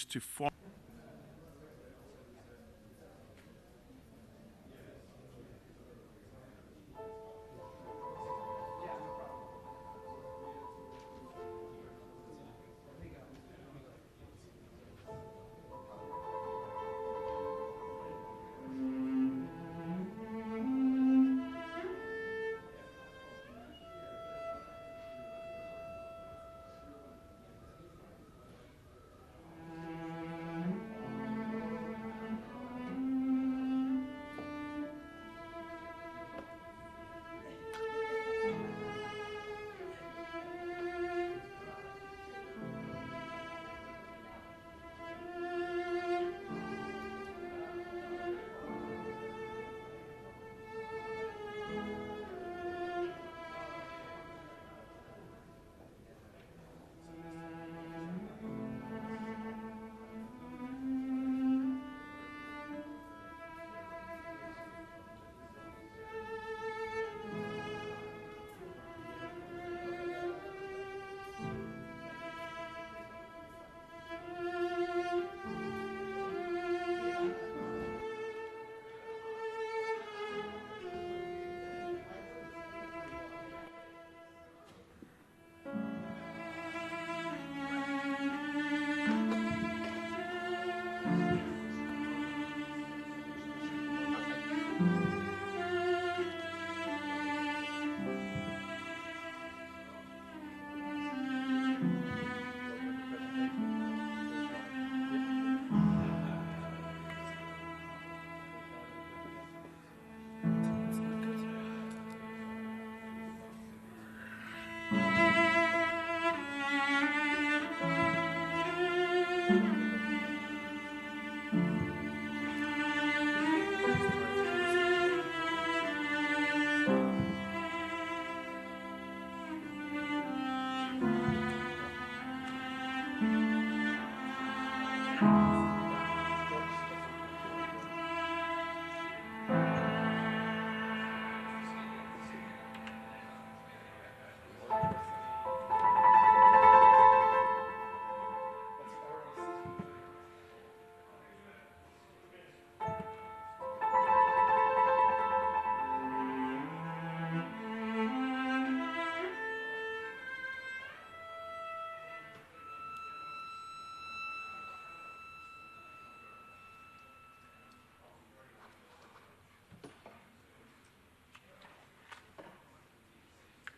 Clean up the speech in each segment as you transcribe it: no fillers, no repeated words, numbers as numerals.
to form.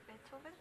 Beethoven?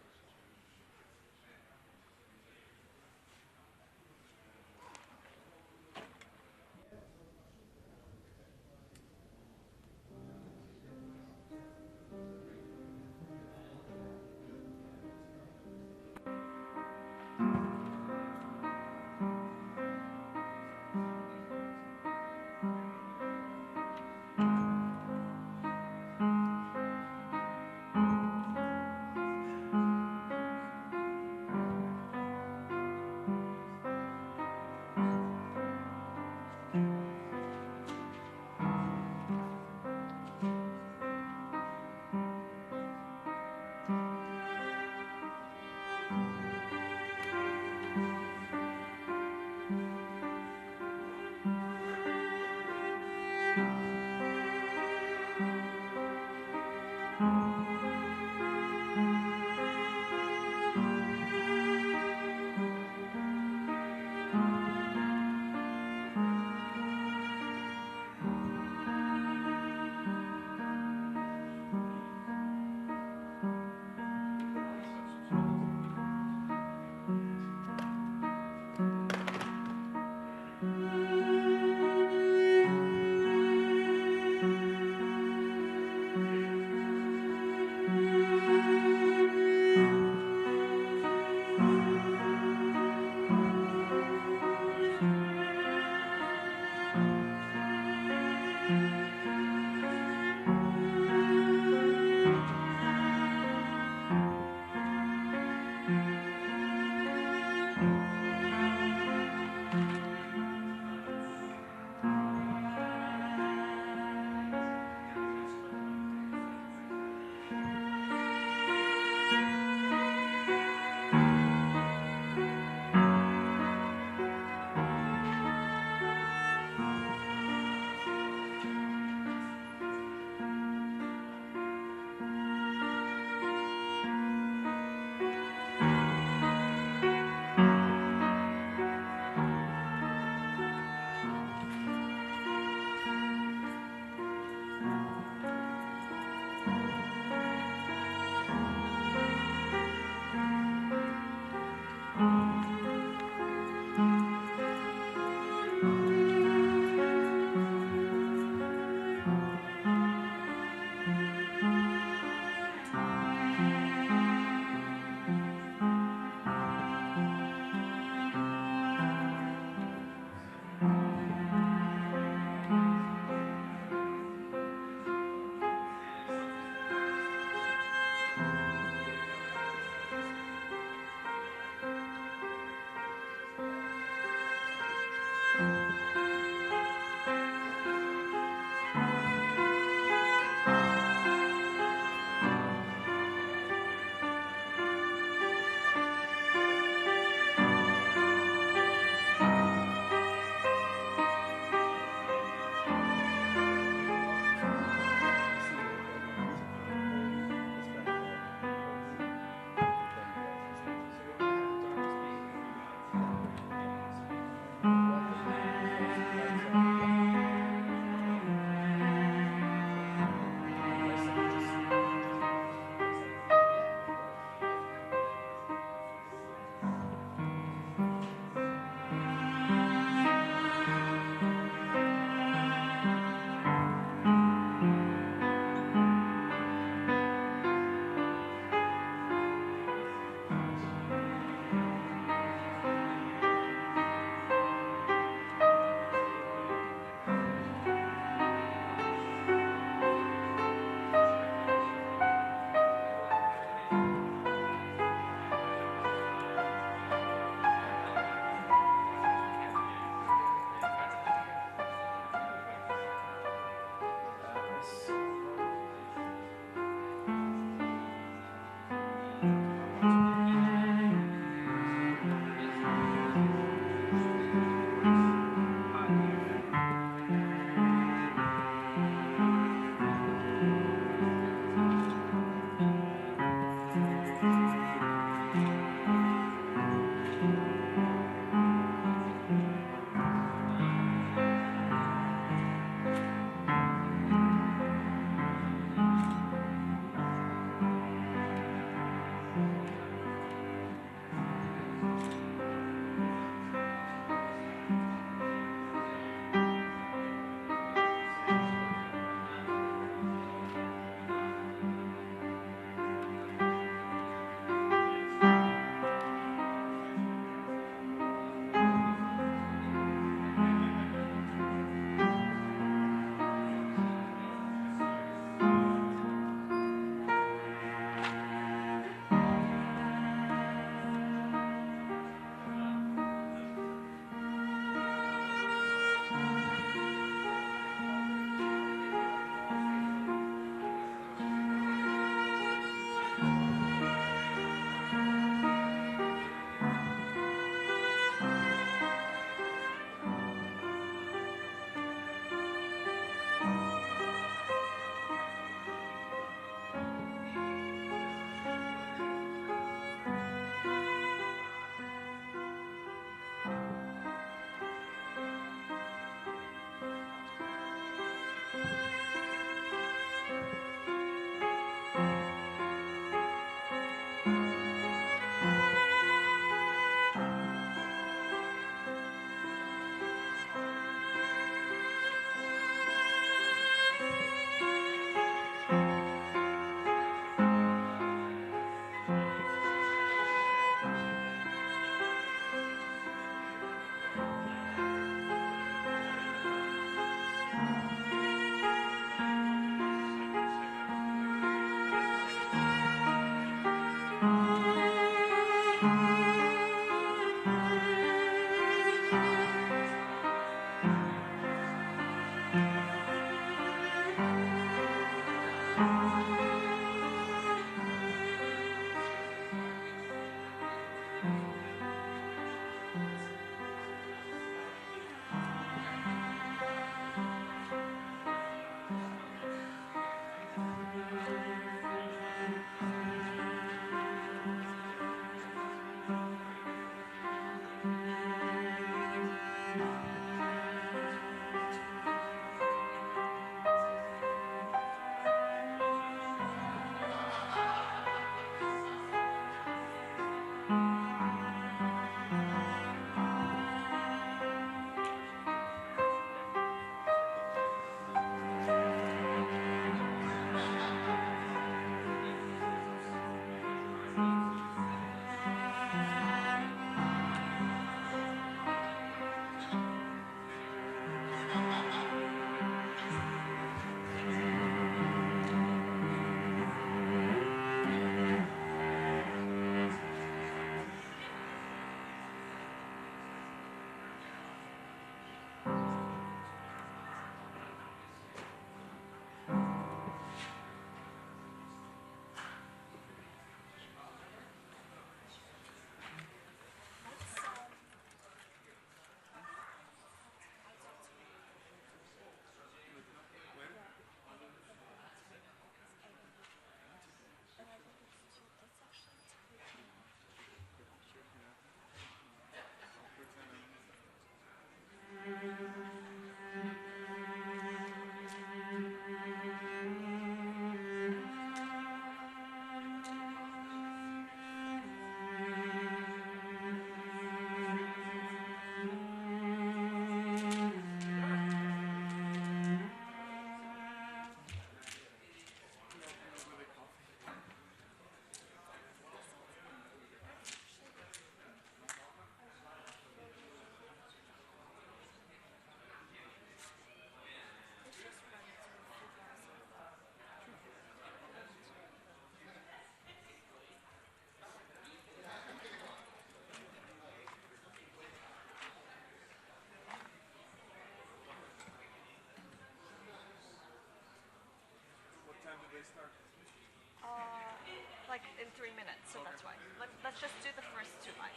Like in 3 minutes, so that's why. Let's just do the first 2 lines.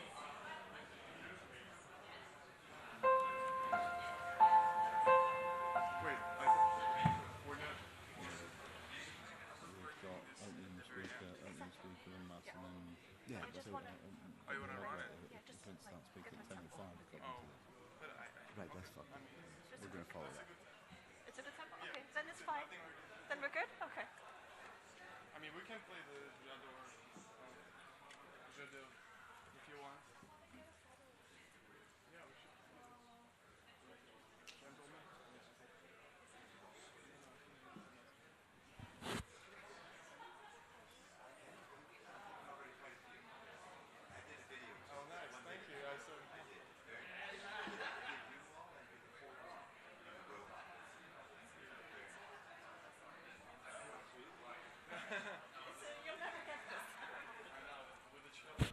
Wait, we're not. We've got opening speaker, UNMAS, Yeah. and then Yeah. I just so, want to. Oh, you want to run it? Yeah, just Print like start speaking give at a 10:05 tempo. according to this. But Right, that's fine. Just We're going to follow that. It's a good tempo. Okay, then it's fine. Then we're good. Okay. I mean, we can play the other jeu de, if you want. Yeah, we should. Gentlemen. Oh, nice. Thank you. I saw. You'll never get this. With the children.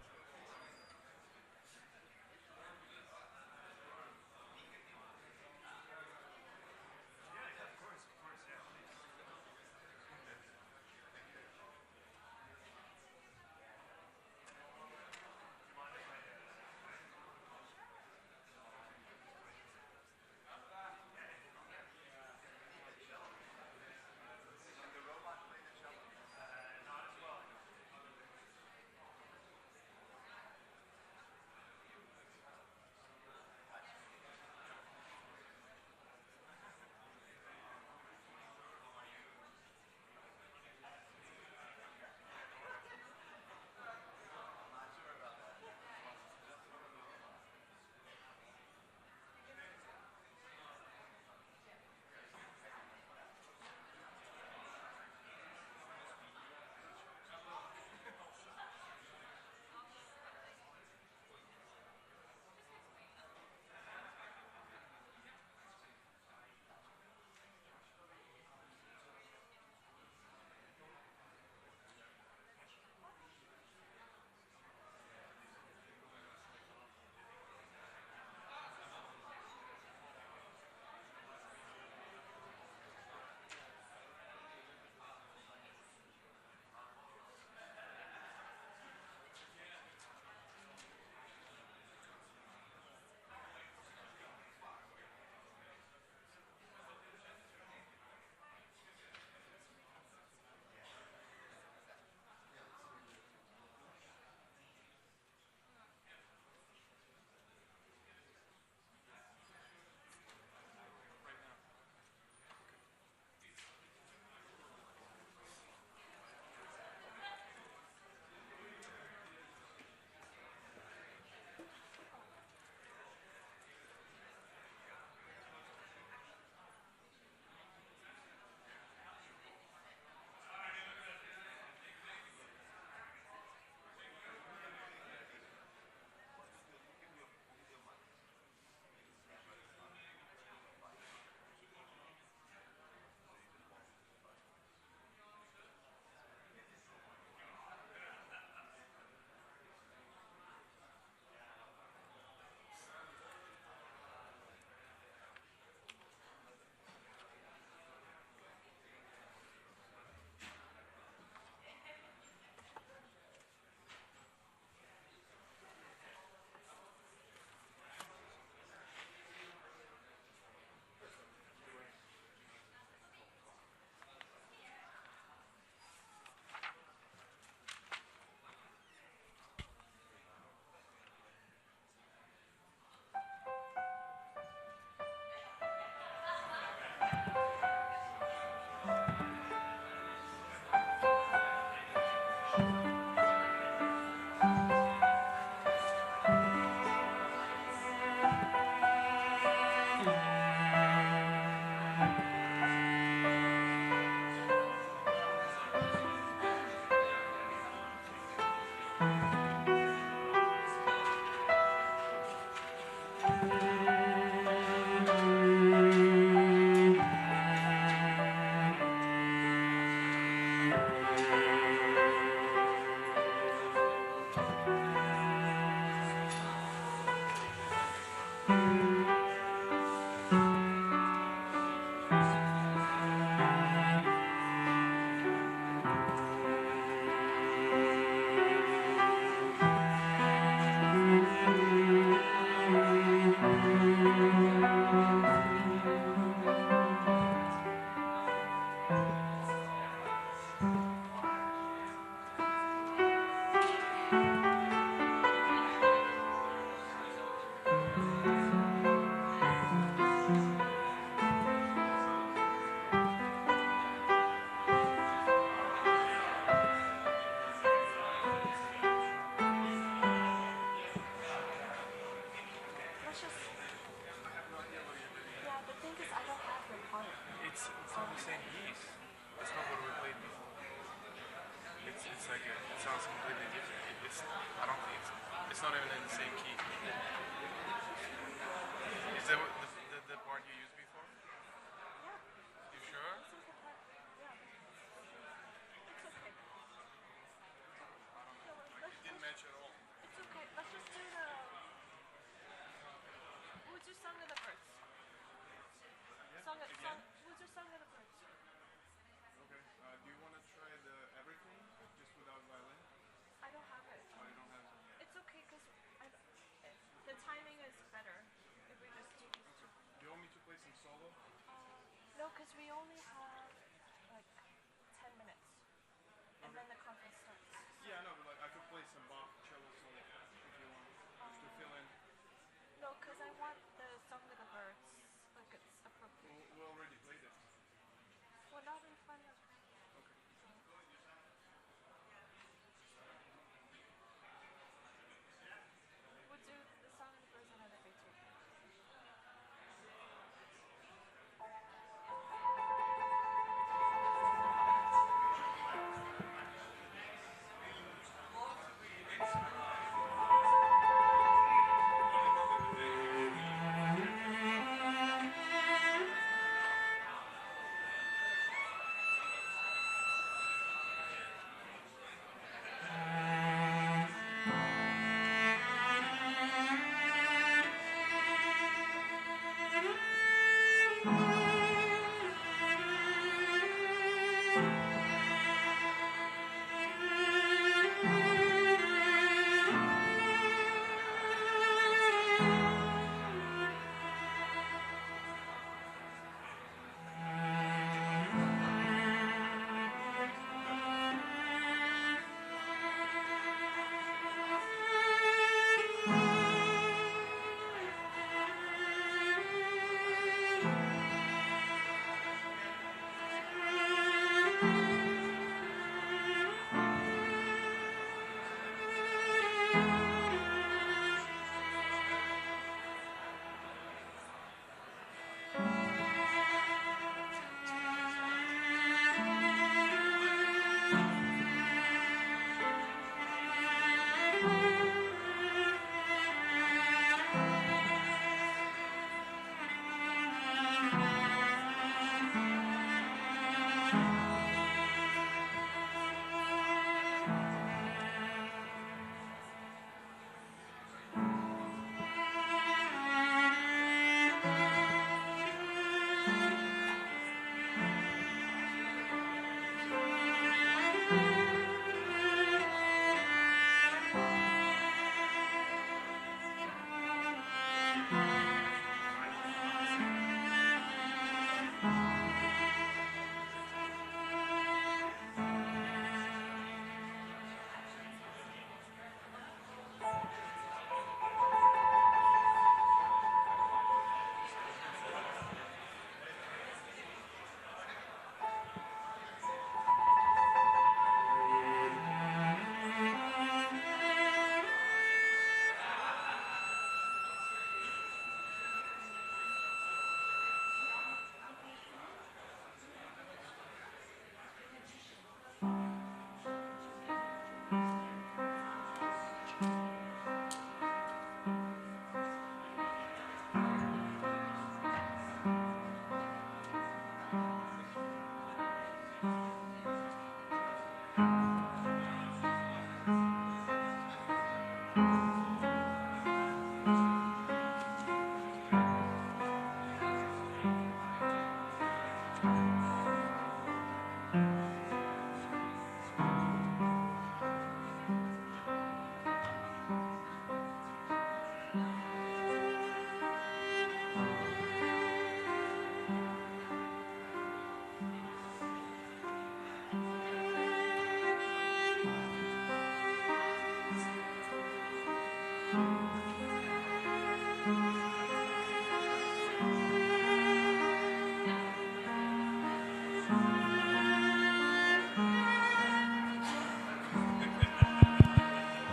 same piece. That's not what we played before. It's like it sounds completely different. It's I don't think it's not even in the same key. Is that the part you used before? Yeah. You sure? This is the part. Yeah. It's okay. No, It didn't match at all. it's okay. Let's just do the. We'll do Song of the Birds. Song of Again? We'll do Song of the Birds. Okay. Do you want to try the everything just without violin? I don't have it. Oh, you don't have it. It's okay because the timing is better if we just do these two. Do you want me to play some solo? No, because we only have like 10 minutes, and then the conference starts. Yeah, no, but like I could play some Bach cello solo if you want, just to fill in. No, because I want the Song of the Birds, like it's appropriate. We already played it. Well, not in front of. Okay. We'll do the Song of the Birds another day too.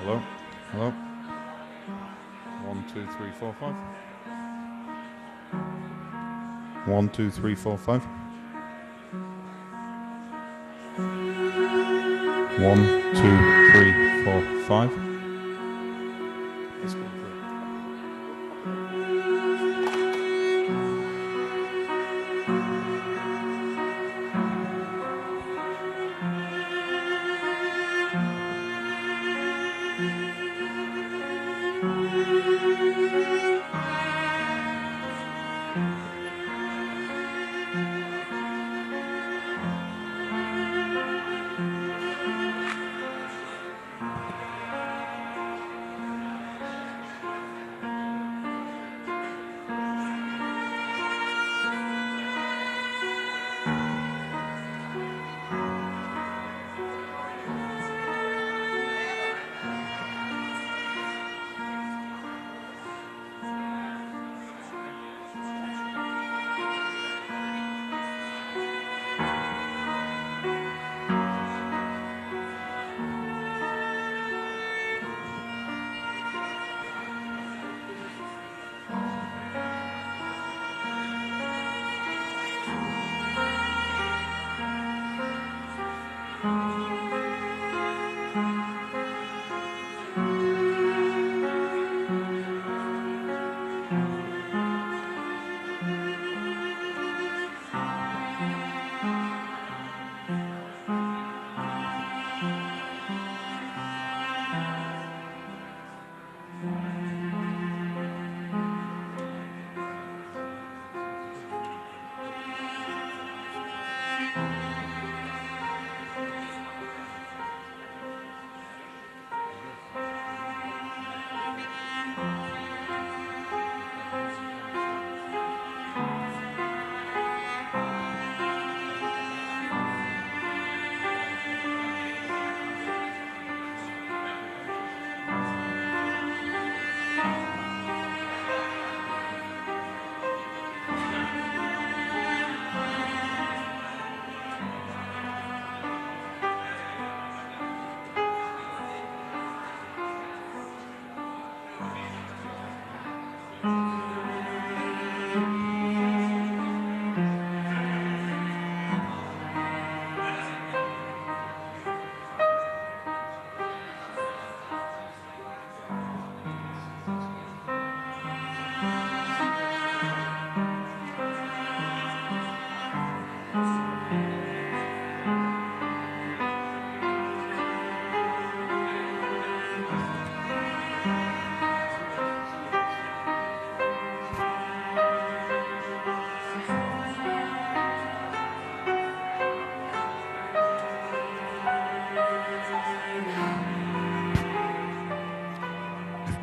Hello? Hello? 1, 2, 3, 4, 5. 1, 2, 3, 4, 5. 1, 2, 3, 4, 5. Let's go for it.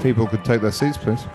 People could take their seats, please.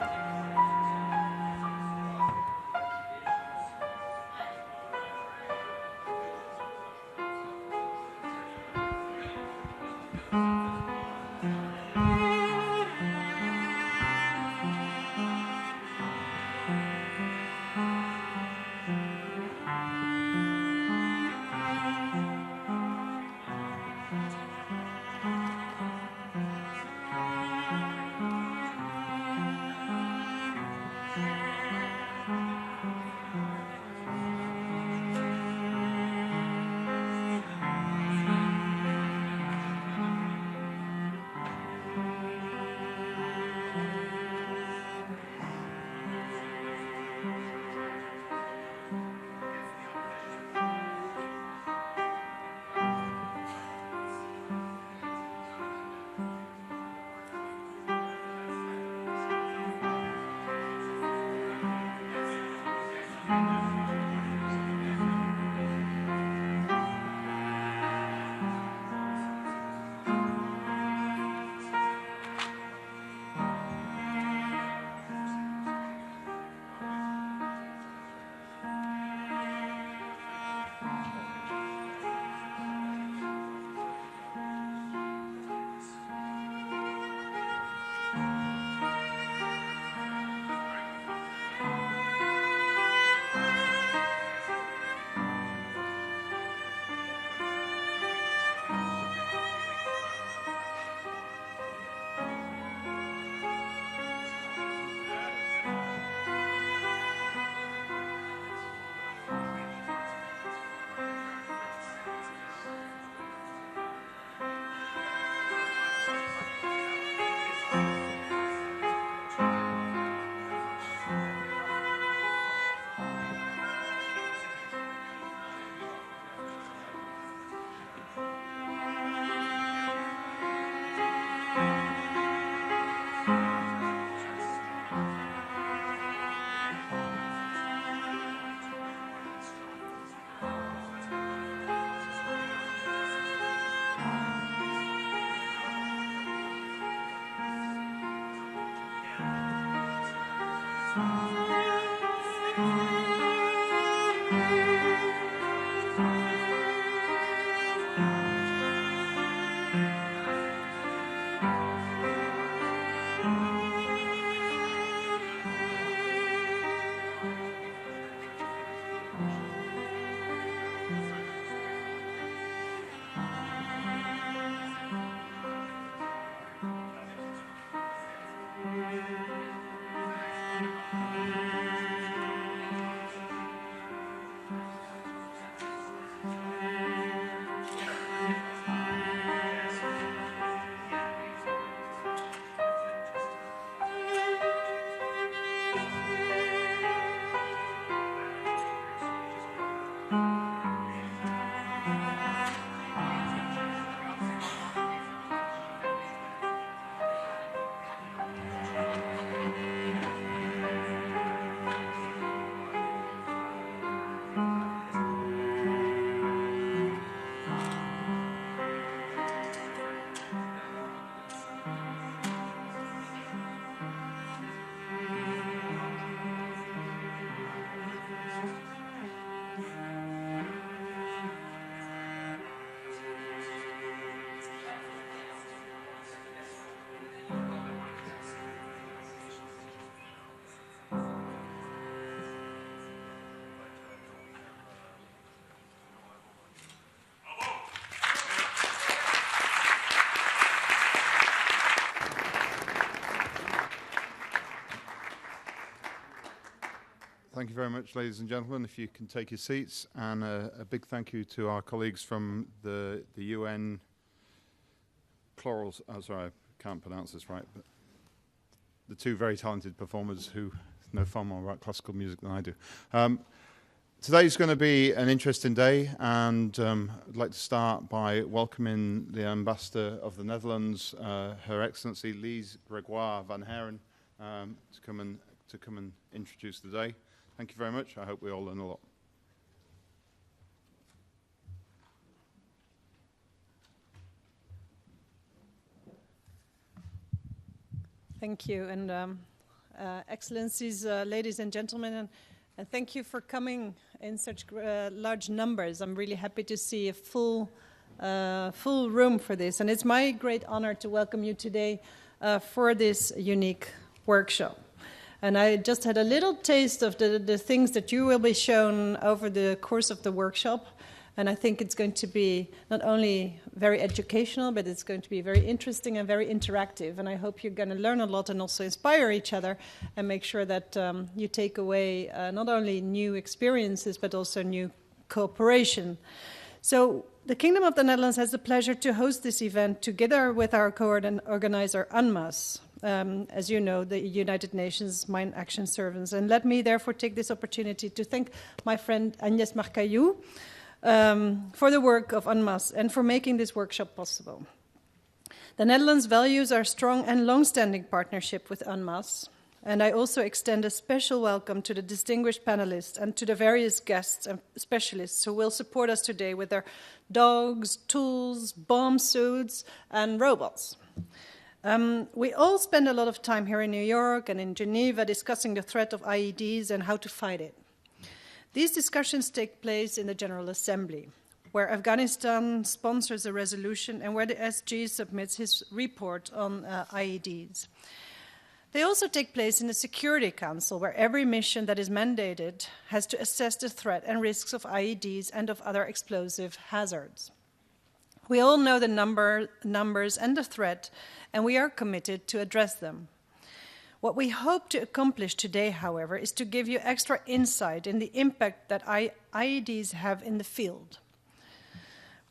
Thank you very much, ladies and gentlemen. If you can take your seats, and a big thank you to our colleagues from the UN Chorals. Oh, sorry, I can't pronounce this right, but the two very talented performers who know far more about classical music than I do. Today's going to be an interesting day, and I'd like to start by welcoming the Ambassador of the Netherlands, Her Excellency Lise Gregoire van Haren, to come and introduce the day. Thank you very much. I hope we all learn a lot. Thank you, and Excellencies, ladies and gentlemen, and thank you for coming in such large numbers. I'm really happy to see a full room for this, and it's my great honor to welcome you today for this unique workshop. And I just had a little taste of the things that you will be shown over the course of the workshop. And I think it's going to be not only very educational, but it's going to be very interesting and very interactive. And I hope you're going to learn a lot and also inspire each other and make sure that you take away not only new experiences, but also new cooperation. So the Kingdom of the Netherlands has the pleasure to host this event together with our co-organizer UNMAS. As you know, the United Nations Mine Action Service. And let me therefore take this opportunity to thank my friend Agnès Marcaillou for the work of UNMAS and for making this workshop possible. The Netherlands values our strong and long-standing partnership with UNMAS, and I also extend a special welcome to the distinguished panelists and to the various guests and specialists who will support us today with their dogs, tools, bomb suits, and robots. We all spend a lot of time here in New York and in Geneva discussing the threat of IEDs and how to fight it. These discussions take place in the General Assembly, where Afghanistan sponsors a resolution and where the SG submits his report on IEDs. They also take place in the Security Council, where every mission that is mandated has to assess the threat and risks of IEDs and of other explosive hazards. We all know the numbers and the threat, and we are committed to address them. What we hope to accomplish today, however, is to give you extra insight in the impact that IEDs have in the field.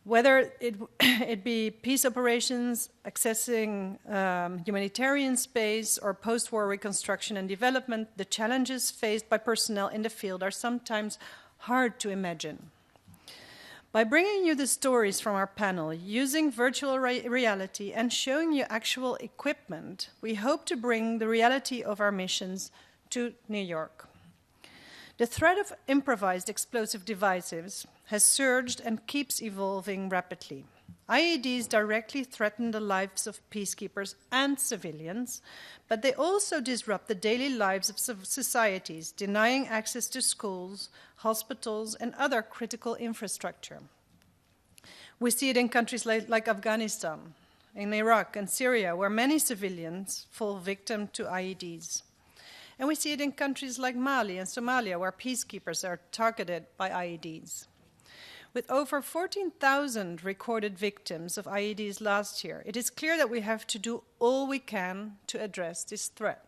Whether it be peace operations, accessing humanitarian space, or post-war reconstruction and development, the challenges faced by personnel in the field are sometimes hard to imagine. By bringing you the stories from our panel, using virtual reality and showing you actual equipment, we hope to bring the reality of our missions to New York. The threat of improvised explosive devices has surged and keeps evolving rapidly. IEDs directly threaten the lives of peacekeepers and civilians, but they also disrupt the daily lives of societies, denying access to schools, hospitals, and other critical infrastructure. We see it in countries like Afghanistan, in Iraq and Syria, where many civilians fall victim to IEDs. And we see it in countries like Mali and Somalia, where peacekeepers are targeted by IEDs. With over 14,000 recorded victims of IEDs last year, it is clear that we have to do all we can to address this threat.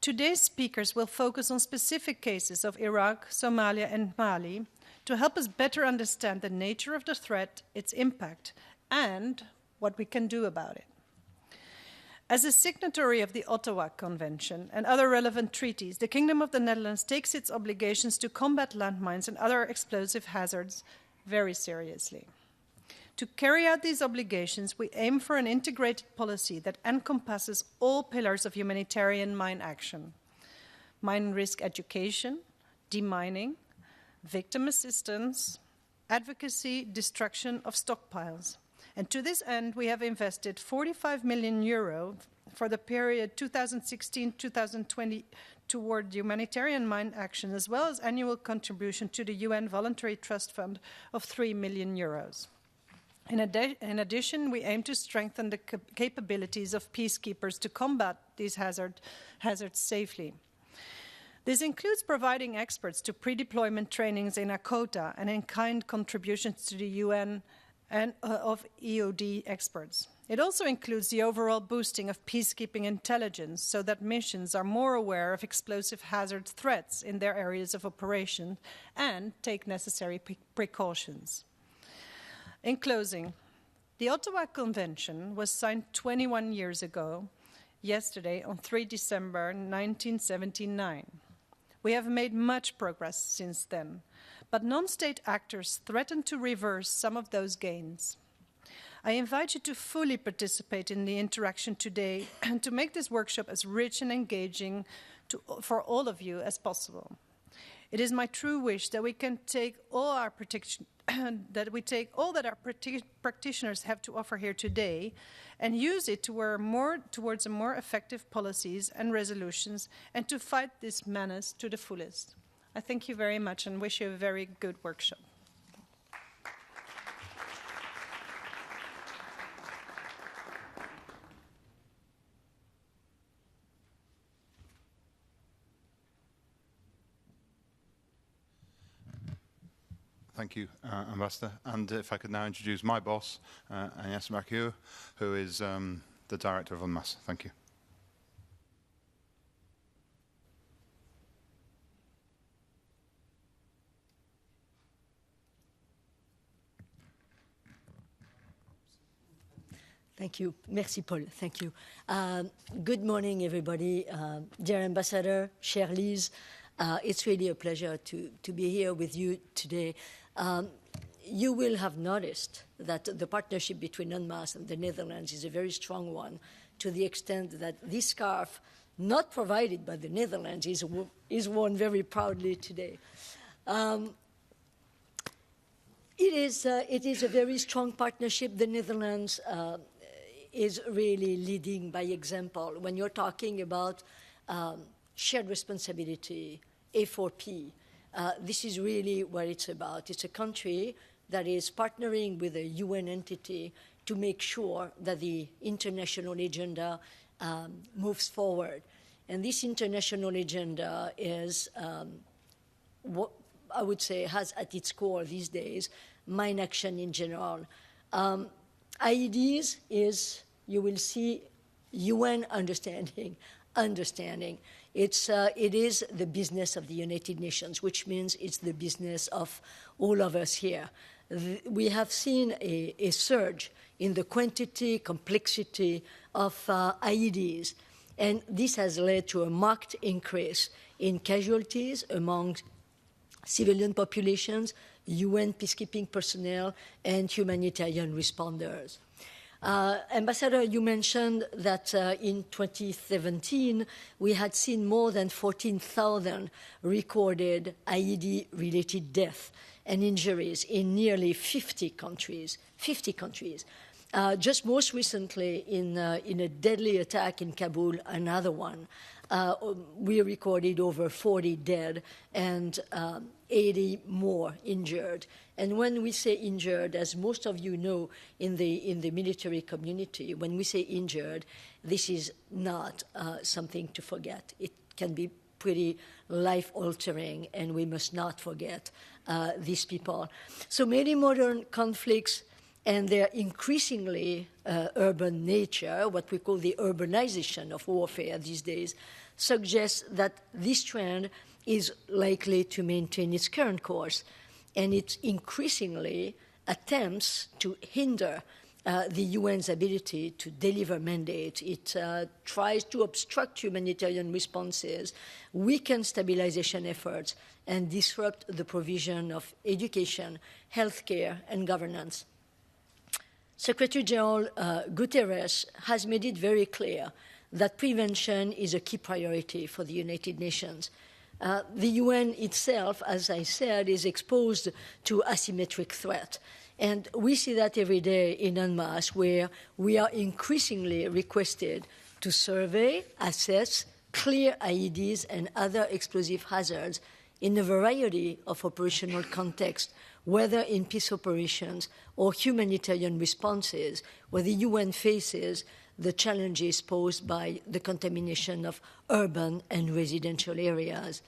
Today's speakers will focus on specific cases of Iraq, Somalia, and Mali to help us better understand the nature of the threat, its impact, and what we can do about it. As a signatory of the Ottawa Convention and other relevant treaties, the Kingdom of the Netherlands takes its obligations to combat landmines and other explosive hazards very seriously. To carry out these obligations, we aim for an integrated policy that encompasses all pillars of humanitarian mine action: mine risk education, demining, victim assistance, advocacy, destruction of stockpiles. And to this end, we have invested 45 million euro for the period 2016-2020 toward humanitarian mine action, as well as annual contribution to the UN Voluntary Trust Fund of 3 million euros. In addition, we aim to strengthen the capabilities of peacekeepers to combat these hazards safely. This includes providing experts to pre-deployment trainings in Akota and in-kind contributions to the UN and of EOD experts. It also includes the overall boosting of peacekeeping intelligence so that missions are more aware of explosive hazard threats in their areas of operation and take necessary precautions. In closing, the Ottawa Convention was signed 21 years ago, yesterday on 3 December 1979. We have made much progress since then, but non-state actors threaten to reverse some of those gains. I invite you to fully participate in the interaction today and to make this workshop as rich and engaging for all of you as possible. It is my true wish that we can take all our that our practitioners have to offer here today and use it towards a more effective policies and resolutions and to fight this menace to the fullest. I thank you very much and wish you a very good workshop. Thank you, Ambassador. And if I could now introduce my boss, Agnès Marquieu, who is the Director of UNMAS. Thank you. Thank you. Merci, Paul. Thank you. Good morning, everybody. Dear Ambassador, chère Lise, it's really a pleasure to be here with you today. You will have noticed that the partnership between UNMAS and the Netherlands is a very strong one, to the extent that this scarf, not provided by the Netherlands, is worn very proudly today. It is a very strong partnership. The Netherlands is really leading by example. When you're talking about shared responsibility, A4P, this is really what it's about. It's a country that is partnering with a UN entity to make sure that the international agenda moves forward. And this international agenda is what I would say has at its core these days mine action in general. IEDs is, you will see, UN understanding. It is the business of the United Nations, which means it's the business of all of us here. We have seen a surge in the quantity, complexity of IEDs, and this has led to a marked increase in casualties among civilian populations, UN peacekeeping personnel, and humanitarian responders. Ambassador, you mentioned that in 2017, we had seen more than 14,000 recorded IED-related deaths and injuries in nearly 50 countries. Just most recently, in a deadly attack in Kabul, another one, we recorded over 40 dead and 80 more injured. And when we say injured, as most of you know in the military community, when we say injured, this is not something to forget. It can be pretty life-altering, and we must not forget these people. So many modern conflicts and their increasingly urban nature, what we call the urbanization of warfare these days, suggests that this trend is likely to maintain its current course, and it increasingly attempts to hinder the UN's ability to deliver mandates. It tries to obstruct humanitarian responses, weaken stabilization efforts, and disrupt the provision of education, healthcare, and governance. Secretary General Guterres has made it very clear that prevention is a key priority for the United Nations. The UN itself, as I said, is exposed to asymmetric threat. And we see that every day in UNMAS, where we are increasingly requested to survey, assess, clear IEDs and other explosive hazards in a variety of operational contexts, whether in peace operations or humanitarian responses, where the UN faces the challenges posed by the contamination of urban and residential areas.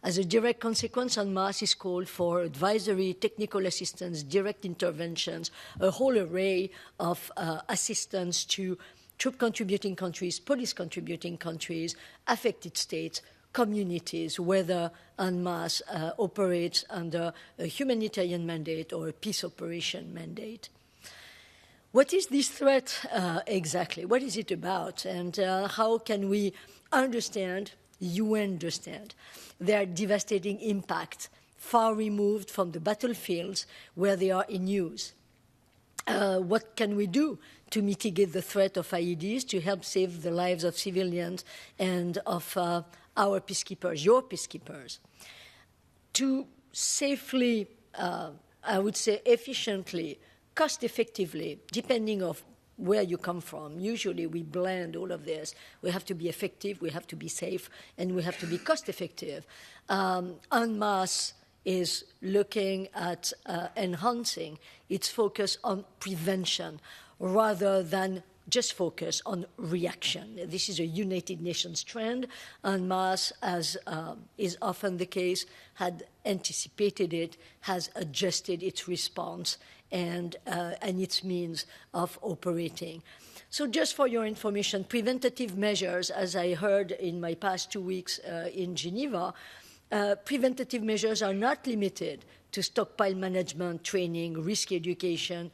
As a direct consequence, UNMAS is called for advisory, technical assistance, direct interventions, a whole array of assistance to troop-contributing countries, police-contributing countries, affected states, communities, whether UNMAS operates under a humanitarian mandate or a peace operation mandate. What is this threat exactly? What is it about? And how can we understand, you understand, their devastating impact far removed from the battlefields where they are in use? What can we do to mitigate the threat of IEDs, to help save the lives of civilians and of our peacekeepers, your peacekeepers? To safely, I would say efficiently, cost-effectively, depending on where you come from. Usually we blend all of this. We have to be effective, we have to be safe, and we have to be cost-effective. UNMAS is looking at enhancing its focus on prevention rather than just focus on reaction. This is a United Nations trend. UNMAS, as is often the case, had anticipated it, has adjusted its response and its means of operating. So just for your information, preventative measures, as I heard in my past 2 weeks in Geneva, preventative measures are not limited to stockpile management, training, risk education,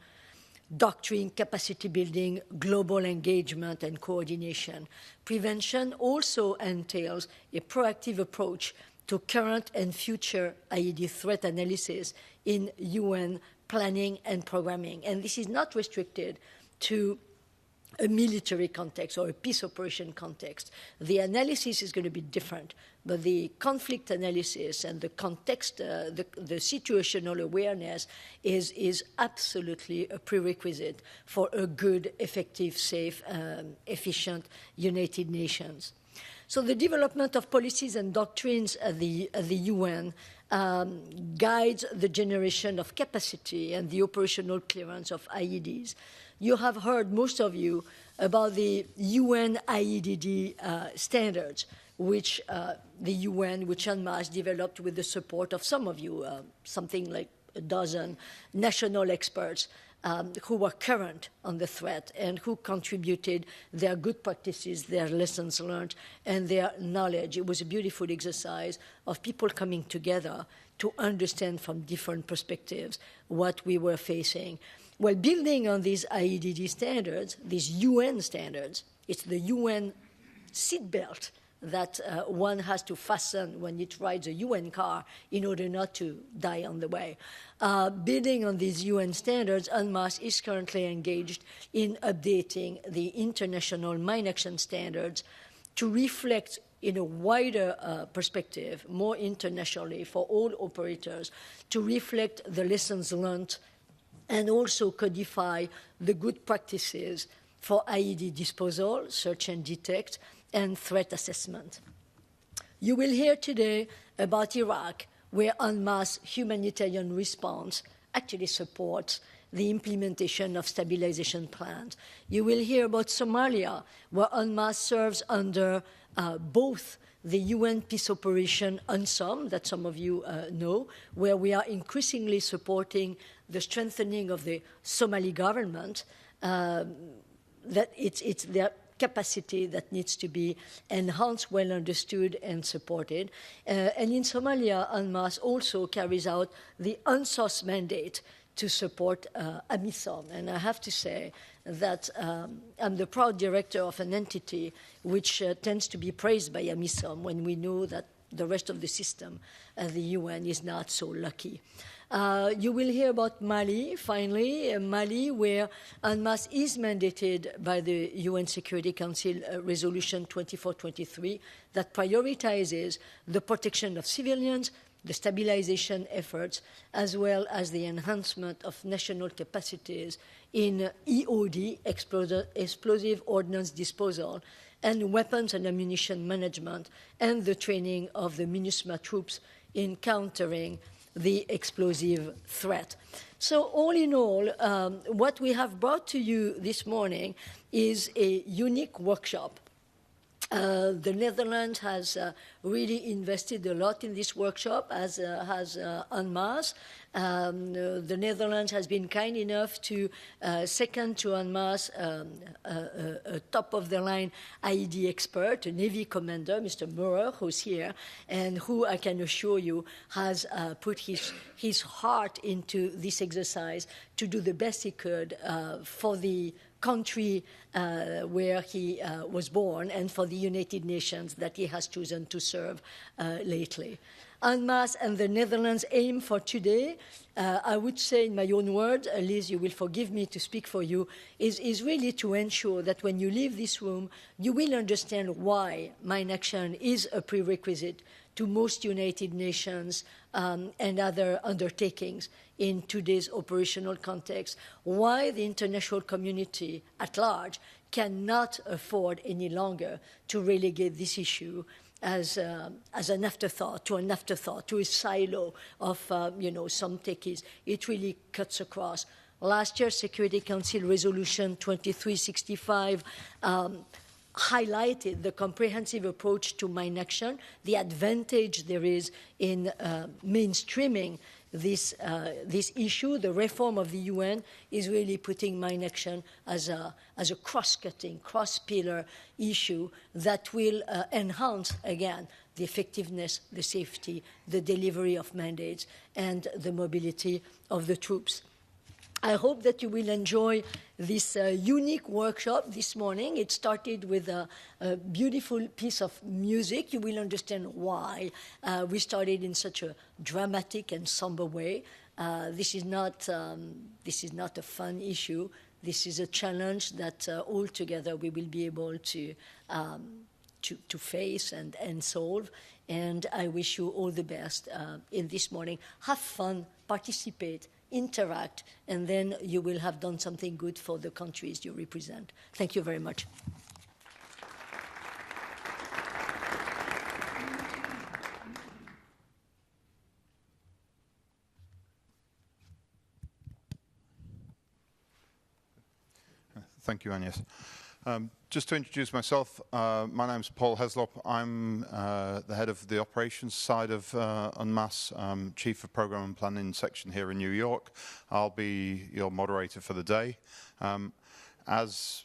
doctrine, capacity building, global engagement, and coordination. Prevention also entails a proactive approach to current and future IED threat analysis in UN planning and programming. And this is not restricted to a military context or a peace operation context. The analysis is going to be different, but the conflict analysis and the context, the situational awareness is absolutely a prerequisite for a good, effective, safe, efficient United Nations. So the development of policies and doctrines at the UN guides the generation of capacity and the operational clearance of IEDs. You have heard, most of you, about the UN IEDD standards, which the UN, which UNMAS developed with the support of some of you, something like a dozen national experts who were current on the threat and who contributed their good practices, their lessons learned, and their knowledge. It was a beautiful exercise of people coming together to understand from different perspectives what we were facing. Well, building on these IEDD standards, these UN standards, it's the UN seatbelt that one has to fasten when it rides a UN car in order not to die on the way. Building on these UN standards, UNMAS is currently engaged in updating the international mine action standards to reflect in a wider perspective, more internationally for all operators, to reflect the lessons learned and also codify the good practices for IED disposal, search and detect, and threat assessment. You will hear today about Iraq, where UNMAS humanitarian response actually supports the implementation of stabilization plans. You will hear about Somalia, where UNMAS serves under both the UN peace operation UNSOM, that some of you know, where we are increasingly supporting the strengthening of the Somali government, that it's their capacity that needs to be enhanced, well understood, and supported. And in Somalia, UNMAS also carries out the UNSOS mandate to support AMISOM. And I have to say that I'm the proud director of an entity which tends to be praised by AMISOM when we know that the rest of the system, the UN, is not so lucky. You will hear about Mali, finally, Mali, where UNMAS is mandated by the UN Security Council Resolution 2423 that prioritizes the protection of civilians, the stabilization efforts, as well as the enhancement of national capacities in EOD, explosive ordnance disposal, and weapons and ammunition management, and the training of the MINUSMA troops in countering the explosive threat. So all in all, what we have brought to you this morning is a unique workshop The Netherlands has really invested a lot in this workshop, as has UNMAS. The Netherlands has been kind enough to second to UNMAS a top-of-the-line IED expert, a Navy commander, Mr. Maurer, who's here, and who I can assure you has put his heart into this exercise to do the best he could for the country where he was born and for the United Nations that he has chosen to serve lately. UNMAS and the Netherlands aim for today, I would say in my own words, Liz, you will forgive me to speak for you, is really to ensure that when you leave this room, you will understand why mine action is a prerequisite to most United Nations and other undertakings in today's operational context, why the international community at large cannot afford any longer to relegate this issue as an afterthought, to a silo of some techies. It really cuts across. Last year's Security Council Resolution 2365 highlighted the comprehensive approach to mine action, the advantage there is in mainstreaming this issue. The reform of the UN is really putting mine action as a cross-cutting, cross-pillar issue that will enhance, again, the effectiveness, the safety, the delivery of mandates, and the mobility of the troops. I hope that you will enjoy this unique workshop this morning. It started with a beautiful piece of music. You will understand why we started in such a dramatic and somber way. This is not a fun issue. This is a challenge that all together we will be able to face and solve. And I wish you all the best in this morning. Have fun, participate, interact, and then you will have done something good for the countries you represent. Thank you very much. Thank you, Agnes. Just to introduce myself, my name's Paul Heslop. I'm the head of the operations side of UNMAS, Chief of Program and Planning section here in New York. I'll be your moderator for the day. As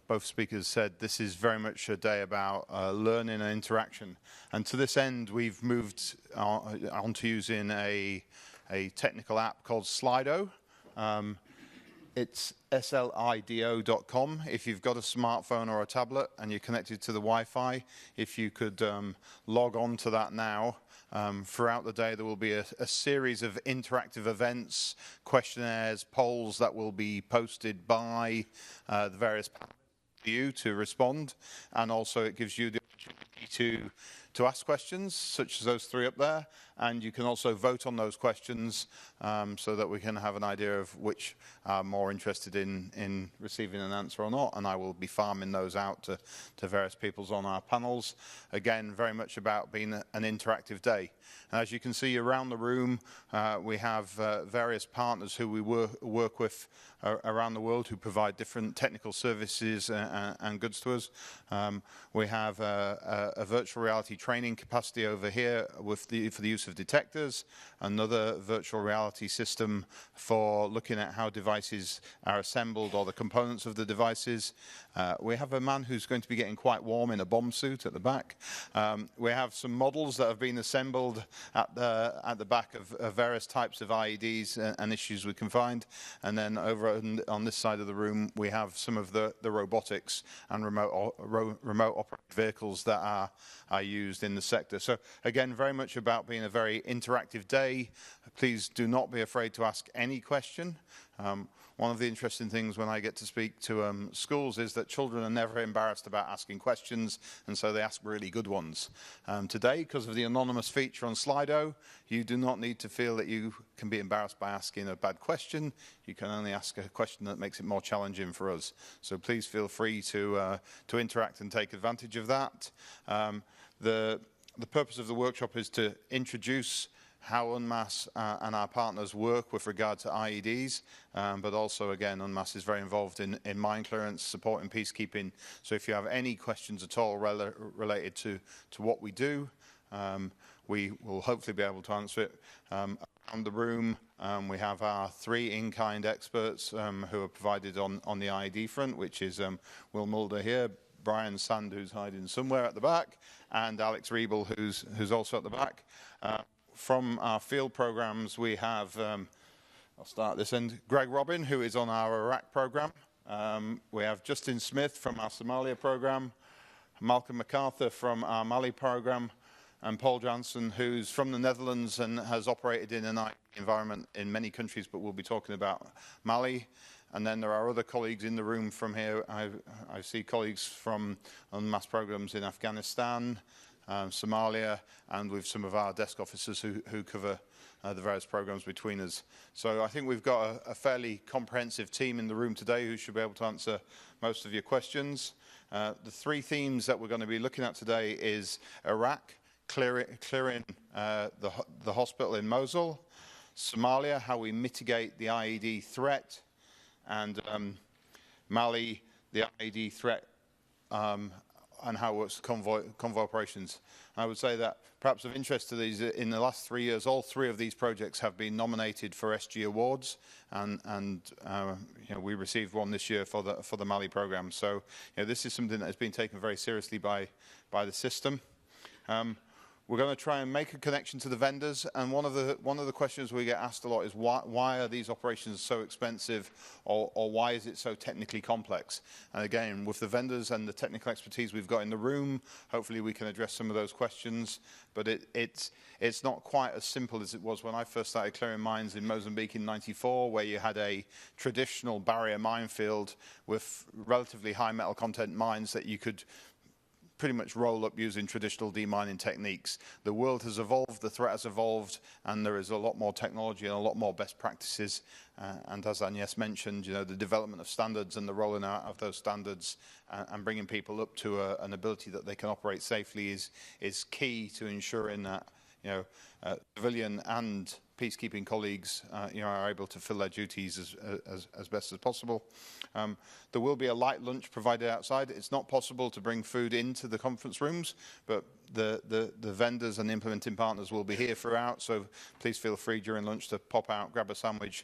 both speakers said, this is very much a day about learning and interaction. And to this end, we've moved on to using a technical app called Slido. It's slido.com. If you've got a smartphone or a tablet and you're connected to the Wi-Fi, if you could log on to that now. Throughout the day, there will be a series of interactive events, questionnaires, polls that will be posted by the various panelists to you to respond. And also it gives you the opportunity to ask questions, such as those three up there, and you can also vote on those questions so that we can have an idea of which are more interested in receiving an answer or not, and I will be farming those out to various peoples on our panels. Again, very much about being an interactive day. And as you can see around the room, we have various partners who we work with around the world who provide different technical services and goods to us. We have a virtual reality training capacity over here for the use of detectors, another virtual reality system for looking at how devices are assembled or the components of the devices. We have a man who's going to be getting quite warm in a bomb suit at the back. We have some models that have been assembled at the back of various types of IEDs and issues we can find. And then over on this side of the room, we have some of the robotics and remote operated vehicles that are used in the sector. So again, very much about being a very interactive day. Please do not be afraid to ask any question. One of the interesting things when I get to speak to schools is that children are never embarrassed about asking questions, and so they ask really good ones. Today, because of the anonymous feature on Slido, you do not need to feel that you can be embarrassed by asking a bad question. You can only ask a question that makes it more challenging for us. So please feel free to interact and take advantage of that. The purpose of the workshop is to introduce how UNMAS and our partners work with regard to IEDs, but also, again, UNMAS is very involved in mine clearance, supporting peacekeeping. So if you have any questions at all related to what we do, we will hopefully be able to answer it. Around the room, we have our 3 in-kind experts who are provided on the IED front, which is Will Mulder here, Brian Sand, who's hiding somewhere at the back, and Alex Riebel, who's also at the back. From our field programs, we have, I'll start this end, Greg Robin, who is on our Iraq program. We have Justin Smith from our Somalia program, Malcolm MacArthur from our Mali program, and Paul Janssen, who's from the Netherlands and has operated in an IT environment in many countries, but we'll be talking about Mali. And then there are other colleagues in the room from here. I see colleagues from UNMAS programs in Afghanistan, Somalia, and with some of our desk officers who cover the various programs between us. So I think we've got a fairly comprehensive team in the room today who should be able to answer most of your questions. The 3 themes that we're going to be looking at today is Iraq, clearing the hospital in Mosul, Somalia, how we mitigate the IED threat, and Mali, the IED threat, and how it works convoy operations. I would say that perhaps of interest to these, in the last 3 years, all 3 of these projects have been nominated for SG awards, and you know, we received one this year for the Mali program. So you know, this is something that has been taken very seriously by the system. We're going to try and make a connection to the vendors, and one of the questions we get asked a lot is why are these operations so expensive, or why is it so technically complex? And again, with the vendors and the technical expertise we've got in the room, hopefully we can address some of those questions. But it's not quite as simple as it was when I first started clearing mines in Mozambique in '94, where you had a traditional barrier minefield with relatively high metal content mines that you could pretty much roll up using traditional demining techniques. The world has evolved, the threat has evolved, and there is a lot more technology and a lot more best practices. And as Agnes mentioned, you know, the development of standards and the rolling out of those standards and bringing people up to an ability that they can operate safely is key to ensuring that, you know, civilian and peacekeeping colleagues, you know, are able to fill their duties as best as possible. There will be a light lunch provided outside. It's not possible to bring food into the conference rooms, but the vendors and the implementing partners will be here throughout. So please feel free during lunch to pop out, grab a sandwich,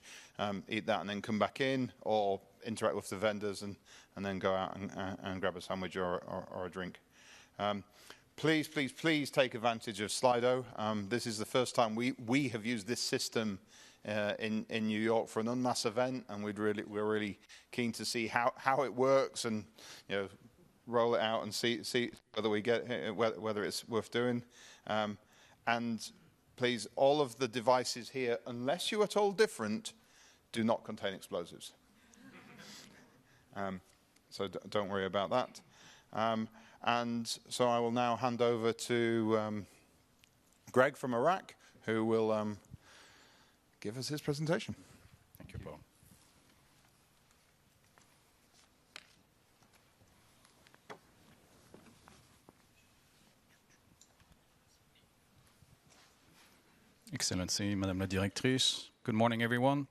eat that, and then come back in, or interact with the vendors and then go out and grab a sandwich or a drink. Please, please, please take advantage of Slido. This is the first time we have used this system in New York for an UNMAS event, and we're really keen to see how it works, and you know, roll it out and see whether we get whether it's worth doing. And please, all of the devices here, unless you are told different, do not contain explosives. So don't worry about that. And so I will now hand over to Greg from Iraq, who will give us his presentation. Thank you, Paul. Excellency, Madame la Directrice. Good morning, everyone.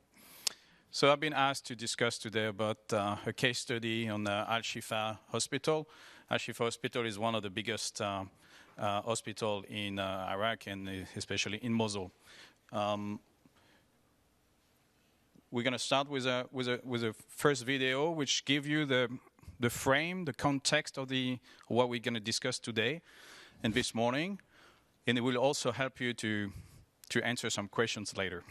So I've been asked to discuss today about a case study on Al-Shifa Hospital. Al-Shifa Hospital is one of the biggest hospitals in Iraq, and especially in Mosul. We're going to start with a first video, which gives you the frame, the context of what we're going to discuss today and this morning, and it will also help you to answer some questions later.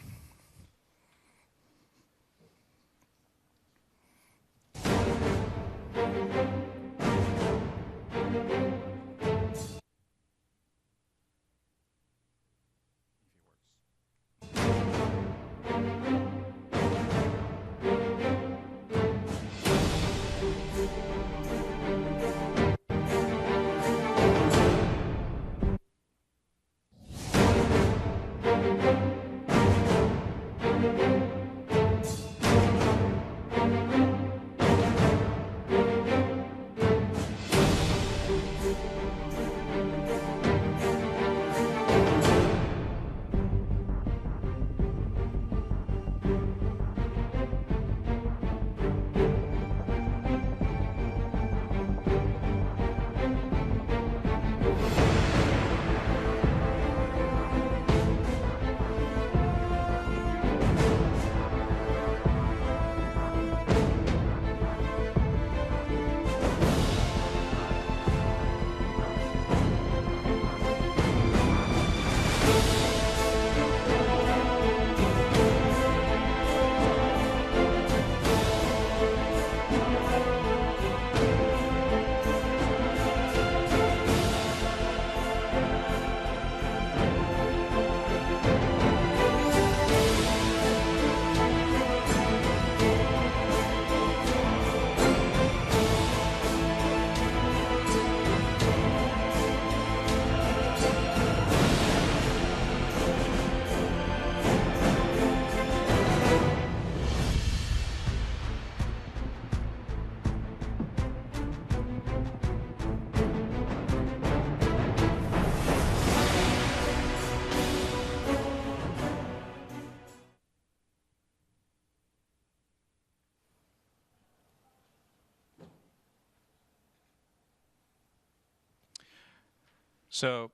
So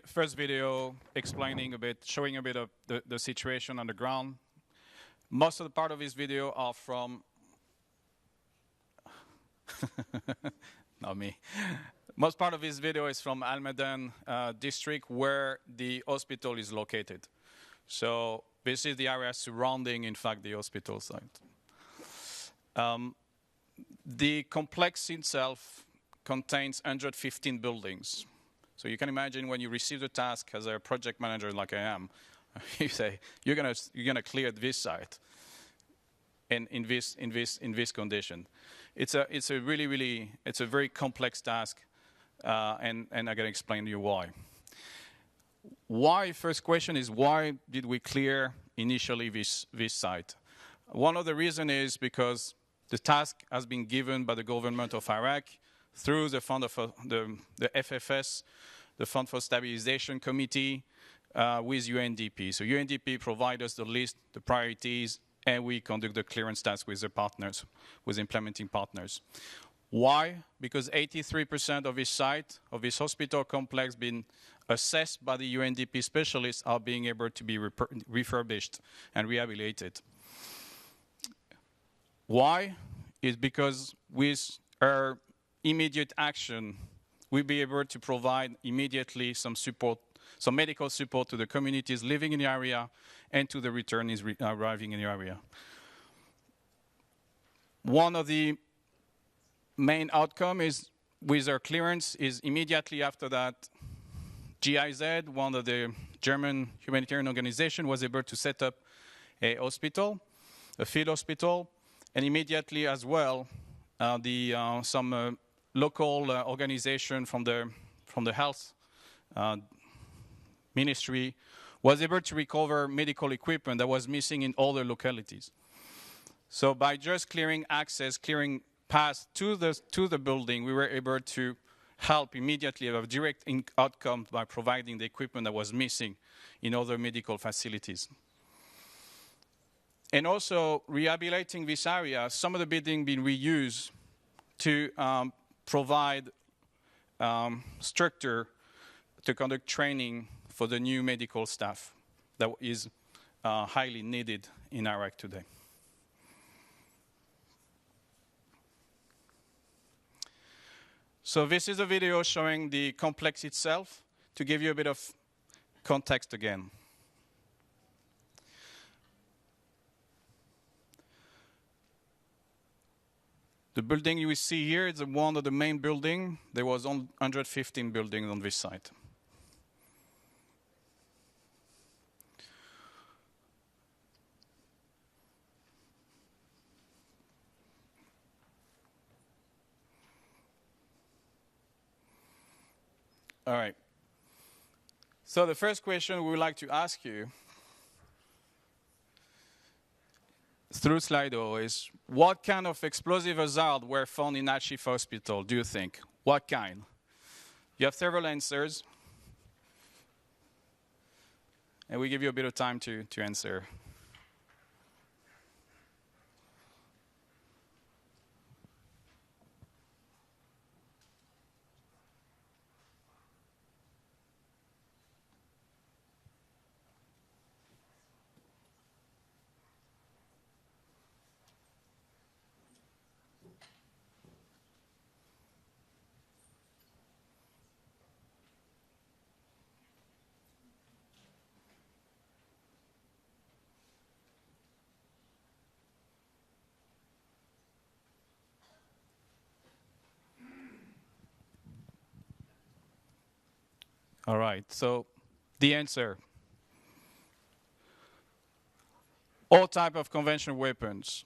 first video explaining a bit, showing a bit of the situation on the ground. Most of the part of this video are from, not me. Most part of this video is from Almaden district where the hospital is located. So this is the area surrounding, in fact, the hospital site. The complex itself contains 115 buildings. So you can imagine when you receive the task as a project manager like I am, you say, you're gonna clear this site in this condition. It's a very complex task, and I'm gonna explain to you why. Why? First question is, why did we clear initially this site? One of the reasons is because the task has been given by the government of Iraq through the fund of the FFS, the Fund for Stabilization Committee, with UNDP. So UNDP provides us the list, the priorities, and we conduct the clearance task with the partners, with implementing partners. Why? Because 83% of this site, of this hospital complex, been assessed by the UNDP specialists are being able to be refurbished and rehabilitated. Why? Is because with our immediate action, we'll be able to provide immediately some support, some medical support to the communities living in the area and to the returnees arriving in the area. One of the main outcome is with our clearance is immediately after that, GIZ, one of the German humanitarian organizations, was able to set up a hospital, a field hospital, and immediately as well, some local organization from the health ministry was able to recover medical equipment that was missing in other localities. So by just clearing access, clearing path to the building, we were able to help immediately have a direct outcome by providing the equipment that was missing in other medical facilities. And also rehabilitating this area, some of the building being reused to provide structure to conduct training for the new medical staff that is highly needed in Iraq today. So this is a video showing the complex itself to give you a bit of context again. The building you see here is one of the main buildings. There was 115 buildings on this site. All right. So the first question we would like to ask you through Slido is, what kind of explosive hazard were found in Al-Shifa Hospital, do you think? What kind? You have several answers. And we give you a bit of time to answer. All right, so the answer. All type of conventional weapons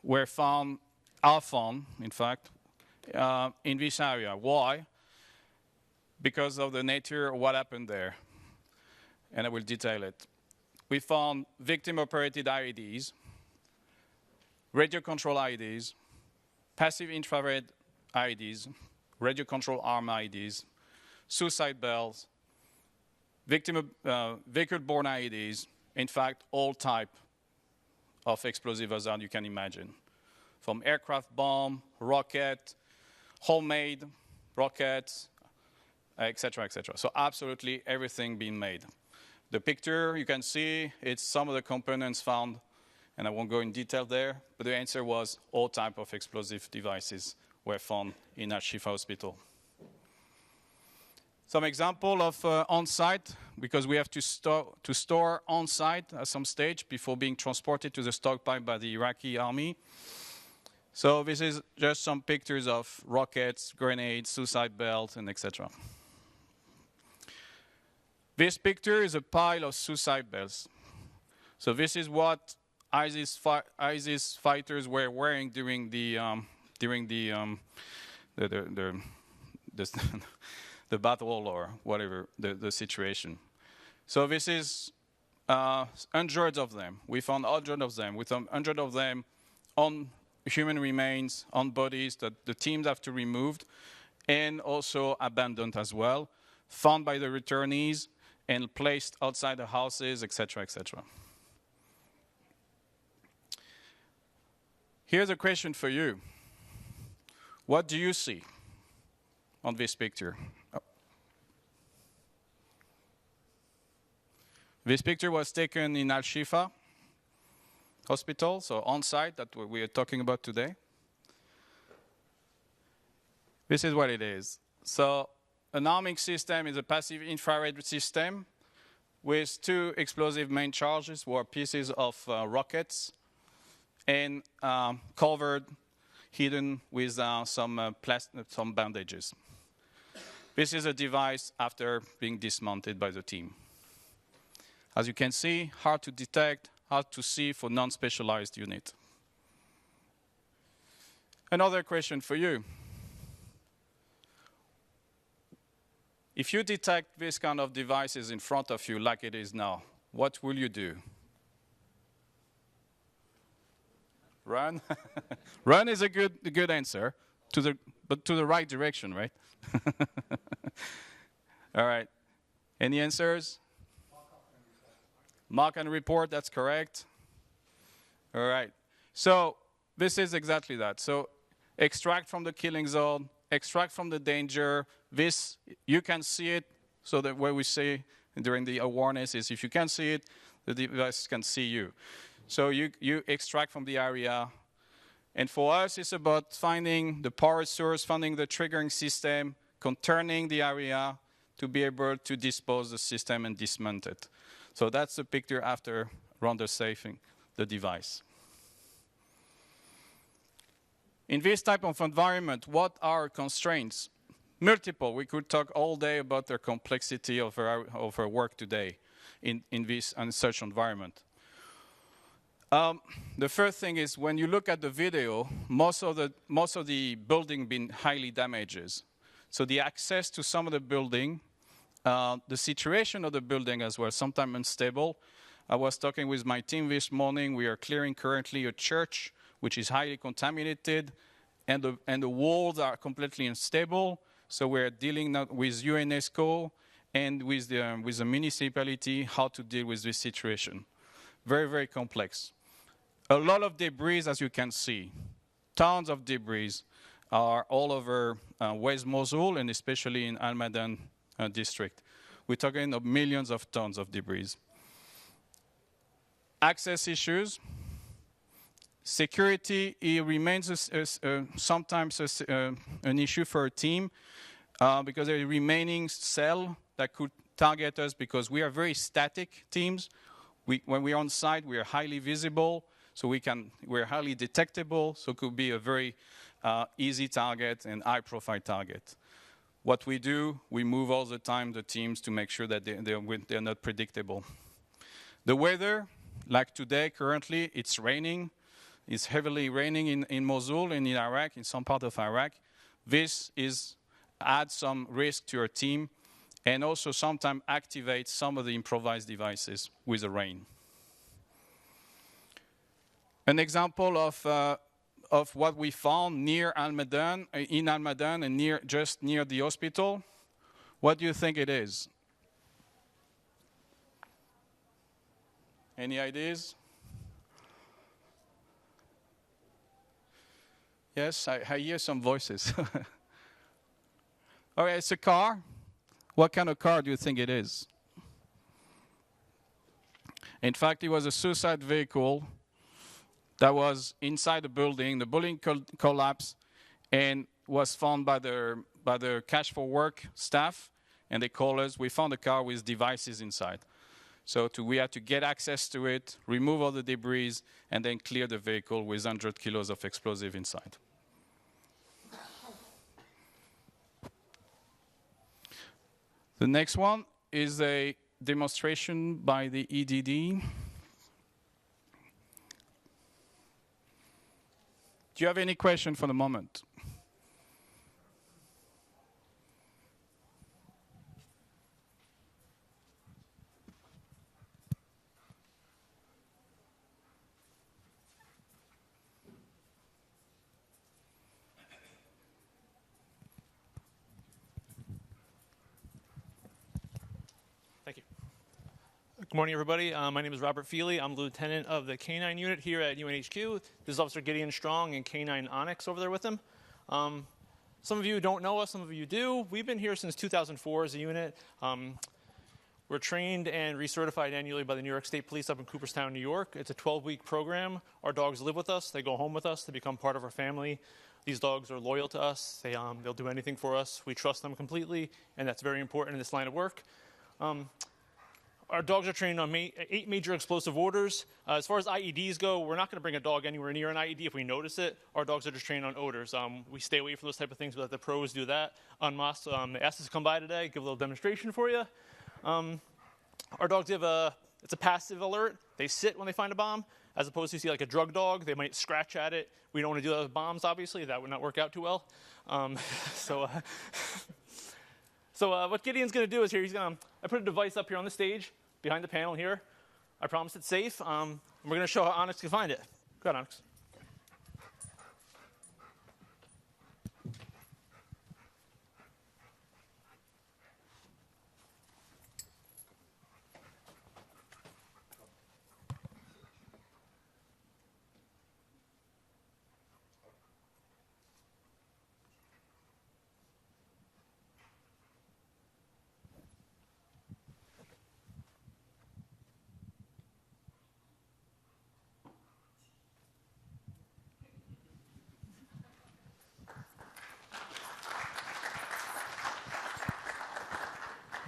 are found, in fact, in this area. Why? Because of the nature of what happened there. And I will detail it. We found victim-operated IEDs, radio-controlled IEDs, passive infrared IEDs, radio-controlled arm IEDs, suicide bells, vehicle-borne IEDs, in fact, all type of explosive hazard you can imagine. From aircraft bomb, rocket, homemade rockets, etc., etc. So absolutely everything being made. The picture you can see, it's some of the components found, and I won't go in detail there, but the answer was all type of explosive devices were found in Al-Shifa Hospital. Some example of on-site, because we have to store on-site at some stage before being transported to the stockpile by the Iraqi army. So this is just some pictures of rockets, grenades, suicide belts, and etc. This picture is a pile of suicide belts. So this is what ISIS fighters were wearing during the the battle or whatever the situation. So this is hundreds of them. We found hundreds of them. We found hundreds of them on human remains, on bodies that the teams have to remove, and also abandoned as well, found by the returnees and placed outside the houses, etc., etc. Here's a question for you. What do you see on this picture? This picture was taken in Al-Shifa Hospital, so on-site, that we are talking about today. This is what it is. So an arming system is a passive infrared system with two explosive main charges, or pieces of rockets, and covered, hidden with some bandages. This is a device after being dismounted by the team. As you can see, hard to detect, hard to see for non-specialized unit. Another question for you. If you detect this kind of devices in front of you like it is now, what will you do? Run? Run is a good answer, but to the right direction, right? All right. Any answers? Mark and report, that's correct. All right. So this is exactly that. So extract from the killing zone, extract from the danger. This, you can see it. So that what we say during the awareness is if you can see it, the device can see you. So you extract from the area. And for us, it's about finding the power source, finding the triggering system, conturning the area to be able to dispose the system and dismantle it. So that's the picture after render safing the device. In this type of environment, what are constraints? Multiple. We could talk all day about the complexity of our work today in this and such environment. The first thing is when you look at the video, most of the building been highly damaged. So the access to some of the building, the situation of the building as well, sometimes unstable. I was talking with my team this morning. We are clearing currently a church which is highly contaminated, and the walls are completely unstable. So we're dealing now with UNESCO and with the municipality how to deal with this situation. Very, very complex. A lot of debris, as you can see. Tons of debris are all over West Mosul and especially in Al-Madan district. We're talking of millions of tons of debris. Access issues. Security, it remains sometimes an issue for a team because there are remaining cell that could target us because we are very static teams. When we're on site, we are highly visible, so we're highly detectable, so it could be a very easy target and high-profile target. What we do, we move all the time the teams to make sure that they're not predictable. The weather, like today, currently, it's raining. It's heavily raining in Mosul and in Iraq, in some part of Iraq. This adds some risk to your team and also sometimes activates some of the improvised devices with the rain. An example of what we found near Al-Madan, in Al-Madan and just near the hospital. What do you think it is? Any ideas? Yes, I hear some voices. Okay, it's a car. What kind of car do you think it is? In fact, it was a suicide vehicle that was inside the building. The building collapsed and was found by the cash for work staff, and they called us. We found a car with devices inside. So we had to get access to it, remove all the debris, and then clear the vehicle with 100 kilos of explosive inside. The next one is a demonstration by the EDD. Do you have any question for the moment? Thank you. Good morning, everybody. My name is Robert Feely. I'm lieutenant of the K-9 unit here at UNHQ. This is Officer Gideon Strong and K-9 Onyx over there with him. Some of you don't know us, some of you do. We've been here since 2004 as a unit. We're trained and recertified annually by the New York State Police up in Cooperstown, New York. It's a 12-week program. Our dogs live with us. They go home with us. They become part of our family. These dogs are loyal to us. They'll do anything for us. We trust them completely, and that's very important in this line of work. Our dogs are trained on 8 major explosive orders. As far as IEDs go, we're not going to bring a dog anywhere near an IED if we notice it. Our dogs are just trained on odors. We stay away from those type of things, but let the pros do that. UNMAS they asked us to come by today, give a little demonstration for you. Our dogs have it's a passive alert. They sit when they find a bomb, as opposed to, see, like a drug dog, they might scratch at it. We don't want to do that with bombs, obviously. That would not work out too well. So what Gideon's going to do is I put a device up here on the stage, behind the panel here. I promise it's safe. We're going to show how Onyx can find it. Go ahead, Onyx.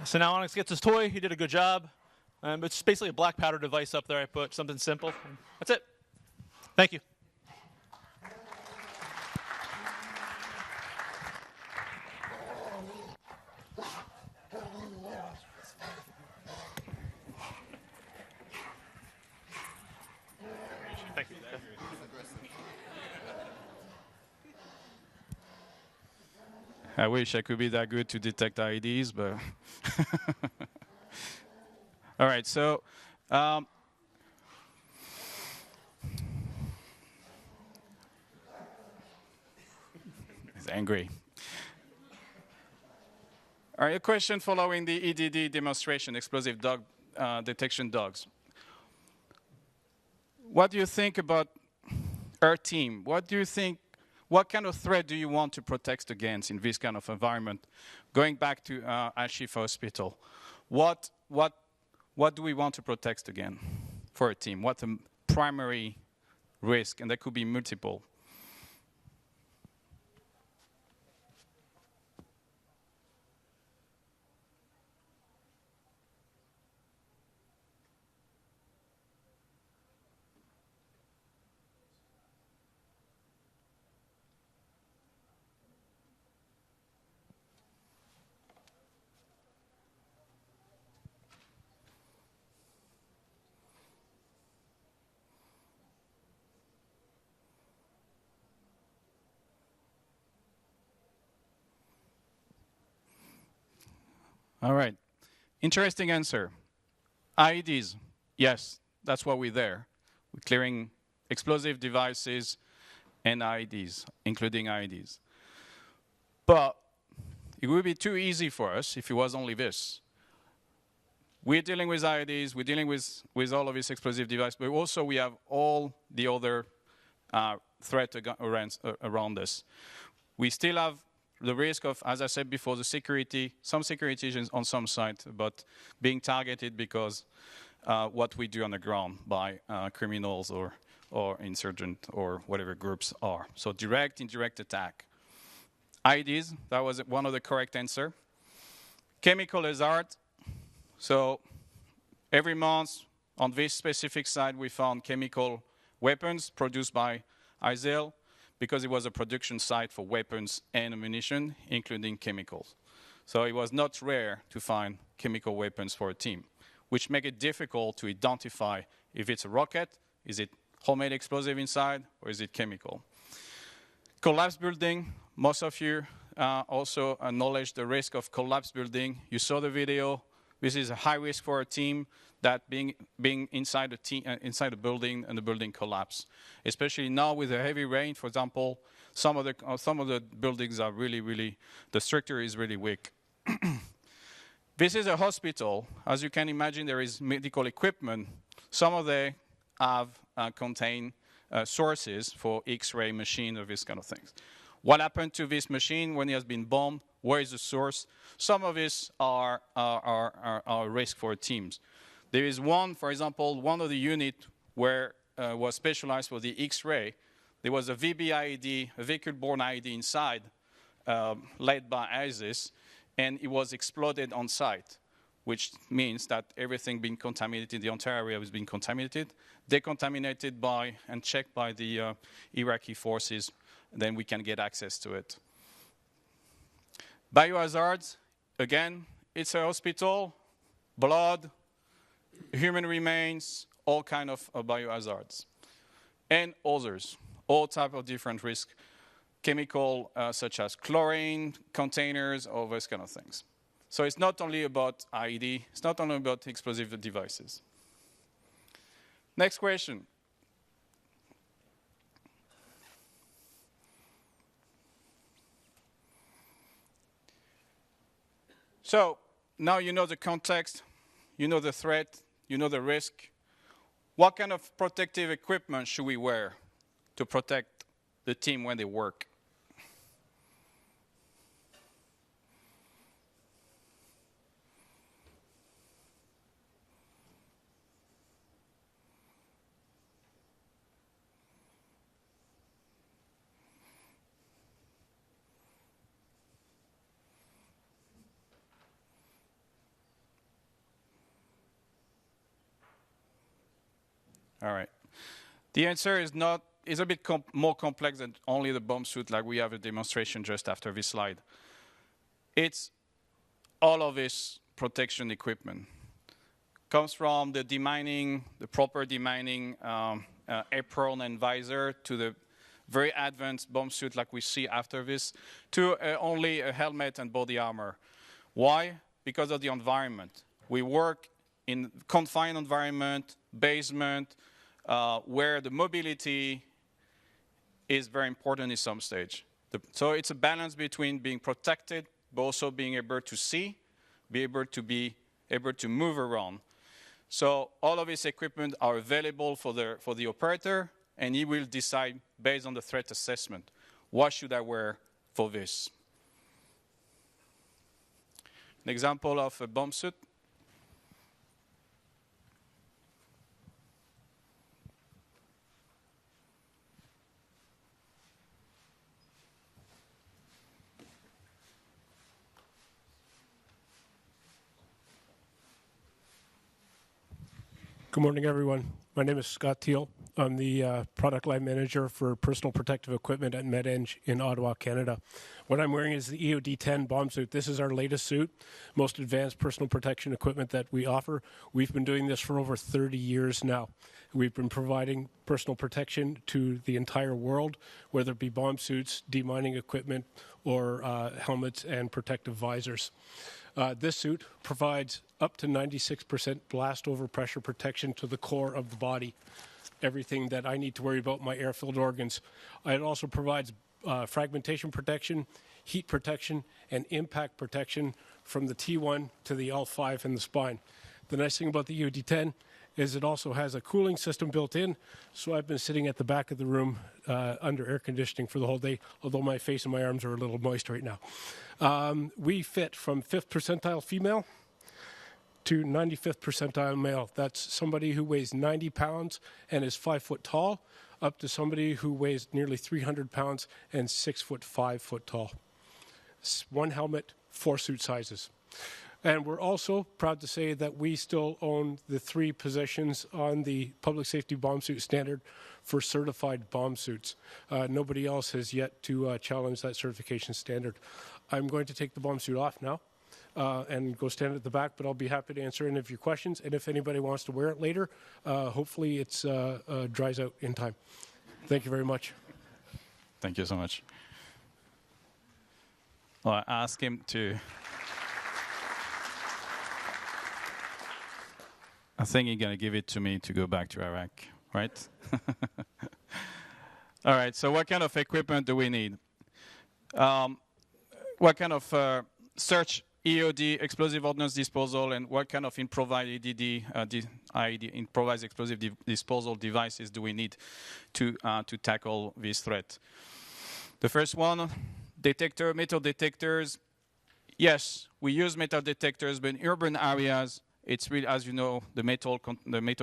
So now Onyx gets his toy. He did a good job. It's basically a black powder device up there. I put something simple. That's it. Thank you. Thank you. I wish I could be that good to detect IEDs, but... All right, so... he's angry. All right, a question following the EDD demonstration, explosive dog detection dogs. What do you think about our team? What kind of threat do you want to protect against in this kind of environment? Going back to Al-Shifa Hospital, what do we want to protect again for a team? What's the primary risk? And there could be multiple. All right. Interesting answer. IEDs. Yes, that's why we're there. We're clearing explosive devices and IEDs, including IEDs. But it would be too easy for us if it was only this. We're dealing with IEDs, we're dealing with all of these explosive devices, but also we have all the other threats around us. We still have the risk of, as I said before, the security, some security issues on some site, but being targeted because what we do on the ground by criminals or insurgent or whatever groups are. So direct, indirect attack. IEDs, that was one of the correct answer. Chemical hazard. So every month on this specific site we found chemical weapons produced by ISIL because it was a production site for weapons and ammunition, including chemicals. So it was not rare to find chemical weapons for a team, which make it difficult to identify if it's a rocket, is it homemade explosive inside, or is it chemical. Collapsed building, most of you also acknowledge the risk of collapsed building. You saw the video. This is a high risk for a team that being inside a building and the building collapse. Especially now with the heavy rain, for example, some of the buildings are really, the structure is really weak. This is a hospital. As you can imagine, there is medical equipment. Some of them have contain sources for X-ray machine or this kind of things. What happened to this machine when it has been bombed? Where is the source? Some of these are a risk for teams. There is one, for example, one of the units where was specialized for the X-ray. There was a VB IED, a vehicle-borne IED inside, led by ISIS, and it was exploded on site, which means that everything being contaminated, the entire area was being contaminated, decontaminated by and checked by the Iraqi forces. Then we can get access to it. Biohazards, again, it's a hospital, blood, human remains, all kind of biohazards. And others, all type of different risk, chemical such as chlorine, containers, all those kind of things. So it's not only about IED, it's not only about explosive devices. Next question. So now you know the context, you know the threat, you know the risk. What kind of protective equipment should we wear to protect the team when they work? All right. The answer is a bit more complex than only the bomb suit, like we have a demonstration just after this slide. It's all of this protection equipment. Comes from the demining, the proper demining apron and visor, to the very advanced bomb suit like we see after this, to only a helmet and body armor. Why? Because of the environment. We work in confined environment, basement, where the mobility is very important at some stage. So it's a balance between being protected, but also being able to see, be able to move around. So all of this equipment are available for the operator, and he will decide based on the threat assessment, what should I wear for this? An example of a bomb suit. Good morning, everyone. My name is Scott Teal. I'm the product line manager for personal protective equipment at MedEng in Ottawa, Canada. What I'm wearing is the EOD-10 bomb suit. This is our latest suit, most advanced personal protection equipment that we offer. We've been doing this for over 30 years now. We've been providing personal protection to the entire world, whether it be bomb suits, demining equipment, or helmets and protective visors. This suit provides up to 96% blast overpressure protection to the core of the body, everything that I need to worry about my air-filled organs. It also provides fragmentation protection, heat protection, and impact protection from the T1 to the L5 in the spine. The nice thing about the EOD-10 is it also has a cooling system built in. So I've been sitting at the back of the room under air conditioning for the whole day, although my face and my arms are a little moist right now. We fit from 5th percentile female to 95th percentile male. That's somebody who weighs 90 pounds and is 5 foot tall, up to somebody who weighs nearly 300 pounds and 6 foot 5 foot tall. One helmet, 4 suit sizes. And we're also proud to say that we still own the 3 positions on the public safety bomb suit standard for certified bomb suits. Nobody else has yet to challenge that certification standard. I'm going to take the bomb suit off now and go stand at the back, but I'll be happy to answer any of your questions. And if anybody wants to wear it later, hopefully it dries out in time. Thank you very much. Thank you so much. Well, I asked him to... I think he's going to give it to me to go back to Iraq, right? All right, so what kind of equipment do we need? What kind of search EOD, explosive ordnance disposal, and what kind of improvised IED, improvised explosive disposal devices do we need to tackle this threat? The first one, metal detectors. Yes, we use metal detectors, but in urban areas, it's really, as you know, the metal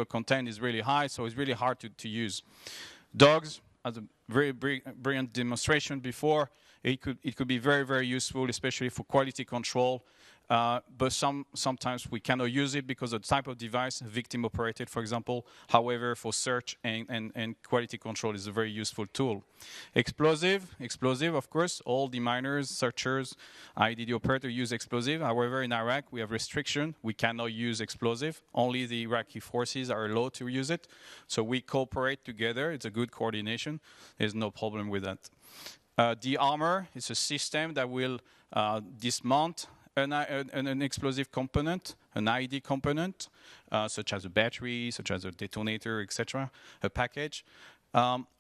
content is really high, so it's really hard to use. Dogs, as a very brilliant demonstration before, it could be very, very useful, especially for quality control. But sometimes we cannot use it because of the type of device, victim operated, for example. However, for search and quality control is a very useful tool. Explosive, of course, all the miners, searchers, IED operator use explosive. However, in Iraq, we have restriction. We cannot use explosive. Only the Iraqi forces are allowed to use it. So we cooperate together. It's a good coordination. There's no problem with that. The armor is a system that will dismount an explosive component, an IED component, such as a battery, such as a detonator, etc., a package.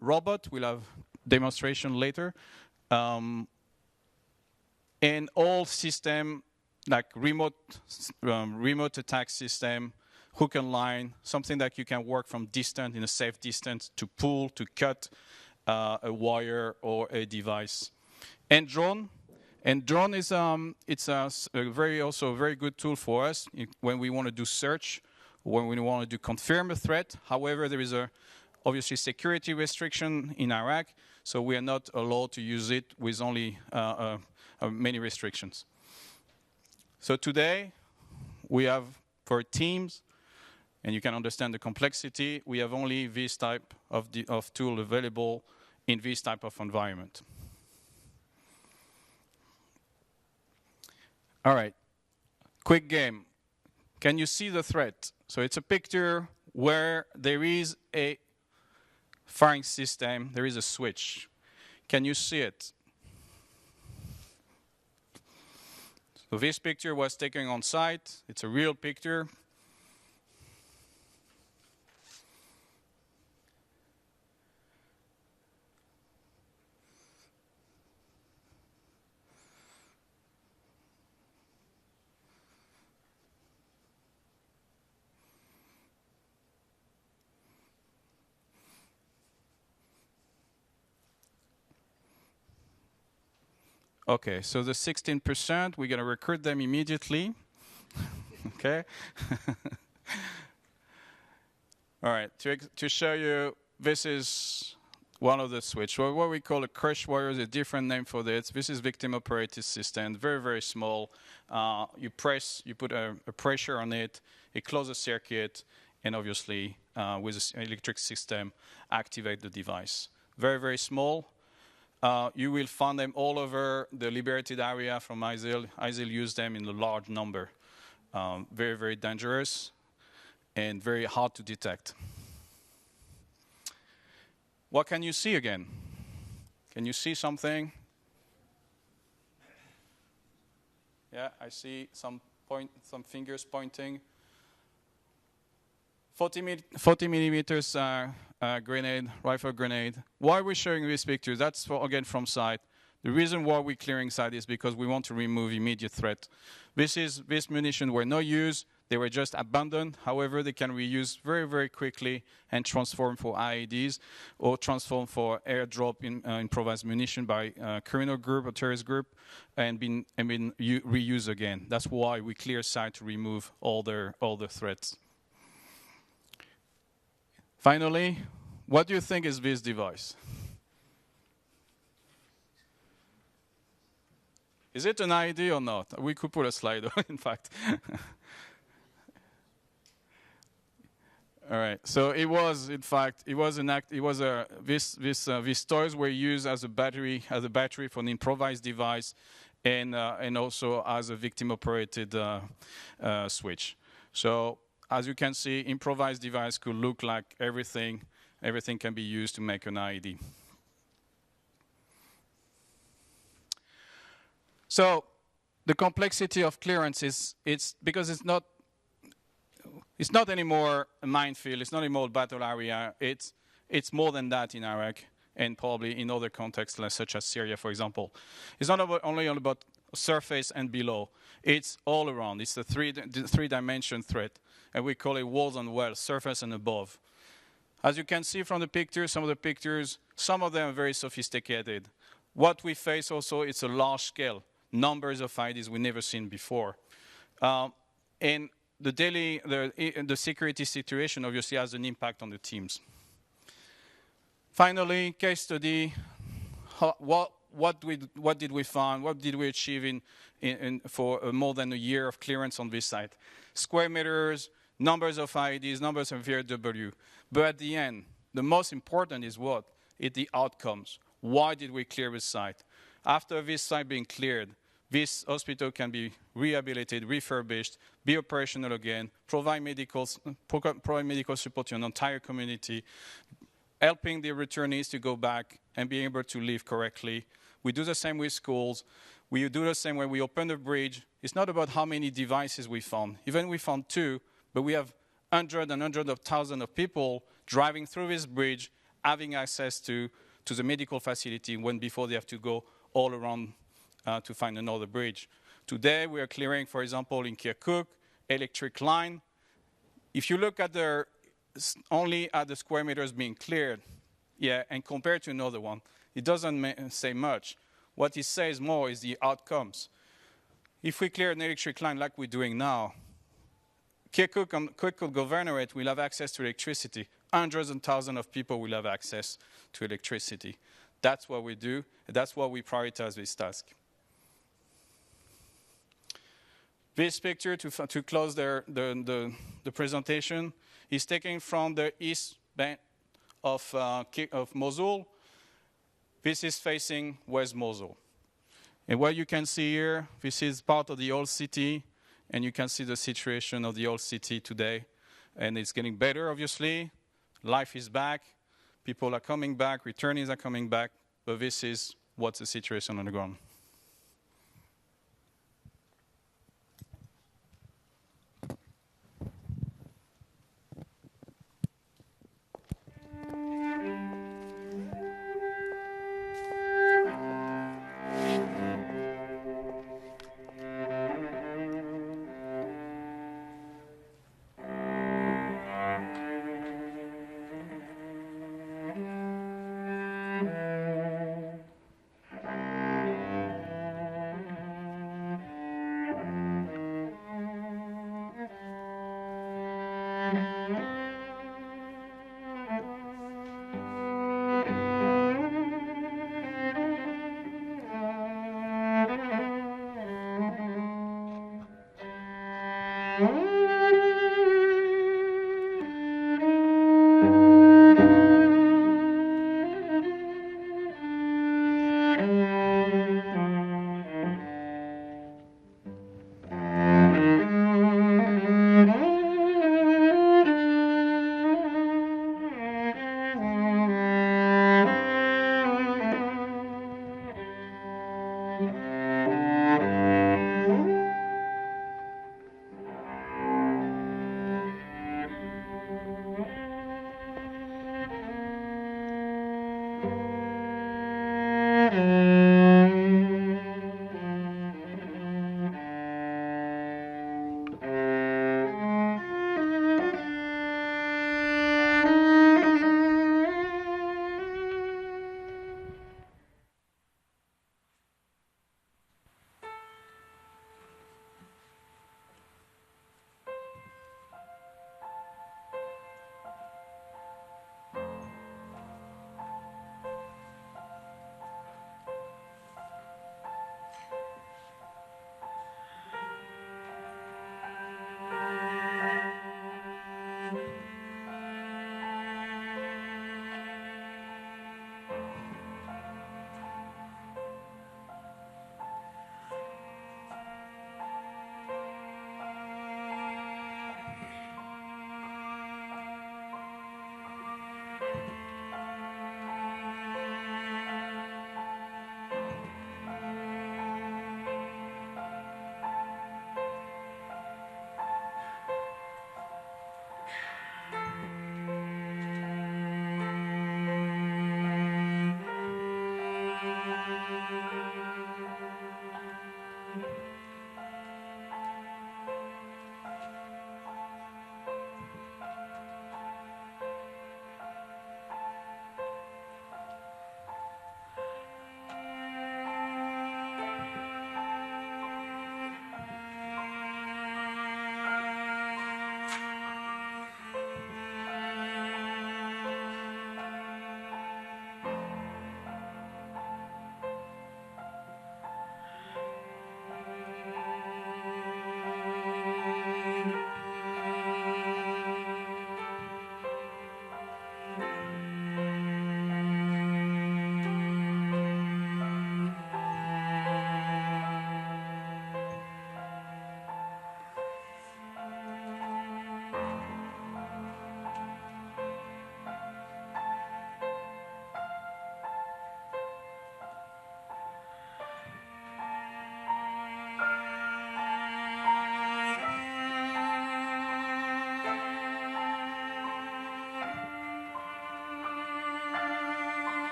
Robot, we'll have demonstration later. And all system, like remote attack system, hook and line, something that you can work from distance, in a safe distance, to pull, to cut a wire or a device. And drone. And drone is it's also a very good tool for us when we want to do search, when we want to confirm a threat. However, there is obviously security restriction in Iraq, so we are not allowed to use it with only many restrictions. So today we have, for teams, and you can understand the complexity, we have only this type of tool available in this type of environment. All right, quick game. Can you see the threat? So it's a picture where there is a firing system, there is a switch. Can you see it? So this picture was taken on site. It's a real picture. Okay, so the 16%, we're going to recruit them immediately. Okay. All right, to show you, this is one of the switch. Well, what we call a crush wire is a different name for this. This is victim operated system, very, very small. You put a pressure on it, it closes circuit, and obviously with an electric system, activate the device. Very, very small. You will find them all over the liberated area from ISIL. ISIL use them in a large number. Very, very dangerous and very hard to detect. What can you see again? Can you see something? Yeah, I see some fingers pointing. 40 millimeters grenade, rifle grenade. Why are we showing this picture? That's, again, from site. The reason why we're clearing site is because we want to remove immediate threat. These munitions were not used. They were just abandoned. However, they can reuse very, very quickly and transform for IEDs or transform for airdrop in improvised munition by criminal group or terrorist group and been reused again. That's why we clear site to remove all the threats. Finally, what do you think is this device? Is it an IED or not? We could put a slide, in fact. All right. So it was, in fact, these toys were used as a battery for an improvised device, and also as a victim-operated switch. So as you can see, improvised device could look like everything. Everything can be used to make an IED. So the complexity of clearance is because it's not anymore a minefield. It's not anymore a battle area. It's more than that in Iraq and probably in other contexts, such as Syria, for example. It's not only about surface and below. It's all around. It's the three-dimension threat, and we call it walls and wells, surface and above. As you can see from the pictures, some of them are very sophisticated. What we face also, it's a large scale. Numbers of IEDs we've never seen before. And the security situation obviously has an impact on the teams. Finally, case study, what did we find? What did we achieve for more than a year of clearance on this site? Square meters, numbers of IEDs, numbers of VRW. But at the end, the most important is what? It's the outcomes. Why did we clear this site? After this site being cleared, this hospital can be rehabilitated, refurbished, be operational again, provide medical support to an entire community, helping the returnees to go back and be able to live correctly. We do the same with schools. We do the same when we open the bridge. It's not about how many devices we found. Even we found 2, but we have hundreds and hundreds of thousands of people driving through this bridge, having access to the medical facility when before they have to go all around to find another bridge. Today, we are clearing, for example, in Kirkuk, electric line. If you look at only at the square meters being cleared, and compared to another one, it doesn't say much. What it says more is the outcomes. If we clear an electric line like we're doing now, Kirkuk Governorate will have access to electricity. Hundreds and thousands of people will have access to electricity. That's what we do. That's why we prioritize this task. This picture, to close the presentation, is taken from the east bank of Mosul. This is facing West Mosul. And what you can see here, this is part of the old city, and you can see the situation of the old city today. And it's getting better, obviously. Life is back. People are coming back. Returnees are coming back. But this is what's the situation on the ground.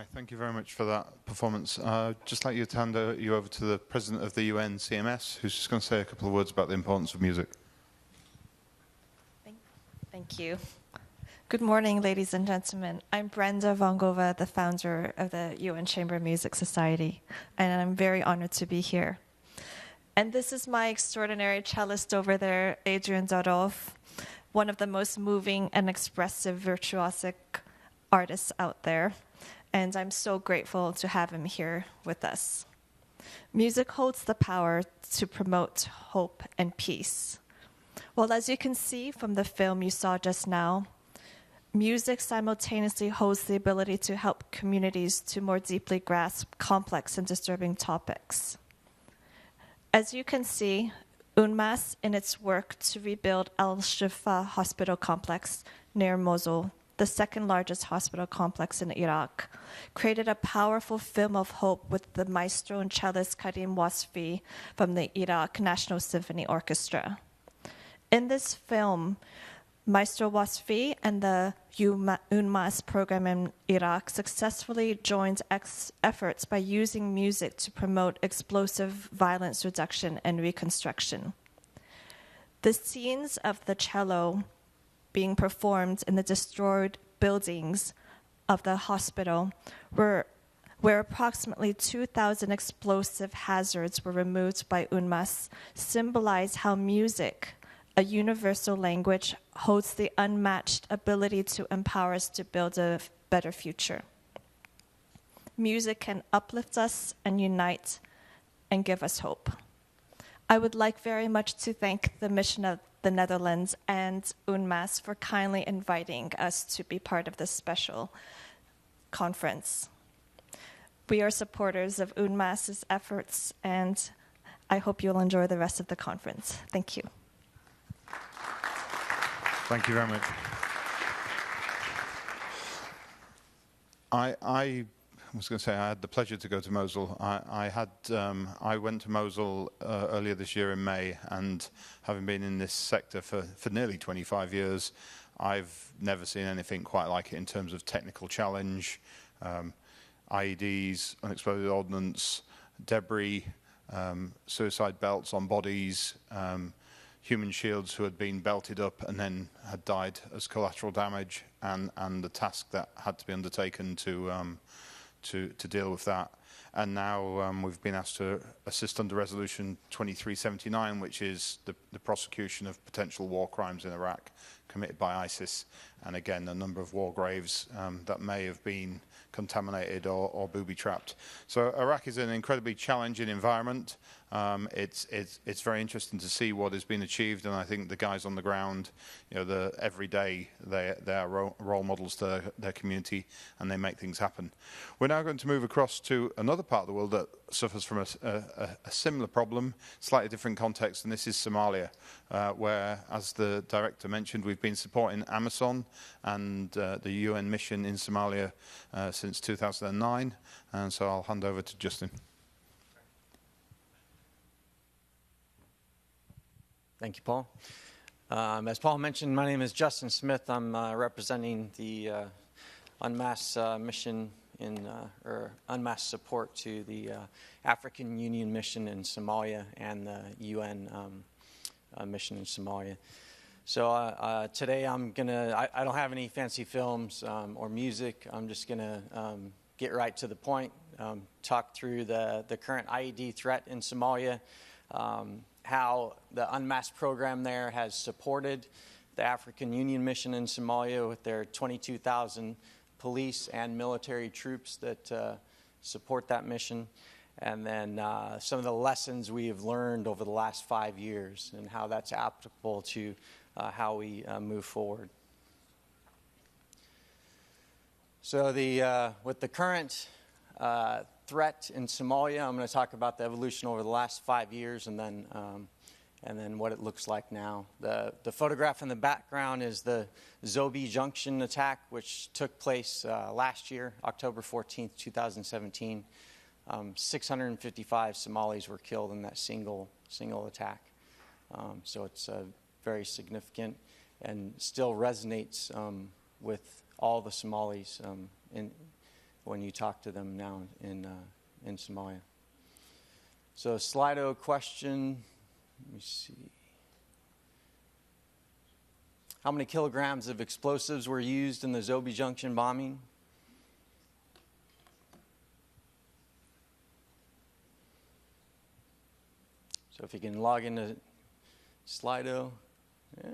Hi, thank you very much for that performance. Just like you to hand you over to the President of the UN CMS, who's just going to say a couple of words about the importance of music. Thank you. Good morning, ladies and gentlemen. I'm Brenda Vongova, the founder of the UN Chamber Music Society, and I'm very honored to be here. And this is my extraordinary cellist over there, Adrian Dorov, one of the most moving and expressive virtuosic artists out there. And I'm so grateful to have him here with us. Music holds the power to promote hope and peace. Well, as you can see from the film you saw just now, music simultaneously holds the ability to help communities to more deeply grasp complex and disturbing topics. As you can see, UNMAS, in its work to rebuild Al-Shifa hospital complex near Mosul, the second largest hospital complex in Iraq, created a powerful film of hope with the maestro and cellist Karim Wasfi from the Iraq National Symphony Orchestra. In this film, Maestro Wasfi and the UNMAS program in Iraq successfully joined efforts by using music to promote explosive violence reduction and reconstruction. The scenes of the cello being performed in the destroyed buildings of the hospital where approximately 2,000 explosive hazards were removed by UNMAS symbolize how music, a universal language, holds the unmatched ability to empower us to build a better future. Music can uplift us and unite and give us hope. I would like very much to thank the Mission of the Netherlands and UNMAS for kindly inviting us to be part of this special conference. We are supporters of UNMAS's efforts, and I hope you'll enjoy the rest of the conference. Thank you. Thank you very much. I was going to say I had the pleasure to go to Mosul. I went to Mosul earlier this year in May, and having been in this sector for nearly 25 years, I've never seen anything quite like it in terms of technical challenge, IEDs, unexploded ordnance, debris, suicide belts on bodies, human shields who had been belted up and then had died as collateral damage, and the task that had to be undertaken to deal with that. And now we've been asked to assist under Resolution 2379, which is the prosecution of potential war crimes in Iraq committed by ISIS, and again a number of war graves that may have been contaminated or booby-trapped. So Iraq is an incredibly challenging environment. It's very interesting to see what has been achieved, and I think the guys on the ground, every day they are role models to their community, and they make things happen. We're now going to move across to another part of the world that suffers from a similar problem, slightly different context, and this is Somalia, where, as the director mentioned, we've been supporting Amazon and the UN mission in Somalia since 2009, and so I'll hand over to Justin. Thank you, Paul. As Paul mentioned, my name is Justin Smith. I'm representing the UNMAS mission or UNMAS support to the African Union mission in Somalia and the UN mission in Somalia. So today I don't have any fancy films or music. I'm just gonna get right to the point, talk through the current IED threat in Somalia, how the UNMAS program there has supported the African Union mission in Somalia with their 22,000 police and military troops that support that mission, and then some of the lessons we have learned over the last 5 years and how that's applicable to how we move forward. So with the current threat in Somalia, I'm going to talk about the evolution over the last 5 years and then what it looks like now. The photograph in the background is the Zobe Junction attack, which took place last year, October 14th, 2017. 655 Somalis were killed in that single attack. So it's very significant and still resonates with all the Somalis when you talk to them now in Somalia. So Slido question, let me see. How many kilograms of explosives were used in the Zobe Junction bombing? So if you can log into Slido, yeah.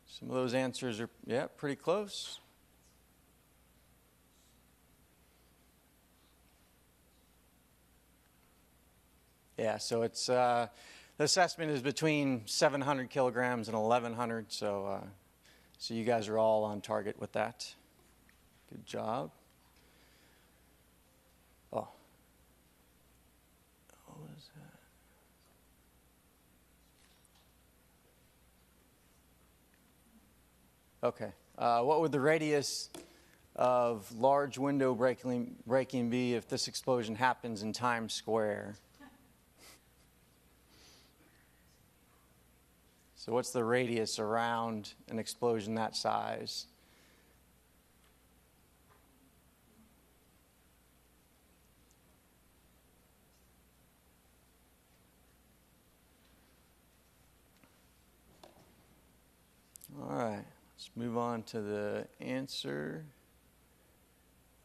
Some of those answers are, yeah, pretty close. Yeah, so it's, the assessment is between 700 kilograms and 1,100, so you guys are all on target with that. Good job. Oh. What was that? Okay. What would the radius of large window breaking be if this explosion happens in Times Square? So what's the radius around an explosion that size? All right, let's move on to the answer.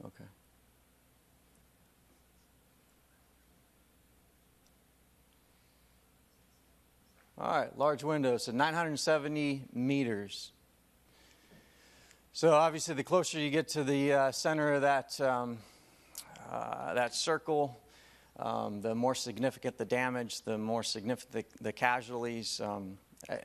Okay. All right, large window, so 970 meters. So obviously the closer you get to the center of that circle, the more significant the damage, the more significant the casualties.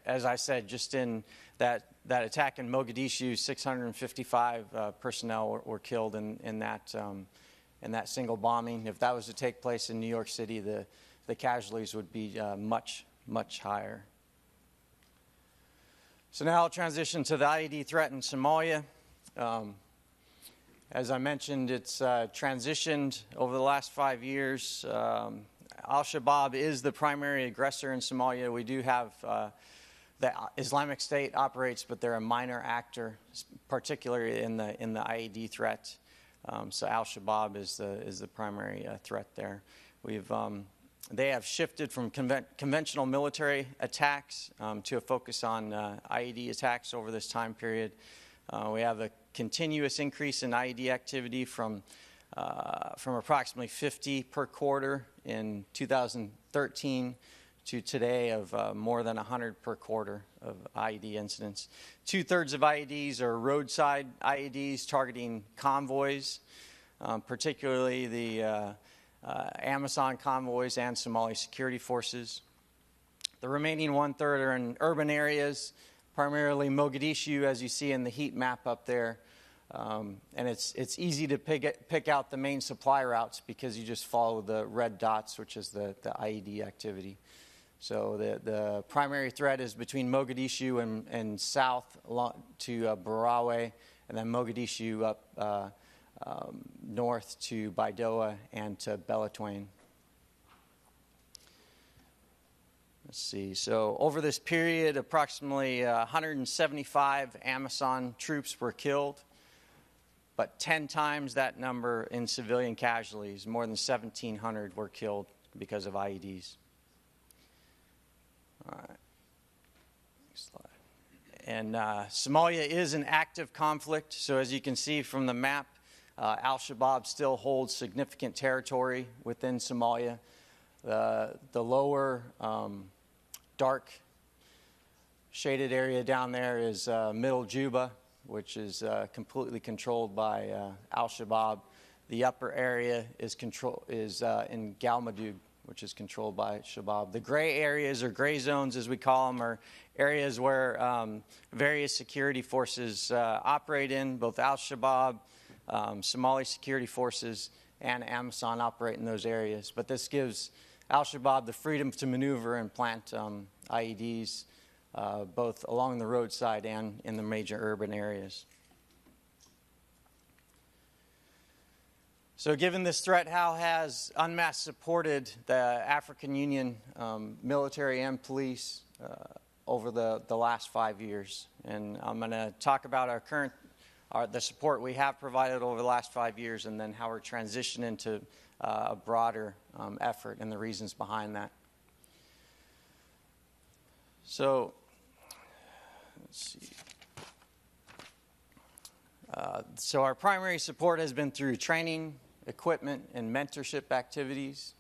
As I said, just in that attack in Mogadishu, 655 personnel were killed in that single bombing. If that was to take place in New York City, the casualties would be much higher. So now I'll transition to the IED threat in Somalia. As I mentioned, it's transitioned over the last 5 years. Al-Shabaab is the primary aggressor in Somalia. We do have the Islamic State operates, but they're a minor actor, particularly in the IED threat. So Al-Shabaab is the primary threat there. They have shifted from conventional military attacks to a focus on IED attacks over this time period. We have a continuous increase in IED activity from approximately 50 per quarter in 2013 to today of more than 100 per quarter of IED incidents. 2/3 of IEDs are roadside IEDs targeting convoys, particularly the Amazon convoys and Somali security forces. The remaining 1/3 are in urban areas, primarily Mogadishu, as you see in the heat map up there. And it's easy to pick out the main supply routes because you just follow the red dots, which is the IED activity. So the primary threat is between Mogadishu and south to Barawe, and then Mogadishu up north to Baidoa and to Belatwain. Let's see. So over this period, approximately 175 Amazon troops were killed, but 10 times that number in civilian casualties. More than 1,700 were killed because of IEDs. All right. Next slide. And Somalia is an active conflict. So as you can see from the map, Al-Shabaab still holds significant territory within Somalia. The lower dark shaded area down there is Middle Juba, which is completely controlled by Al-Shabaab. The upper area is in Galmudug, which is controlled by Shabaab. The gray areas, or gray zones as we call them, are areas where various security forces operate in. Both Al-Shabaab, Somali security forces, and Amazon operate in those areas. But this gives Al-Shabaab the freedom to maneuver and plant IEDs both along the roadside and in the major urban areas. So given this threat, how has UNMAS supported the African Union military and police over the last 5 years? And I'm going to talk about our current the support we have provided over the last 5 years, and then how we're transitioning into a broader effort and the reasons behind that. So, let's see. So our primary support has been through training, equipment, and mentorship activities.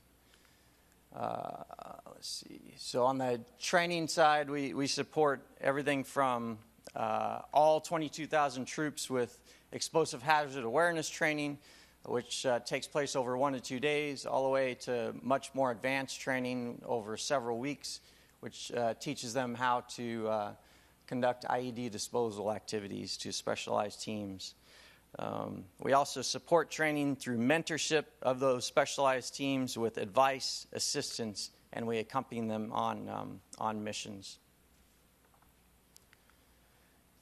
Let's see. So on the training side, we support everything from all 22,000 troops with explosive hazard awareness training, which takes place over 1 to 2 days, all the way to much more advanced training over several weeks, which teaches them how to conduct IED disposal activities to specialized teams. We also support training through mentorship of those specialized teams with advice, assistance, and we accompany them on missions.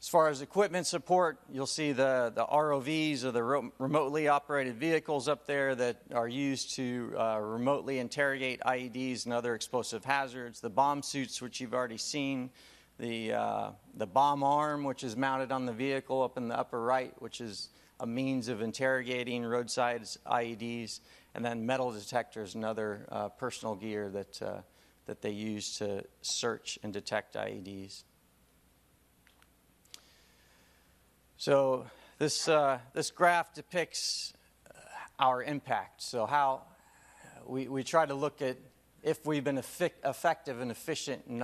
As far as equipment support, you'll see the ROVs, or the remotely operated vehicles up there that are used to remotely interrogate IEDs and other explosive hazards. The bomb suits, which you've already seen. The bomb arm, which is mounted on the vehicle up in the upper right, which is a means of interrogating roadside IEDs. And then metal detectors and other personal gear that they use to search and detect IEDs. So this graph depicts our impact. So how we try to look at if we've been effective and efficient in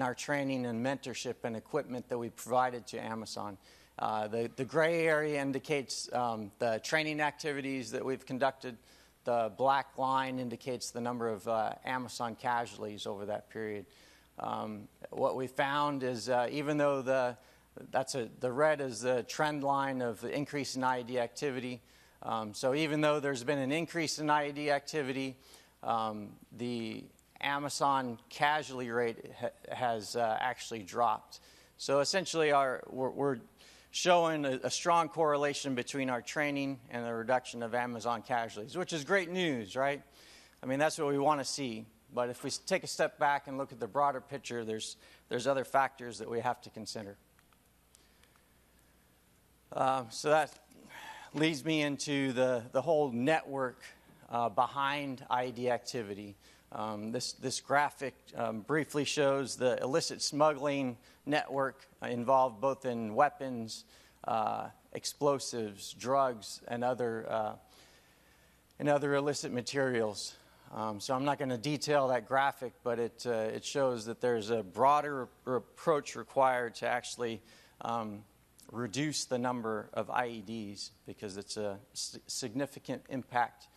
our training and mentorship and equipment that we provided to Amazon. The gray area indicates the training activities that we've conducted. The black line indicates the number of Amazon casualties over that period. What we found is even though the red is the trend line of the increase in IED activity. So even though there's been an increase in IED activity, the Amazon casualty rate has actually dropped. So essentially we're showing a strong correlation between our training and the reduction of Amazon casualties, which is great news, right? I mean, that's what we want to see. But if we take a step back and look at the broader picture, there's other factors that we have to consider. So that leads me into the whole network behind IED activity. This graphic briefly shows the illicit smuggling network involved both in weapons, explosives, drugs, and other illicit materials. So I'm not going to detail that graphic, but it shows that there's a broader approach required to actually reduce the number of IEDs, because it's a significant impact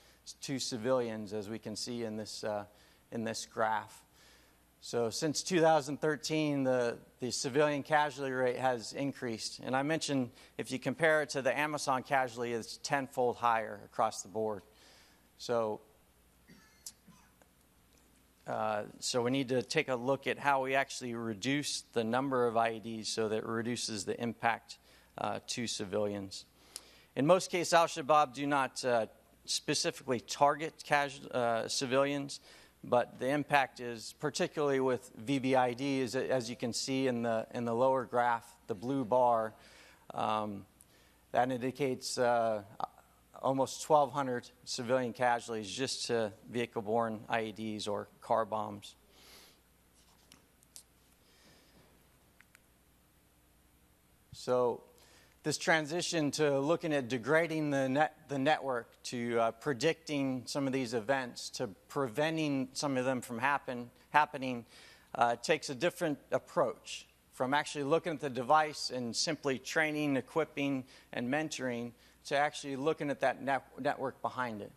to civilians, as we can see in this graph. So since 2013, the civilian casualty rate has increased. And I mentioned if you compare it to the Amazon casualty, it's tenfold higher across the board. So we need to take a look at how we actually reduce the number of IEDs so that it reduces the impact to civilians. In most cases, Al-Shabaab do not specifically target civilians, but the impact is, particularly with VBID, as you can see in the lower graph, the blue bar, that indicates almost 1,200 civilian casualties just to vehicle-borne IEDs or car bombs. So this transition to looking at degrading the network, to predicting some of these events, to preventing some of them from happening, takes a different approach from actually looking at the device and simply training, equipping, and mentoring, to actually looking at that network behind it.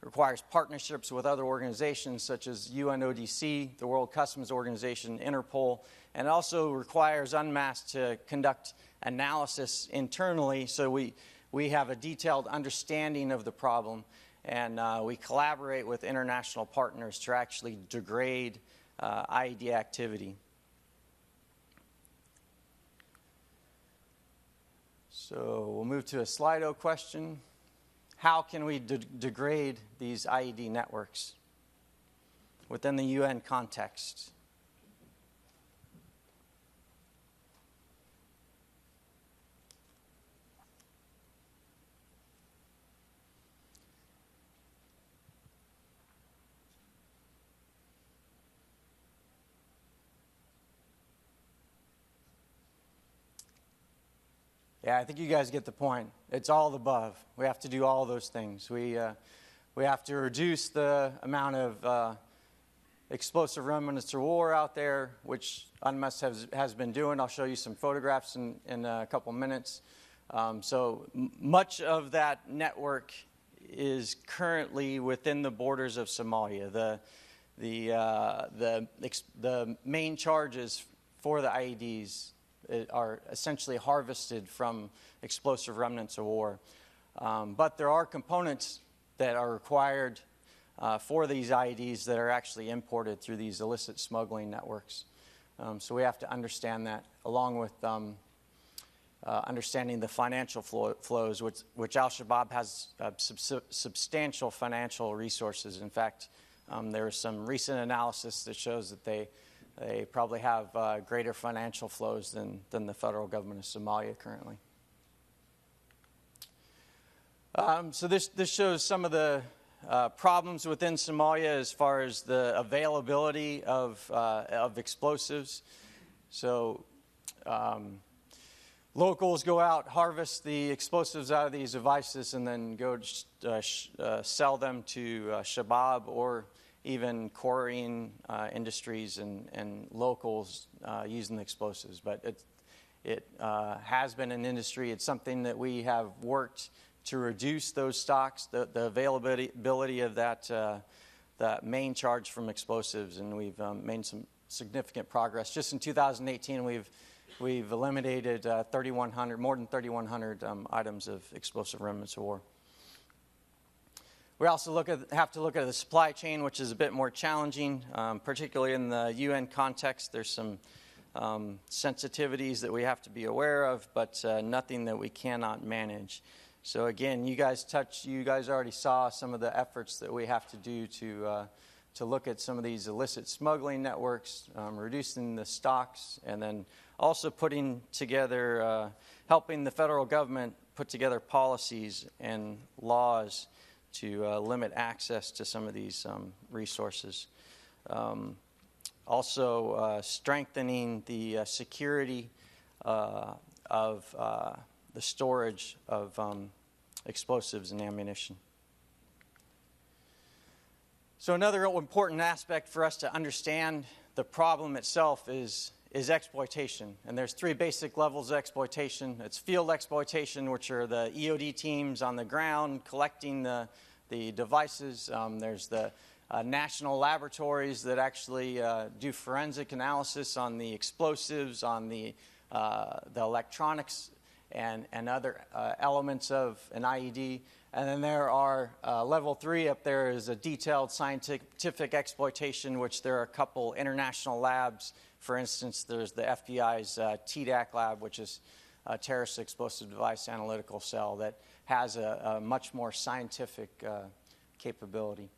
It requires partnerships with other organizations such as UNODC, the World Customs Organization, Interpol, and also requires UNMAS to conduct analysis internally so we have a detailed understanding of the problem, and we collaborate with international partners to actually degrade IED activity. So we'll move to a Slido question. How can we degrade these IED networks within the UN context? Yeah, I think you guys get the point. It's all the above. We have to do all those things. We have to reduce the amount of explosive remnants of war out there, which UNMAS has been doing. I'll show you some photographs in a couple minutes. So much of that network is currently within the borders of Somalia. The main charges for the IEDs are essentially harvested from explosive remnants of war. But there are components that are required for these IEDs that are actually imported through these illicit smuggling networks. So we have to understand that, along with understanding the financial flows, which Al-Shabaab has substantial financial resources. In fact, there is some recent analysis that shows that they probably have greater financial flows than the federal government of Somalia currently. So this shows some of the problems within Somalia as far as the availability of explosives. So locals go out, harvest the explosives out of these devices, and then go sell them to Shabaab or even quarrying industries and locals using the explosives. But it has been an industry. It's something that we have worked to reduce those stocks, the availability of that main charge from explosives, and we've made some significant progress. Just in 2018, we've eliminated more than 3,100 items of explosive remnants of war. We also have to look at the supply chain, which is a bit more challenging, particularly in the UN context. There's some sensitivities that we have to be aware of, but nothing that we cannot manage. So again, you guys already saw some of the efforts that we have to do to look at some of these illicit smuggling networks, reducing the stocks, and then also putting together, helping the federal government put together policies and laws to limit access to some of these resources. Also strengthening the security of the storage of explosives and ammunition. So another important aspect for us to understand the problem itself is exploitation. And there's three basic levels of exploitation. It's field exploitation, which are the EOD teams on the ground collecting the devices. There's the national laboratories that actually do forensic analysis on the explosives, on the electronics, and other elements of an IED. And then there are level 3 up there is a detailed scientific exploitation, which there are a couple international labs. For instance, there's the FBI's TDAC lab, which is a Terrorist Explosive Device Analytical Cell that has a much more scientific capability.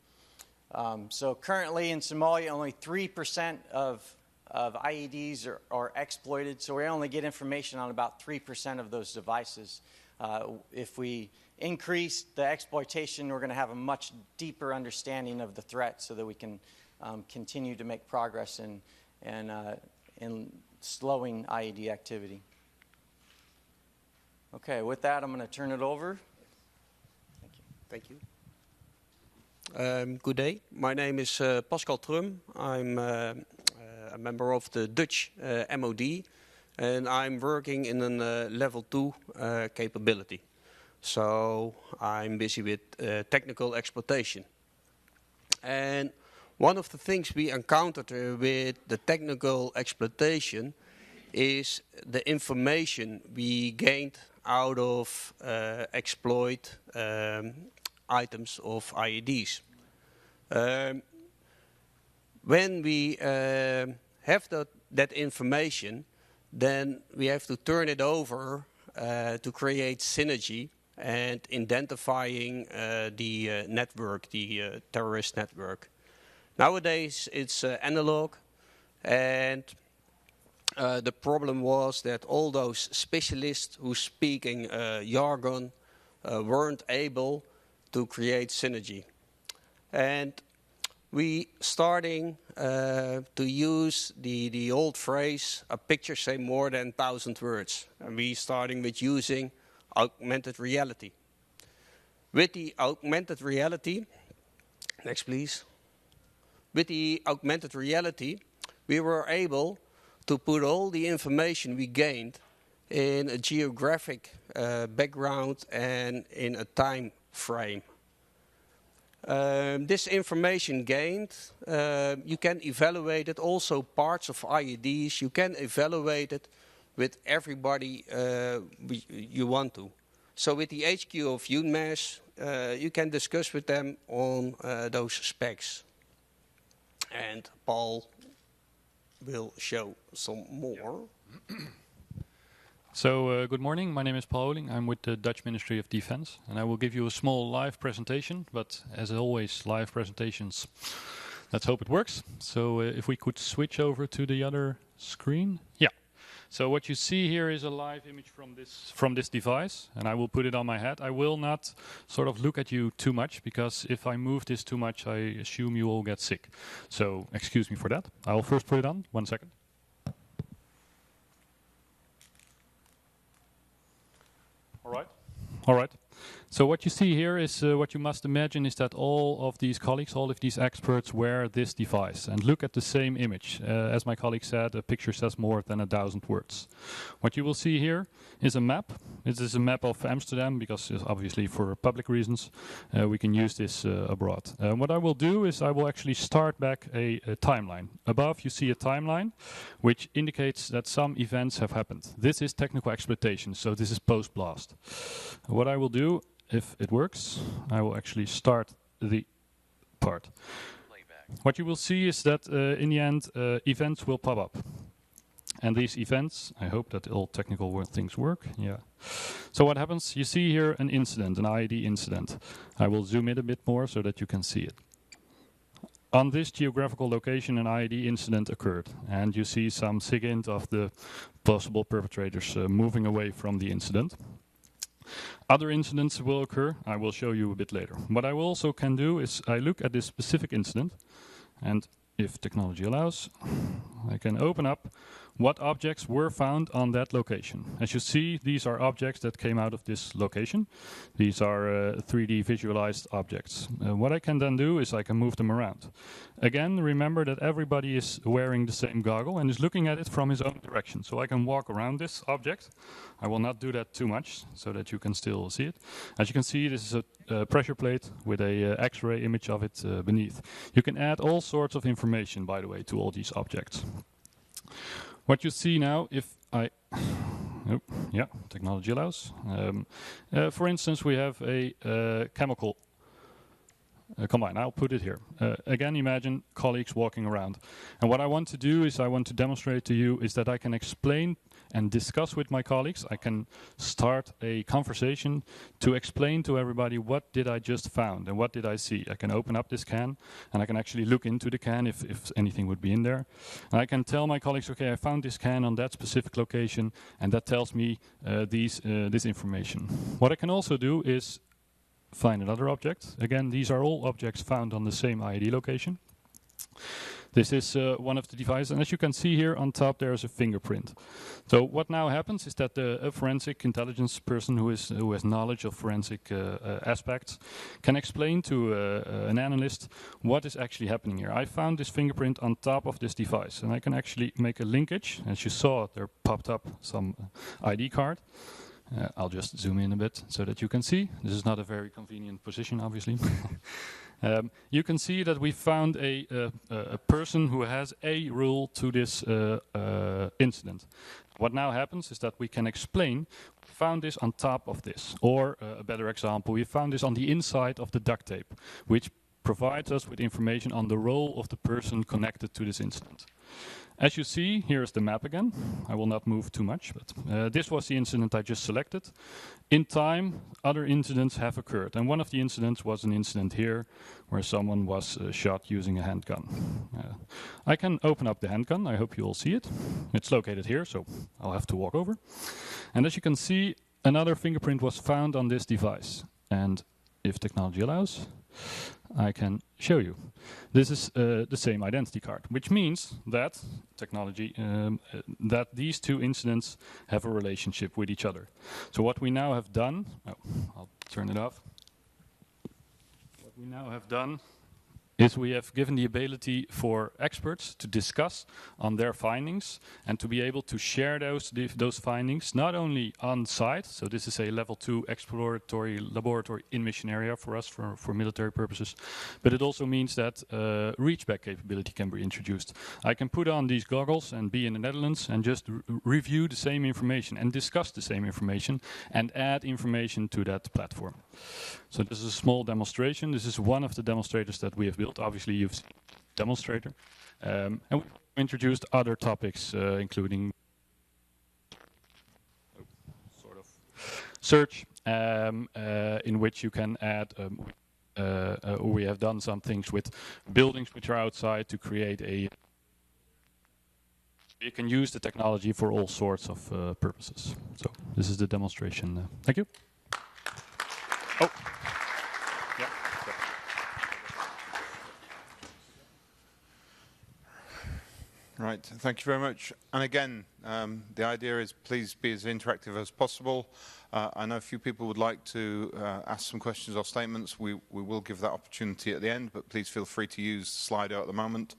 So currently in Somalia, only 3% of IEDs are exploited, so we only get information on about 3% of those devices. If we increase the exploitation, we're going to have a much deeper understanding of the threat so that we can continue to make progress in slowing IED activity. Okay, with that, I'm going to turn it over. Thank you. Good day. My name is Pascal Trum. I'm a member of the Dutch MOD, and I'm working in a level 2 capability. So I'm busy with technical exploitation. And one of the things we encountered with the technical exploitation is the information we gained out of exploit items of IEDs. When we have that information, then we have to turn it over to create synergy and identifying the network, the terrorist network. Nowadays, it's analog, and the problem was that all those specialists who speaking jargon weren't able to create synergy. And we starting to use the old phrase, a picture say more than 1,000 words. And we starting with using augmented reality. With the augmented reality, next please. With the augmented reality, we were able to put all the information we gained in a geographic background and in a time frame. This information gained, you can evaluate it, also parts of IEDs, you can evaluate it with everybody you want to. So with the HQ of UNMAS, you can discuss with them on those specs. And Paul will show some more. So, good morning. My name is Paul Oling. I'm with the Dutch Ministry of Defense, and I will give you a small live presentation. But as always, live presentations, let's hope it works. So, if we could switch over to the other screen. Yeah. So what you see here is a live image from this device, and I will put it on my head. I will not sort of look at you too much, because if I move this too much, I assume you all get sick. So excuse me for that. I will first put it on. 1 second. All right. So what you see here is what you must imagine is that all of these colleagues, all of these experts wear this device and look at the same image. As my colleague said, a picture says more than 1,000 words. What you will see here is a map. This is a map of Amsterdam, because obviously for public reasons we can use this abroad. What I will do is I will actually start back a timeline. Above you see a timeline which indicates that some events have happened. This is technical exploitation, so this is post-blast. What I will do, if it works, I will actually start the part. What you will see is that in the end events will pop up. And these events, I hope that all technical things work. Yeah. So what happens? You see here an incident, an IED incident. I will zoom in a bit more so that you can see it. On this geographical location, an IED incident occurred, and you see some SIGINT of the possible perpetrators moving away from the incident. Other incidents will occur. I will show you a bit later. What I also can do is I look at this specific incident, and if technology allows, I can open up what objects were found on that location. As you see, these are objects that came out of this location. These are 3D visualized objects. What I can then do is I can move them around. Again, remember that everybody is wearing the same goggle and is looking at it from his own direction. So I can walk around this object. I will not do that too much so that you can still see it. As you can see, this is a pressure plate with a X-ray image of it beneath. You can add all sorts of information, by the way, to all these objects. What you see now, if I, oh, yeah, technology allows. For instance, we have a chemical combine. I'll put it here. Again, imagine colleagues walking around. And what I want to do is I want to demonstrate to you is that I can explain and discuss with my colleagues. I can start a conversation to explain to everybody what did I just found and what did I see. I can open up this can and I can actually look into the can if anything would be in there. And I can tell my colleagues, okay, I found this can on that specific location, and that tells me this information. What I can also do is find another object. Again, these are all objects found on the same IED location. This is one of the devices, and as you can see here on top there is a fingerprint. So what now happens is that a forensic intelligence person who has knowledge of forensic aspects can explain to an analyst what is actually happening here. I found this fingerprint on top of this device, and I can actually make a linkage. As you saw, there popped up some ID card. I'll just zoom in a bit so that you can see. This is not a very convenient position, obviously. You can see that we found a person who has a rule to this incident. What now happens is that we can explain, we found this on top of this. Or a better example, we found this on the inside of the duct tape, which provides us with information on the role of the person connected to this incident. As you see, here is the map again. I will not move too much, but this was the incident I just selected. In time, other incidents have occurred, and one of the incidents was an incident here where someone was shot using a handgun. I can open up the handgun. I hope you all see it. It's located here, so I'll have to walk over. And as you can see, another fingerprint was found on this device. And if technology allows, I can show you. This is the same identity card, which means that technology, that these two incidents have a relationship with each other. So what we now have done, I'll turn it off. What we now have done is we have given the ability for experts to discuss on their findings and to be able to share those findings not only on site, so this is a level 2 exploratory laboratory in mission area for us for military purposes, but it also means that reach-back capability can be introduced. I can put on these goggles and be in the Netherlands and just review the same information and discuss the same information and add information to that platform. So this is a small demonstration. This is one of the demonstrators that we have built. Obviously, you've seen the demonstrator. And we introduced other topics, including sort of search, in which you can add, we have done some things with buildings which are outside to create a... You can use the technology for all sorts of purposes. So this is the demonstration. Thank you. Oh. Yeah. Right, thank you very much. And again, the idea is please be as interactive as possible. I know a few people would like to ask some questions or statements. We will give that opportunity at the end, but please feel free to use Slido at the moment.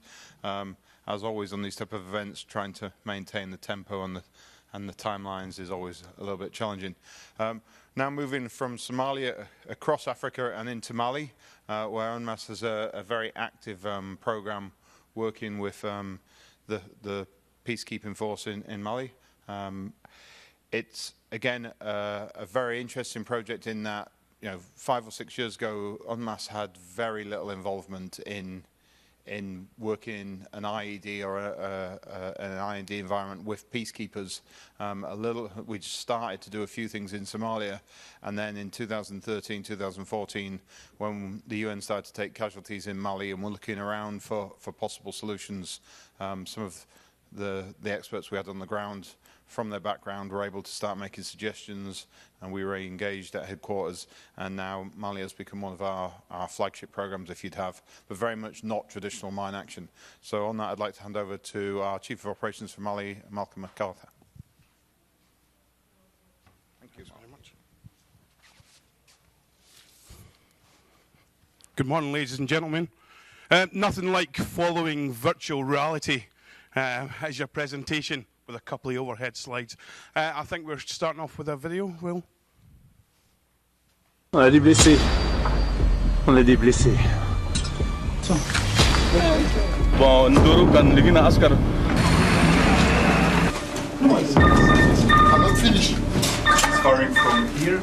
As always on these type of events, trying to maintain the tempo and the timelines is always a little bit challenging. Now moving from Somalia across Africa and into Mali, where UNMAS has a very active program working with the peacekeeping force in Mali. It's again a very interesting project in that 5 or 6 years ago UNMAS had very little involvement in working an IED or an IED environment with peacekeepers. We just started to do a few things in Somalia, and then in 2013, 2014, when the UN started to take casualties in Mali and we're looking around for possible solutions, some of the experts we had on the ground from their background were able to start making suggestions, and we were engaged at headquarters, and now Mali has become one of our flagship programs, if you'd have, but very much not traditional mine action. So on that, I'd like to hand over to our Chief of Operations for Mali, Malcolm MacArthur. Thank you very much. Good morning, ladies and gentlemen. Nothing like following virtual reality as your presentation, with a couple of overhead slides. I think we're starting off with a video, Will. On a des blessés. On a des blessés. Bon, Ndoro kan ligina askar. I'm not finished. Scoring from here.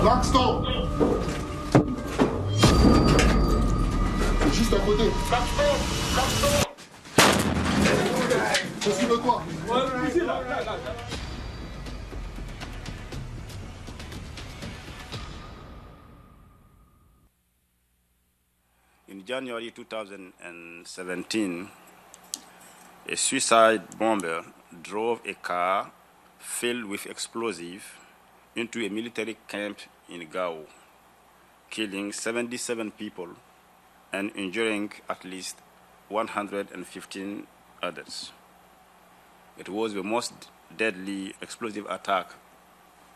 Blackstone. Juste à côté. Blackstone. Possible quoi? In January 2017, a suicide bomber drove a car filled with explosives into a military camp in Gao, killing 77 people and injuring at least 115 others. It was the most deadly explosive attack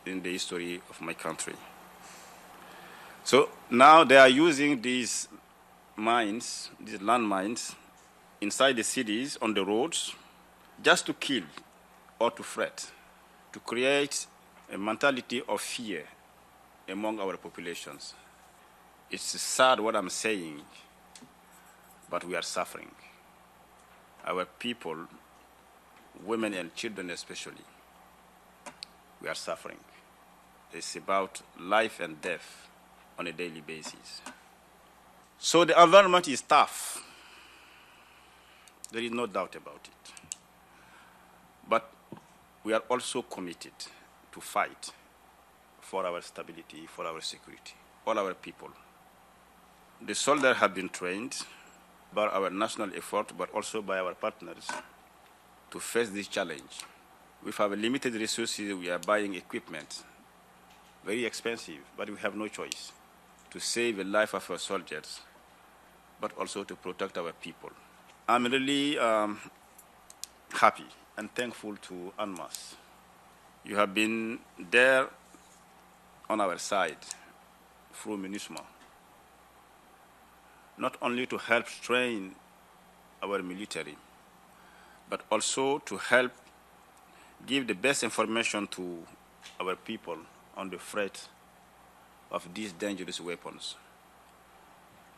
in the history of my country. So now they are using these mines, these landmines, inside the cities, on the roads, just to kill or to threat, to create a mentality of fear among our populations. It's sad what I'm saying, but we are suffering. Our people, women and children especially, we are suffering. It's about life and death on a daily basis. So the environment is tough. There is no doubt about it. But we are also committed to fight for our stability, for our security, all our people. The soldiers have been trained by our national effort, but also by our partners, to face this challenge. With our limited resources, we are buying equipment, very expensive, but we have no choice. to save the life of our soldiers, but also to protect our people. I'm really happy and thankful to UNMAS. You have been there on our side through MINUSMA, not only to help train our military, but also to help give the best information to our people on the threat of these dangerous weapons.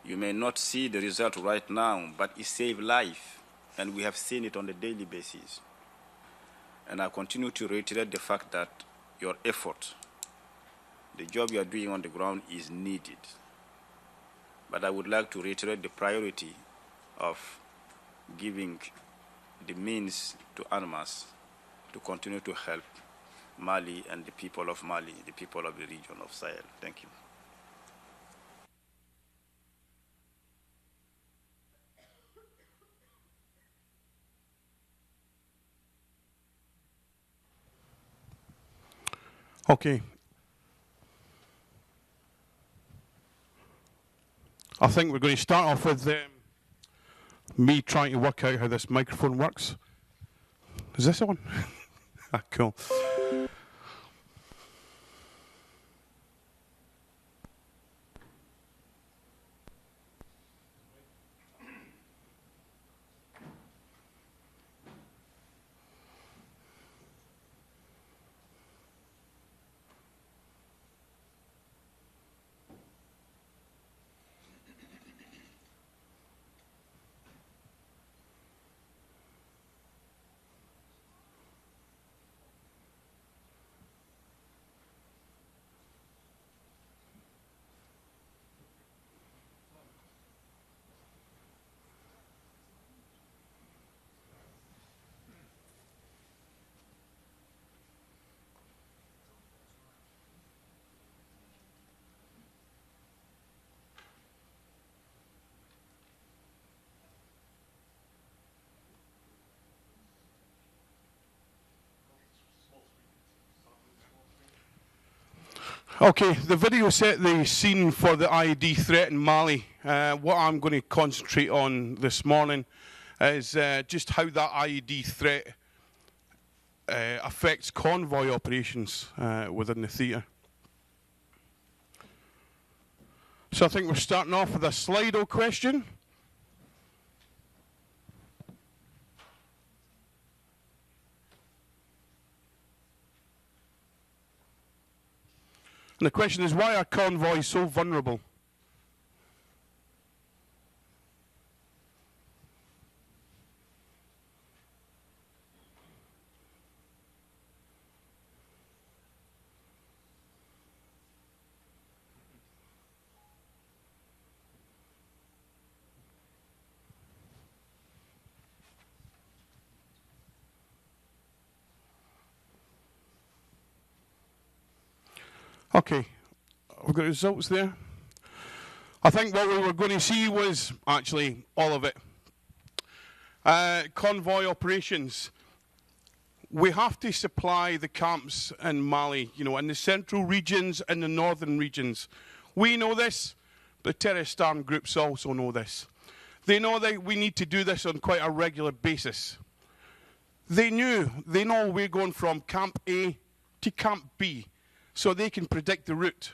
You may not see the result right now, but it saves life, and we have seen it on a daily basis. And I continue to reiterate the fact that your effort, the job you are doing on the ground, is needed. But I would like to reiterate the priority of giving the means to UNMAS to continue to help Mali and the people of Mali, the people of the region of Sahel. Thank you. Okay. I think we're going to start off with me trying to work out how this microphone works. Is this on? Cool. Okay, the video set the scene for the IED threat in Mali. What I'm going to concentrate on this morning is just how that IED threat affects convoy operations within the theatre. So I think we're starting off with a Slido question. And the question is, why are convoys so vulnerable? Okay, we've got results there. I think what we were going to see was actually all of it. Convoy operations. We have to supply the camps in Mali, in the central regions and the northern regions. We know this, but terrorist armed groups also know this. They know that we need to do this on quite a regular basis. They know we're going from Camp A to Camp B, so they can predict the route.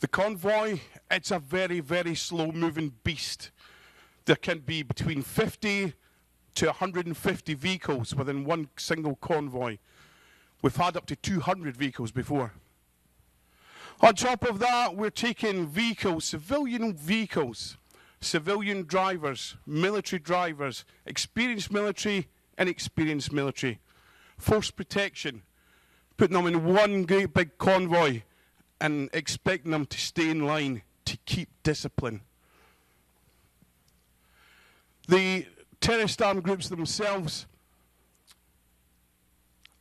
The convoy, it's a very, very slow-moving beast. There can be between 50 to 150 vehicles within one single convoy. We've had up to 200 vehicles before. On top of that, we're taking vehicles, civilian drivers, military drivers, experienced military, inexperienced military, force protection, putting them in one great big convoy and expecting them to stay in line to keep discipline. The terrorist armed groups themselves,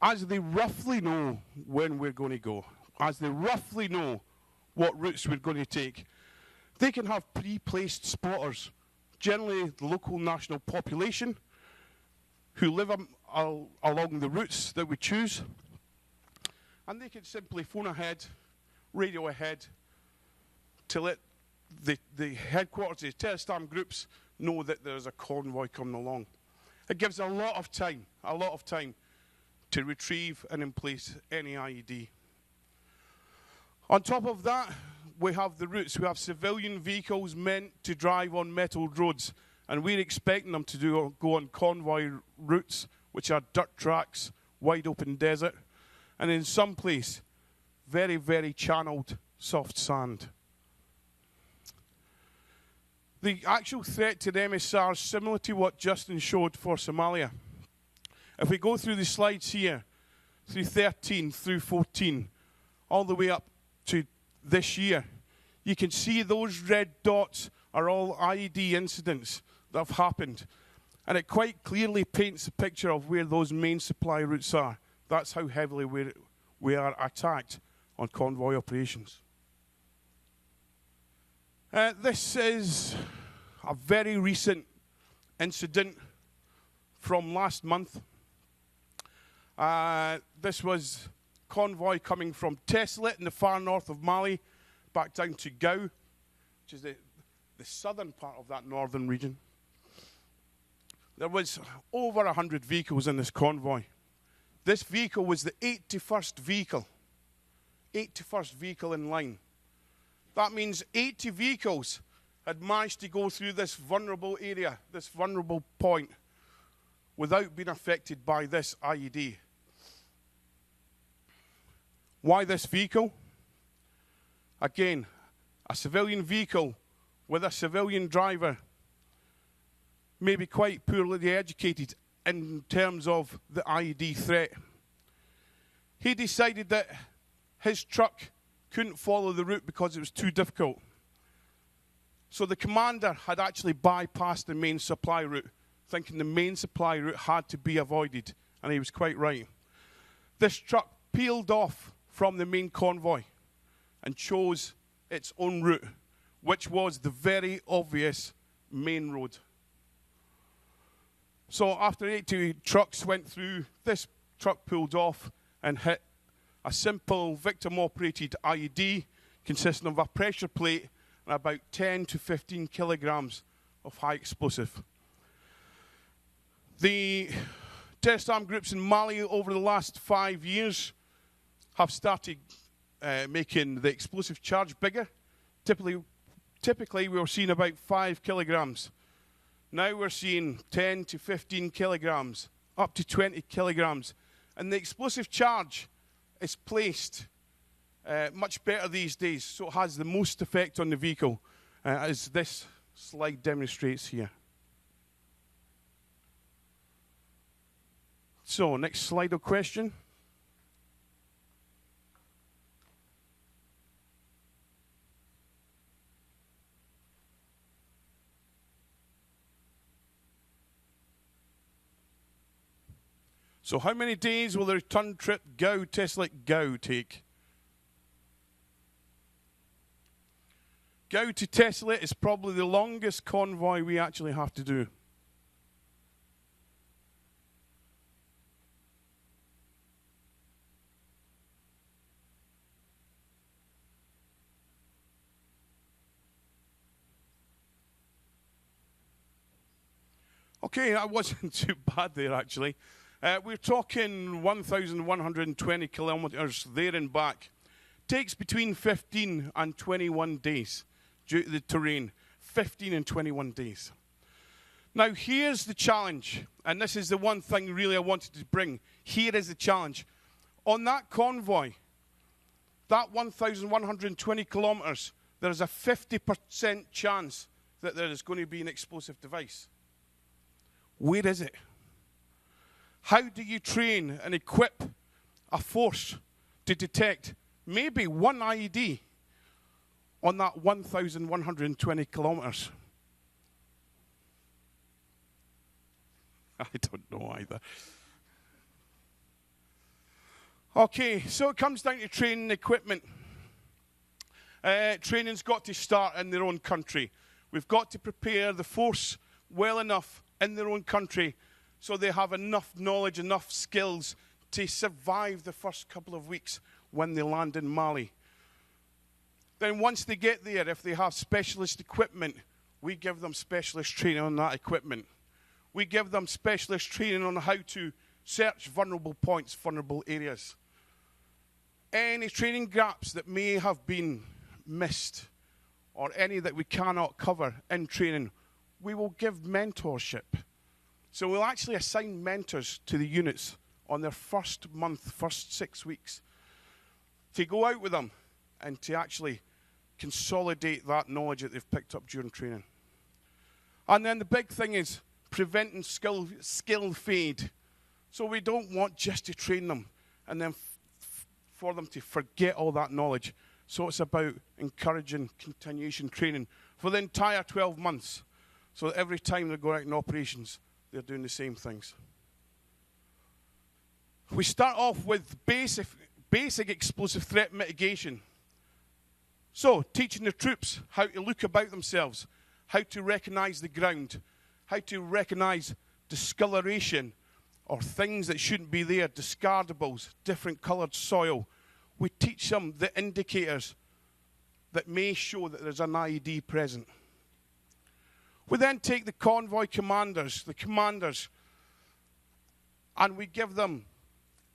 as they roughly know when we're going to go, as they roughly know what routes we're going to take, they can have pre-placed spotters, generally the local national population, who live along the routes that we choose. And they can simply phone ahead, radio ahead, to let the headquarters, the terrorist armed groups, know that there's a convoy coming along. It gives a lot of time to retrieve and in place any IED. On top of that, we have the routes. We have civilian vehicles meant to drive on metalled roads, and we're expecting them to go on convoy routes, which are dirt tracks, wide open desert, and in some place, very, very channeled soft sand. The actual threat to the MSR is similar to what Justin showed for Somalia. If we go through the slides here, through 13, through 14, all the way up to this year, you can see those red dots are all IED incidents that have happened. And it quite clearly paints a picture of where those main supply routes are. That's how heavily we are attacked on convoy operations. This is a very recent incident from last month. This was convoy coming from Teslit in the far north of Mali back down to Gao, which is the southern part of that northern region. There was over 100 vehicles in this convoy. This vehicle was the 81st vehicle in line. That means 80 vehicles had managed to go through this vulnerable area, this vulnerable point, without being affected by this IED. Why this vehicle? Again, a civilian vehicle with a civilian driver may be quite poorly educated in terms of the IED threat. He decided that his truck couldn't follow the route because it was too difficult. So the commander had actually bypassed the main supply route, thinking the main supply route had to be avoided, and he was quite right. This truck peeled off from the main convoy and chose its own route, which was the very obvious main road. So after 80 trucks went through, this truck pulled off and hit a simple victim-operated IED consisting of a pressure plate and about 10 to 15 kilograms of high explosive. The terrorist armed groups in Mali over the last 5 years have started making the explosive charge bigger. Typically we were seeing about 5 kilograms. Now we're seeing 10 to 15 kilograms, up to 20 kilograms. And the explosive charge is placed much better these days, so it has the most effect on the vehicle, as this slide demonstrates here. So, next slide or question. So how many days will the return trip Teslit-Gao take? Gao to Teslit is probably the longest convoy we actually have to do. Okay, that wasn't too bad there, actually. We're talking 1,120 kilometers there and back. Takes between 15 and 21 days due to the terrain. 15 and 21 days. Now, here's the challenge, and this is the one thing really I wanted to bring. Here is the challenge. On that convoy, that 1,120 kilometers, there is a 50% chance that there is going to be an explosive device. Where is it? How do you train and equip a force to detect maybe one IED on that 1,120 kilometers? I don't know either. Okay, so it comes down to training and equipment. Training's got to start in their own country. We've got to prepare the force well enough in their own country so they have enough knowledge, enough skills to survive the first couple of weeks when they land in Mali. Then once they get there, if they have specialist equipment, we give them specialist training on that equipment. We give them specialist training on how to search vulnerable points, vulnerable areas. Any training gaps that may have been missed or any that we cannot cover in training, we will give mentorship. So we'll actually assign mentors to the units on their first month, first 6 weeks, to go out with them and to actually consolidate that knowledge that they've picked up during training. And then the big thing is preventing skill fade. So we don't want just to train them and then for them to forget all that knowledge. So it's about encouraging continuation training for the entire 12 months. So that every time they go out in operations, they're doing the same things. We start off with basic explosive threat mitigation. So teaching the troops how to look about themselves, how to recognize the ground, how to recognize discoloration or things that shouldn't be there, discardables, different colored soil. We teach them the indicators that may show that there's an IED present. We then take the convoy commanders, and we give them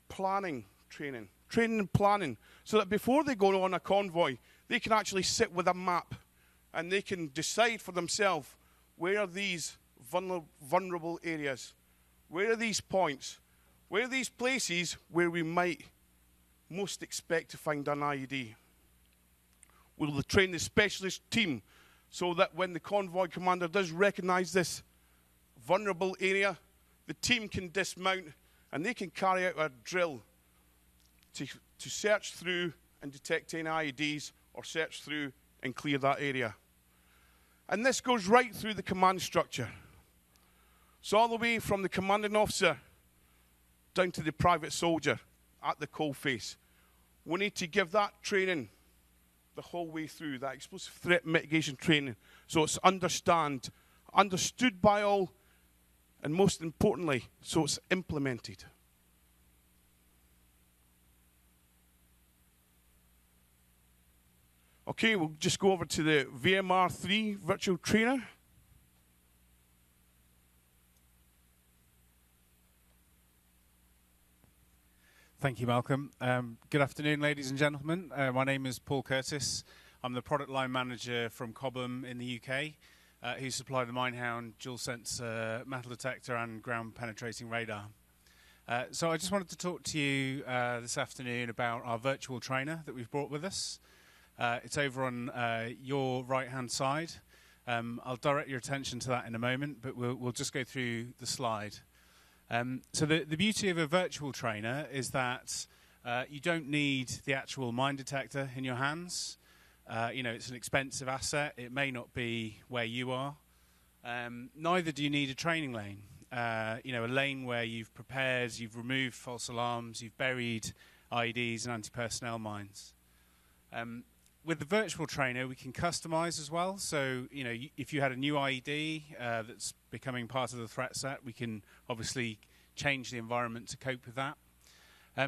planning training and planning, so that before they go on a convoy, they can actually sit with a map and they can decide for themselves where are these vulnerable areas, where are these points, where are these places where we might most expect to find an IED. We'll train the specialist team so that when the convoy commander does recognize this vulnerable area, the team can dismount and they can carry out a drill to search through and detect any IEDs or search through and clear that area. And this goes right through the command structure. So all the way from the commanding officer down to the private soldier at the coalface. We need to give that training the whole way through, that explosive threat mitigation training, so it's understood by all, and most importantly, so it's implemented. Okay, we'll just go over to the VMR3 virtual trainer. Thank you, Malcolm. Good afternoon, ladies and gentlemen. My name is Paul Curtis. I'm the product line manager from Cobham in the UK, who supply the Minehound dual sensor metal detector and ground penetrating radar. So I just wanted to talk to you this afternoon about our virtual trainer that we've brought with us. It's over on your right-hand side. I'll direct your attention to that in a moment, but we'll just go through the slide. So the beauty of a virtual trainer is that you don't need the actual mine detector in your hands. It's an expensive asset. It may not be where you are. Neither do you need a training lane. A lane where you've prepared, you've removed false alarms, you've buried IEDs and anti-personnel mines. With the virtual trainer, we can customize as well. So, if you had a new IED that's becoming part of the threat set, we can obviously change the environment to cope with that.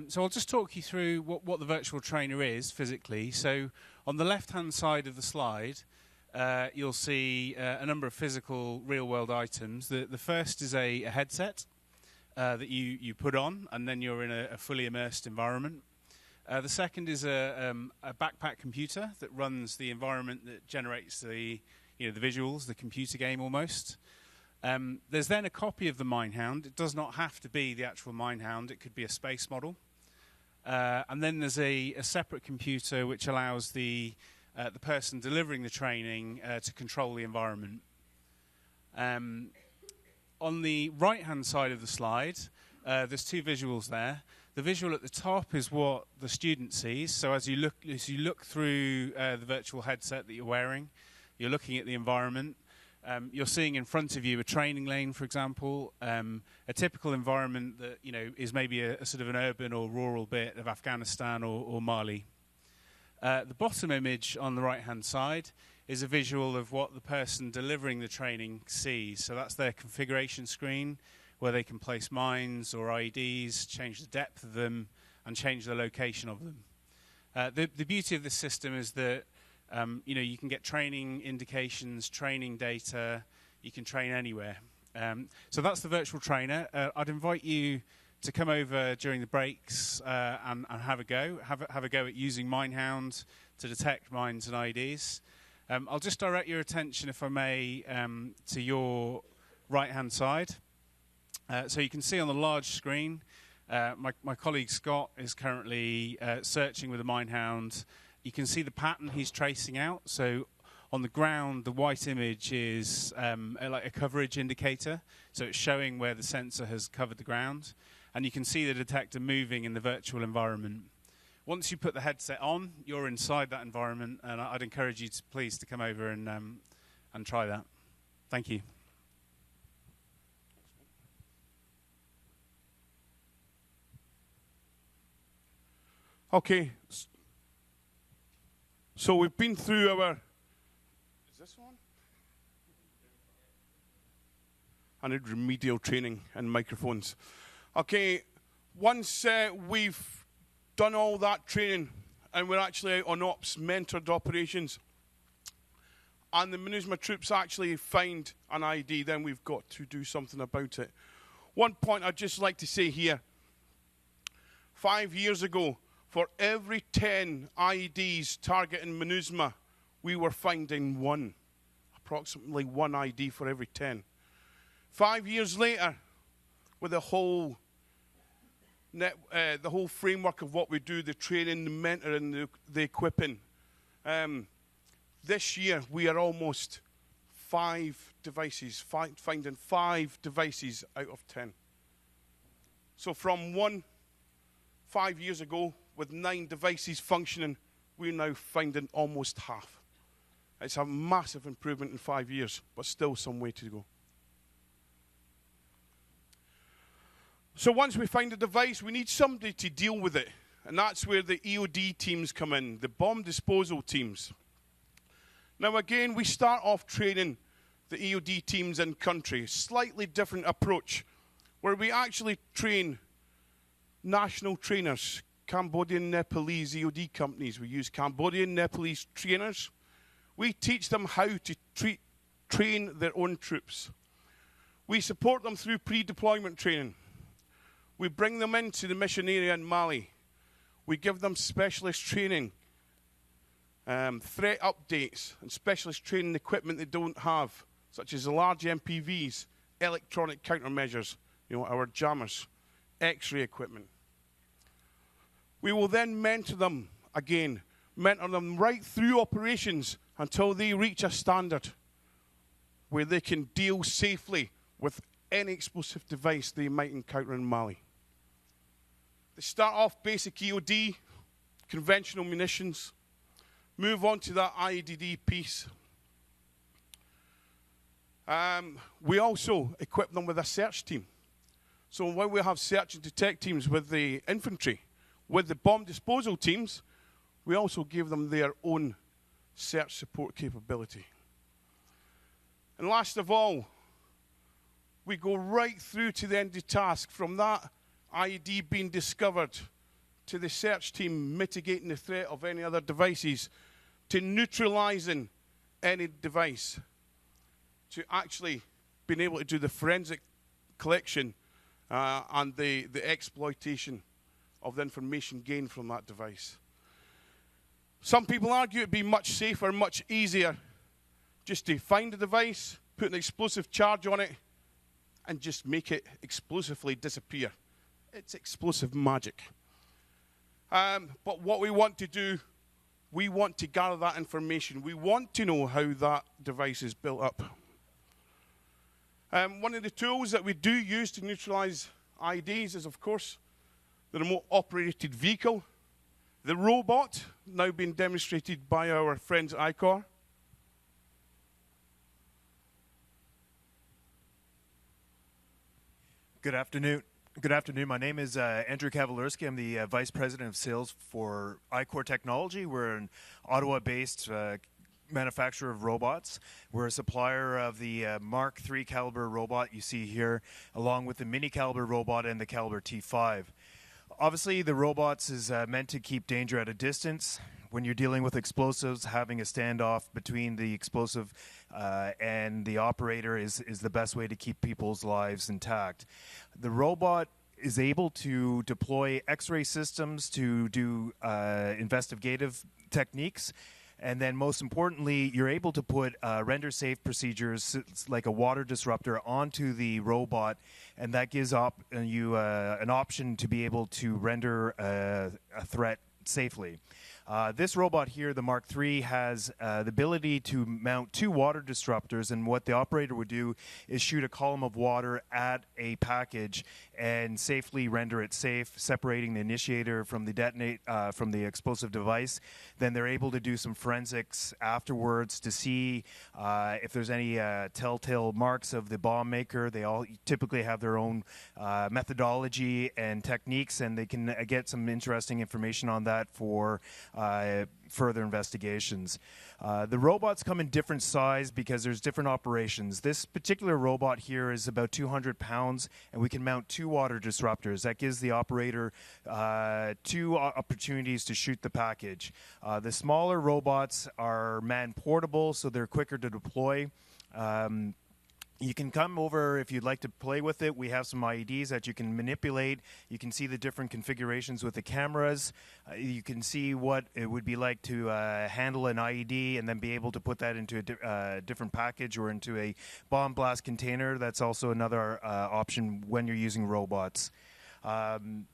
So I'll just talk you through what the virtual trainer is physically. So on the left-hand side of the slide, you'll see a number of physical real-world items. The first is a headset that you put on, and then you're in a fully immersed environment. The second is a backpack computer that runs the environment that generates the visuals, the computer game almost. There's then a copy of the Minehound. It does not have to be the actual Minehound. It could be a space model. And then there's a separate computer which allows the person delivering the training to control the environment. On the right-hand side of the slide, there's two visuals there. The visual at the top is what the student sees. So as you look through the virtual headset that you're wearing, you're looking at the environment. You're seeing in front of you a training lane, for example, a typical environment that is maybe a sort of an urban or rural bit of Afghanistan or Mali. The bottom image on the right-hand side is a visual of what the person delivering the training sees. So that's their configuration screen, where they can place mines or IEDs, change the depth of them, and change the location of them. The beauty of this system is that You can get training indications, training data. You can train anywhere. So that's the virtual trainer. I'd invite you to come over during the breaks and have a go. Have a go at using Minehound to detect mines and IEDs. I'll just direct your attention, if I may, to your right-hand side. So you can see on the large screen, my colleague Scott is currently searching with a Minehound. You can see the pattern he's tracing out. So on the ground, the white image is like a coverage indicator. So it's showing where the sensor has covered the ground. And you can see the detector moving in the virtual environment. Once you put the headset on, you're inside that environment. And I'd encourage you to please to come over and try that. Thank you. Okay. So we've been through our... Is this one? I need remedial training and microphones. Okay, once we've done all that training and we're actually out on ops, mentored operations, and the MINUSMA troops actually find an IED, then we've got to do something about it. One point I'd just like to say here. 5 years ago, for every 10 IEDs targeting MINUSMA, we were finding one. Approximately one IED for every 10. 5 years later, with the whole framework of what we do, the training, the mentoring, the equipping, this year we are almost 5 devices, finding 5 devices out of 10. So from 5 years ago, with 9 devices functioning, we're now finding almost half. It's a massive improvement in 5 years, but still some way to go. So once we find a device, we need somebody to deal with it. And that's where the EOD teams come in, the bomb disposal teams. Now again, we start off training the EOD teams in country. Slightly different approach, where we actually train national trainers, Cambodian, Nepalese EOD companies. We use Cambodian, Nepalese trainers. We teach them how to train their own troops. We support them through pre-deployment training. We bring them into the mission area in Mali. We give them specialist training, threat updates, and specialist training equipment they don't have, such as the large MPVs, electronic countermeasures, our jammers, X-ray equipment. We will then mentor them again, mentor them right through operations until they reach a standard where they can deal safely with any explosive device they might encounter in Mali. They start off basic EOD, conventional munitions, move on to that IED piece. We also equip them with a search team. So when we have search and detect teams with the infantry, with the bomb disposal teams, we also give them their own search support capability. And last of all, we go right through to the end of task, from that IED being discovered to the search team mitigating the threat of any other devices, to neutralizing any device, to actually being able to do the forensic collection and the exploitation of the information gained from that device. Some people argue it'd be much safer, much easier just to find a device, put an explosive charge on it, and just make it explosively disappear. It's explosive magic. But what we want to do, we want to gather that information. We want to know how that device is built up. One of the tools that we do use to neutralize IEDs is, of course, the remote-operated vehicle. The robot, now being demonstrated by our friends at ICOR. Good afternoon. Good afternoon. My name is Andrew Kavalierski. I'm the Vice President of Sales for ICOR Technology. We're an Ottawa-based manufacturer of robots. We're a supplier of the Mark III caliber robot you see here, along with the mini caliber robot and the caliber T5. Obviously, the robots is meant to keep danger at a distance. when you're dealing with explosives, having a standoff between the explosive and the operator is the best way to keep people's lives intact. The robot is able to deploy X-ray systems to do investigative techniques. And then most importantly, you're able to put render-safe procedures like a water disruptor onto the robot, and that gives you an option to be able to render a threat safely. This robot here, the Mark III, has the ability to mount 2 water disruptors, and what the operator would do is shoot a column of water at a package and safely render it safe, separating the initiator from the explosive device. Then they're able to do some forensics afterwards to see if there's any telltale marks of the bomb maker. They all typically have their own methodology and techniques, and they can get some interesting information on that for further investigations. The robots come in different size because there's different operations. This particular robot here is about 200 pounds, and we can mount 2 water disruptors. That gives the operator 2 opportunities to shoot the package. The smaller robots are man-portable, so they're quicker to deploy. You can come over if you'd like to play with it. We have some IEDs that you can manipulate. You can see the different configurations with the cameras. You can see what it would be like to handle an IED and then be able to put that into a different package or into a bomb blast container. That's also another option when you're using robots. And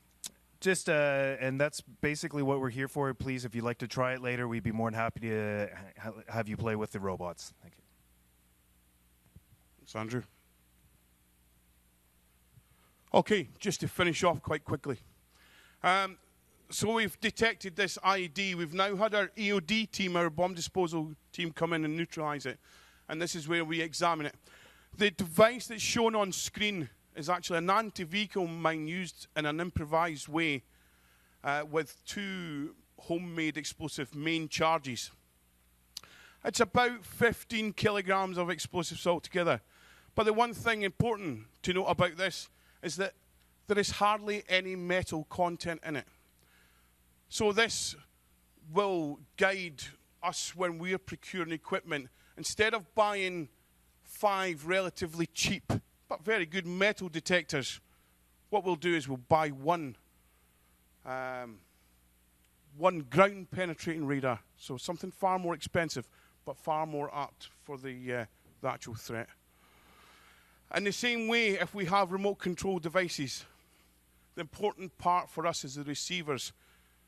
that's basically what we're here for. Please, if you'd like to try it later, we'd be more than happy to have you play with the robots. Thank you. Thanks, Andrew. Okay, just to finish off quite quickly. So we've detected this IED. We've now had our EOD team, our bomb disposal team, come in and neutralize it. And this is where we examine it. The device that's shown on screen is actually an anti-vehicle mine used in an improvised way with 2 homemade explosive main charges. It's about 15 kilograms of explosives altogether. But the one thing important to note about this is that there is hardly any metal content in it. So this will guide us when we are procuring equipment. Instead of buying 5 relatively cheap but very good metal detectors, what we'll do is we'll buy one ground penetrating radar. So something far more expensive but far more apt for the actual threat. In the same way, if we have remote control devices, the important part for us is the receivers.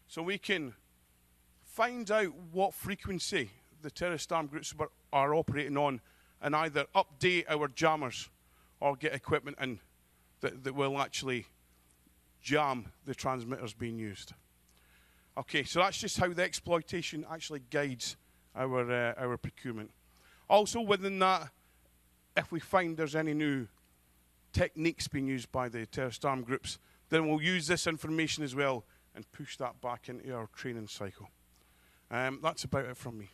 So we can find out what frequency the terrorist armed groups are operating on and either update our jammers or get equipment in that will actually jam the transmitters being used. Okay, so that's just how the exploitation actually guides our procurement. Also within that, if we find there's any new techniques being used by the terrorist armed groups, then we'll use this information as well and push that back into our training cycle. That's about it from me.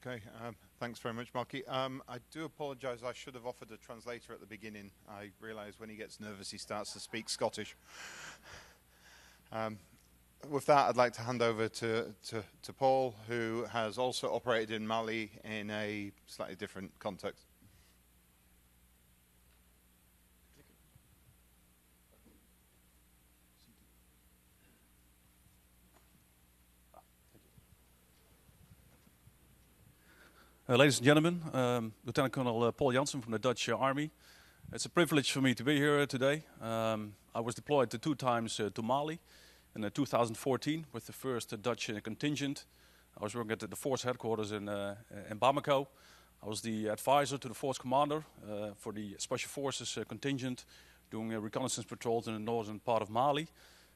Okay, thanks very much, Marky. I do apologise, I should have offered a translator at the beginning. I realise when he gets nervous he starts to speak Scottish. With that, I'd like to hand over to Paul, who has also operated in Mali in a slightly different context. Ladies and gentlemen, Lieutenant Colonel Paul Janssen from the Dutch Army. It's a privilege for me to be here today. I was deployed 2 times to Mali in 2014 with the 1st Dutch contingent. I was working at the force headquarters in Bamako. I was the advisor to the force commander for the Special Forces contingent, doing reconnaissance patrols in the northern part of Mali.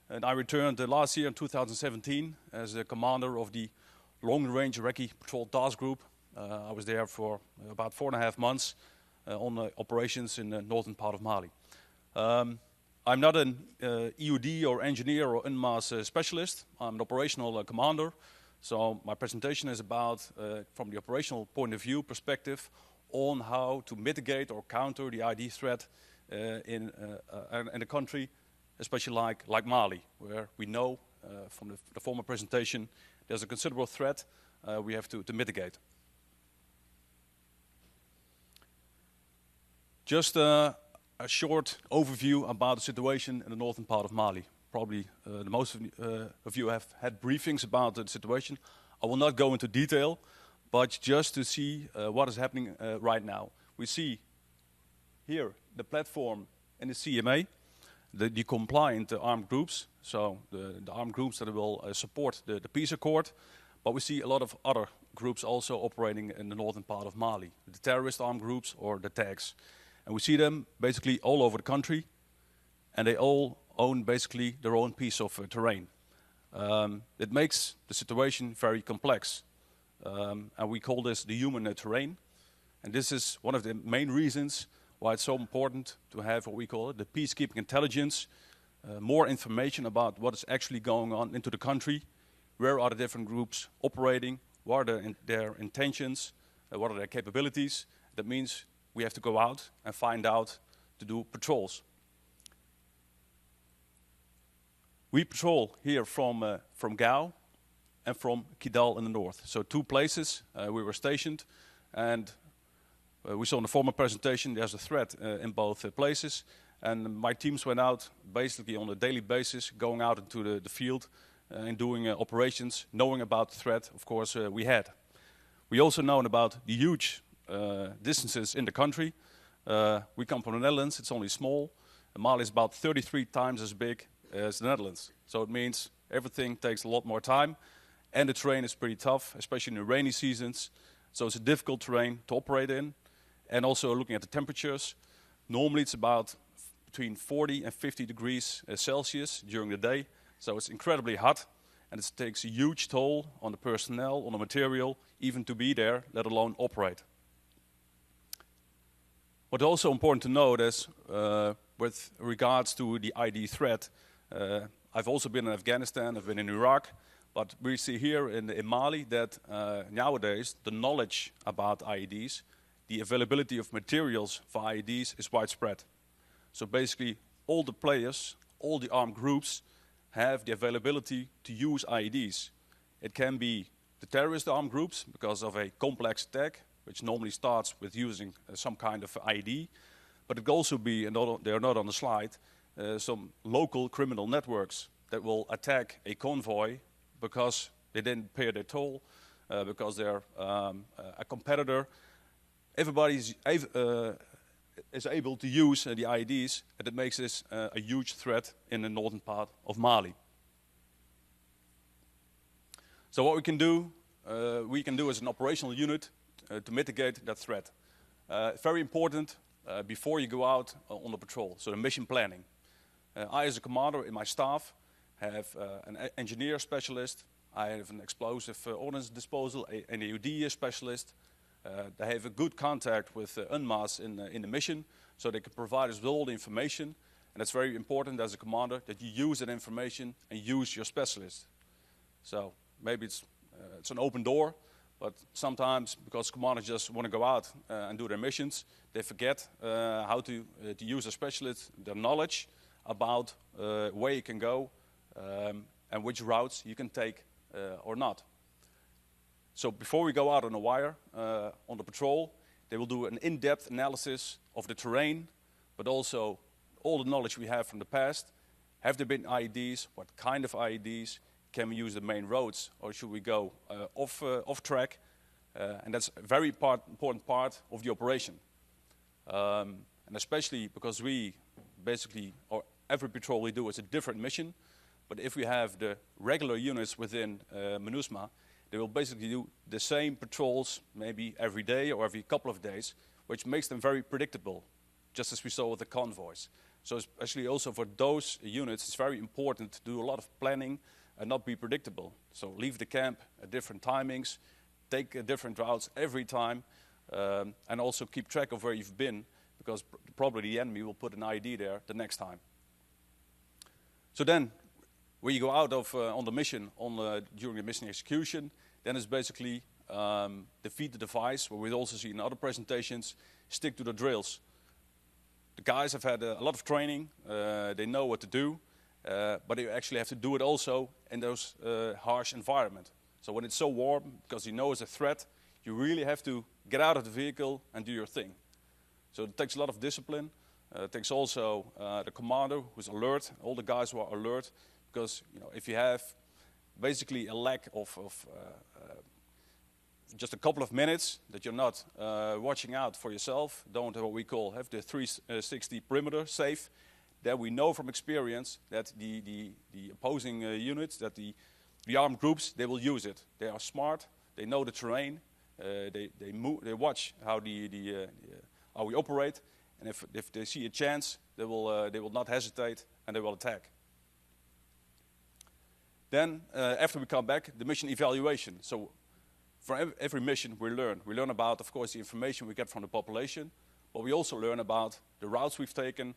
And I returned last year in 2017 as the commander of the long-range Recce Patrol Task Group. I was there for about 4.5 months on operations in the northern part of Mali. I'm not an EOD or engineer or UNMAS specialist. I'm an operational commander. So my presentation is about, from the operational point of view perspective, on how to mitigate or counter the ID threat in a country, especially like Mali, where we know from the former presentation there's a considerable threat we have to mitigate. Just a short overview about the situation in the northern part of Mali. Probably the most of you have had briefings about the situation. I will not go into detail, but just to see what is happening right now. We see here the platform and the CMA, the compliant armed groups, so the armed groups that will support the peace accord, but we see a lot of other groups also operating in the northern part of Mali, the terrorist armed groups or the TAGs. And we see them basically all over the country, and they all own basically their own piece of terrain. It makes the situation very complex, and we call this the human terrain. And this is one of the main reasons why it's so important to have what we call it, the peacekeeping intelligence, more information about what is actually going on into the country, where are the different groups operating, what are their intentions, what are their capabilities. That means we have to go out and find out to do patrols. We patrol here from Gao and from Kidal in the north. So 2 places we were stationed, and we saw in the former presentation there's a threat in both places. And my teams went out basically on a daily basis, going out into the field and doing operations, knowing about the threat, of course, we had. We also known about the huge distances in the country. We come from the Netherlands, it's only small. Mali is about 33 times as big as the Netherlands. So it means everything takes a lot more time, and the terrain is pretty tough, especially in the rainy seasons. So it's a difficult terrain to operate in. And also looking at the temperatures, normally it's about between 40 and 50 degrees Celsius during the day. So it's incredibly hot, and it takes a huge toll on the personnel, on the material, even to be there, let alone operate. What's also important to note is, with regards to the ID threat, I've also been in Afghanistan, I've been in Iraq, but we see here in Mali that nowadays the knowledge about IEDs, the availability of materials for IEDs is widespread. So basically all the players, all the armed groups have the availability to use IEDs. It can be the terrorist armed groups because of a complex attack, which normally starts with using some kind of IED, but it could also be, and they are not on the slide, some local criminal networks that will attack a convoy because they didn't pay their toll, because they're a competitor. Everybody is able to use the IEDs, and it makes this a huge threat in the northern part of Mali. So what we can do as an operational unit to mitigate that threat. Very important before you go out on the patrol, so the mission planning. I, as a commander in my staff, have an engineer specialist, I have an explosive ordnance disposal, an IED specialist. They have a good contact with UNMAS in the mission, so they can provide us with all the information. And it's very important as a commander that you use that information and use your specialist. So maybe it's an open door, but sometimes because commanders just want to go out and do their missions, they forget how to use a specialist, their knowledge about where you can go and which routes you can take or not. So before we go out on a wire, on the patrol, they will do an in-depth analysis of the terrain, but also all the knowledge we have from the past. Have there been IEDs? What kind of IEDs? Can we use the main roads, or should we go off track? And that's a very important part of the operation. And especially because we basically, or every patrol we do is a different mission, but if we have the regular units within MINUSMA, they will basically do the same patrols maybe every day or every couple of days, which makes them very predictable, just as we saw with the convoys. So especially also for those units, it's very important to do a lot of planning and not be predictable. So leave the camp at different timings, take different routes every time, and also keep track of where you've been, because probably the enemy will put an IED there the next time. So then, when you go out of on the mission during the mission execution, then it's basically defeat the device, where we also see in other presentations, stick to the drills. The guys have had a lot of training, they know what to do, but they actually have to do it also in those harsh environment. So when it's so warm, because you know it's a threat, you really have to get out of the vehicle and do your thing. So it takes a lot of discipline. It takes also the commander who's alert, all the guys who are alert, because if you have basically a lack of just a couple of minutes that you're not watching out for yourself, don't have what we call have the 360 perimeter safe, then we know from experience that the opposing units, that the armed groups, they will use it. They are smart, they know the terrain, they move, they watch how how we operate, and if they see a chance, they will not hesitate and they will attack. Then after we come back, the mission evaluation. So for every mission we learn. We learn about, of course, the information we get from the population, but we also learn about the routes we've taken,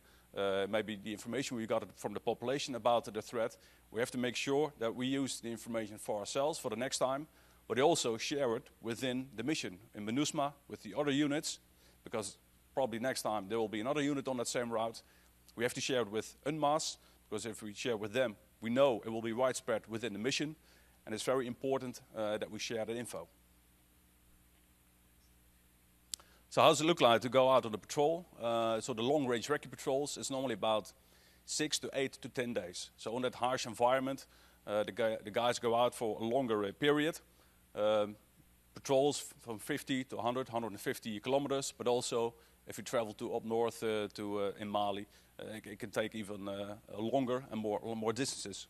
maybe the information we got from the population about the threat. We have to make sure that we use the information for ourselves for the next time, but we also share it within the mission in MINUSMA with the other units, because probably next time there will be another unit on that same route. We have to share it with UNMAS, because if we share with them, we know it will be widespread within the mission, and it's very important that we share that info. So how does it look like to go out on the patrol? So the long-range recce patrols is normally about 6 to 8 to 10 days. So on that harsh environment, the guys go out for a longer period. Patrols from 50 to 100, 150 kilometers, but also if you travel to up north in Mali, it can take even longer and more distances.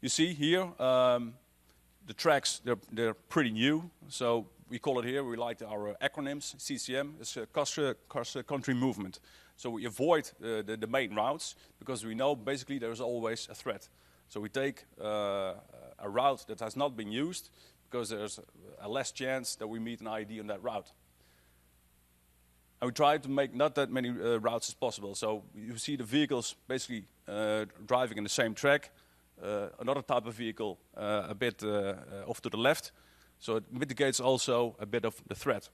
You see here, the tracks, they're pretty new. So we call it here, we like our acronyms, CCM, it's a country movement. So we avoid the main routes, because we know basically there's always a threat. So we take a route that has not been used, because there's a less chance that we meet an IED on that route. And we try to make not that many routes as possible. So you see the vehicles basically driving in the same track, another type of vehicle a bit off to the left. So it mitigates also a bit of the threat.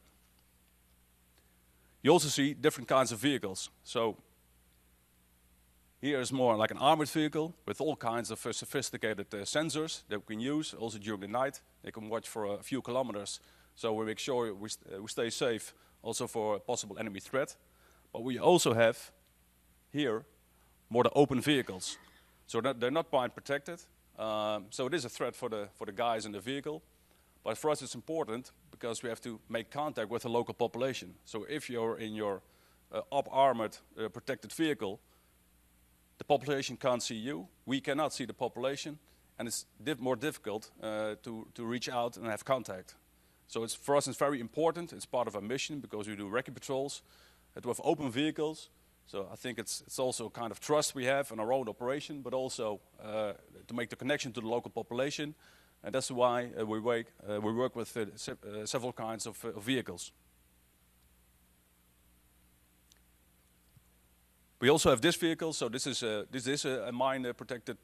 You also see different kinds of vehicles. So here is more like an armored vehicle with all kinds of sophisticated sensors that we can use also during the night. They can watch for a few kilometers. So we make sure we stay safe also for a possible enemy threat. But we also have here more the open vehicles. So they're not bind protected. So it is a threat for the guys in the vehicle. But for us it's important because we have to make contact with the local population. So if you're in your up-armored protected vehicle, the population can't see you, we cannot see the population, and it's more difficult to reach out and have contact. So for us it's very important, it's part of our mission because we do recce patrols, to have open vehicles. So I think it's also a kind of trust we have in our own operation, but also to make the connection to the local population. And that's why we work with several kinds of vehicles. We also have this vehicle. So this is a mine-protected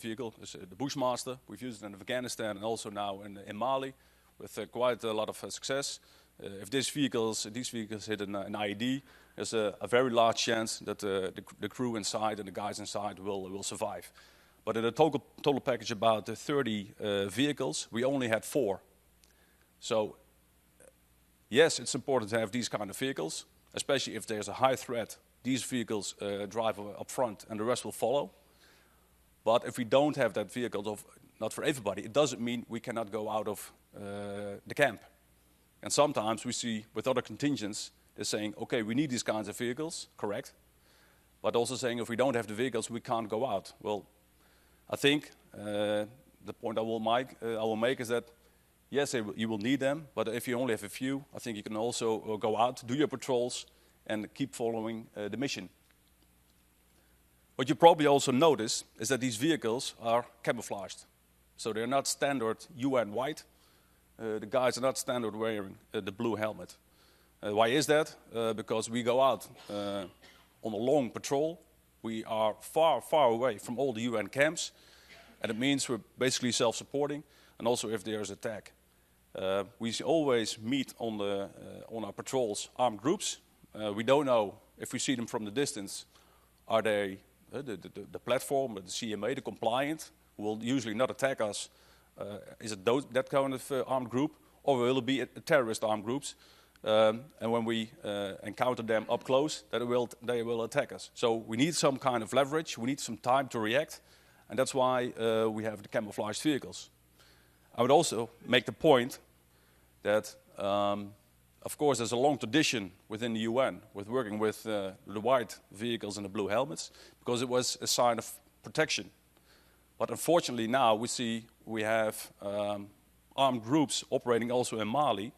vehicle. It's the Bushmaster. We've used it in Afghanistan and also now in Mali with quite a lot of success. If these vehicles hit an IED, there's a very large chance that the crew inside and the guys inside will survive. But in a total package about 30 vehicles, we only had 4. So yes, it's important to have these kind of vehicles, especially if there's a high threat. These vehicles drive up front and the rest will follow. But if we don't have that vehicle, not for everybody, it doesn't mean we cannot go out of the camp. And sometimes we see with other contingents, they're saying, okay, we need these kinds of vehicles, correct. But also saying if we don't have the vehicles, we can't go out. Well, I think the point I will make is that, yes, you will need them, but if you only have a few, I think you can also go out, do your patrols, and keep following the mission. What you probably also notice is that these vehicles are camouflaged. So they're not standard UN white. The guys are not standard wearing the blue helmet. Why is that? Because we go out on a long patrol, We are far, far away from all the UN camps, and it means we're basically self-supporting, and also if there's attack. We always meet on our patrols armed groups. We don't know if we see them from the distance, are they the platform, the CMA, the compliant, who will usually not attack us? Is it that kind of armed group, or will it be terrorist armed groups? And when we encounter them up close, they will attack us. So we need some kind of leverage, we need some time to react, and that's why we have the camouflaged vehicles. I would also make the point that, of course, there's a long tradition within the UN with working with the white vehicles and the blue helmets, because it was a sign of protection. But unfortunately now we have armed groups operating also in Mali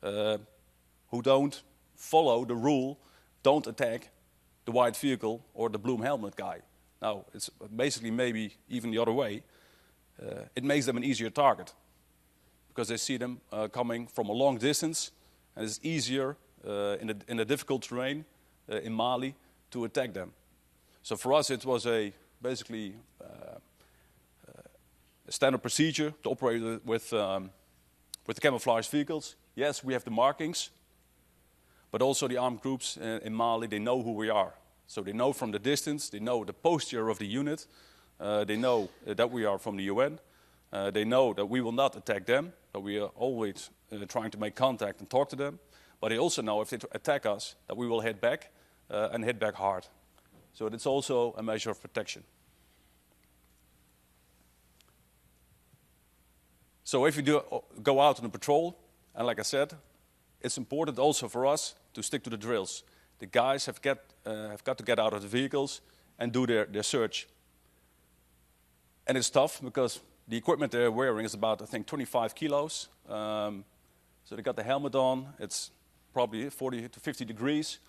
who don't follow the rule, don't attack the white vehicle or the blue helmet guy. Now, it's basically maybe even the other way. It makes them an easier target because they see them coming from a long distance, and it's easier in a difficult terrain in Mali to attack them. So for us, it was basically a standard procedure to operate with the camouflaged vehicles. Yes, we have the markings, but also the armed groups in Mali, they know who we are. So they know from the distance, they know the posture of the unit, they know that we are from the UN, they know that we will not attack them, that we are always trying to make contact and talk to them, but they also know if they attack us, that we will hit back and hit back hard. So it's also a measure of protection. So if you go out on a patrol, and like I said, it's important also for us to stick to the drills. The guys have got to get out of the vehicles and do their search. And it's tough because the equipment they're wearing is about, I think, 25 kilos. So they got the helmet on. It's probably 40 to 50 degrees.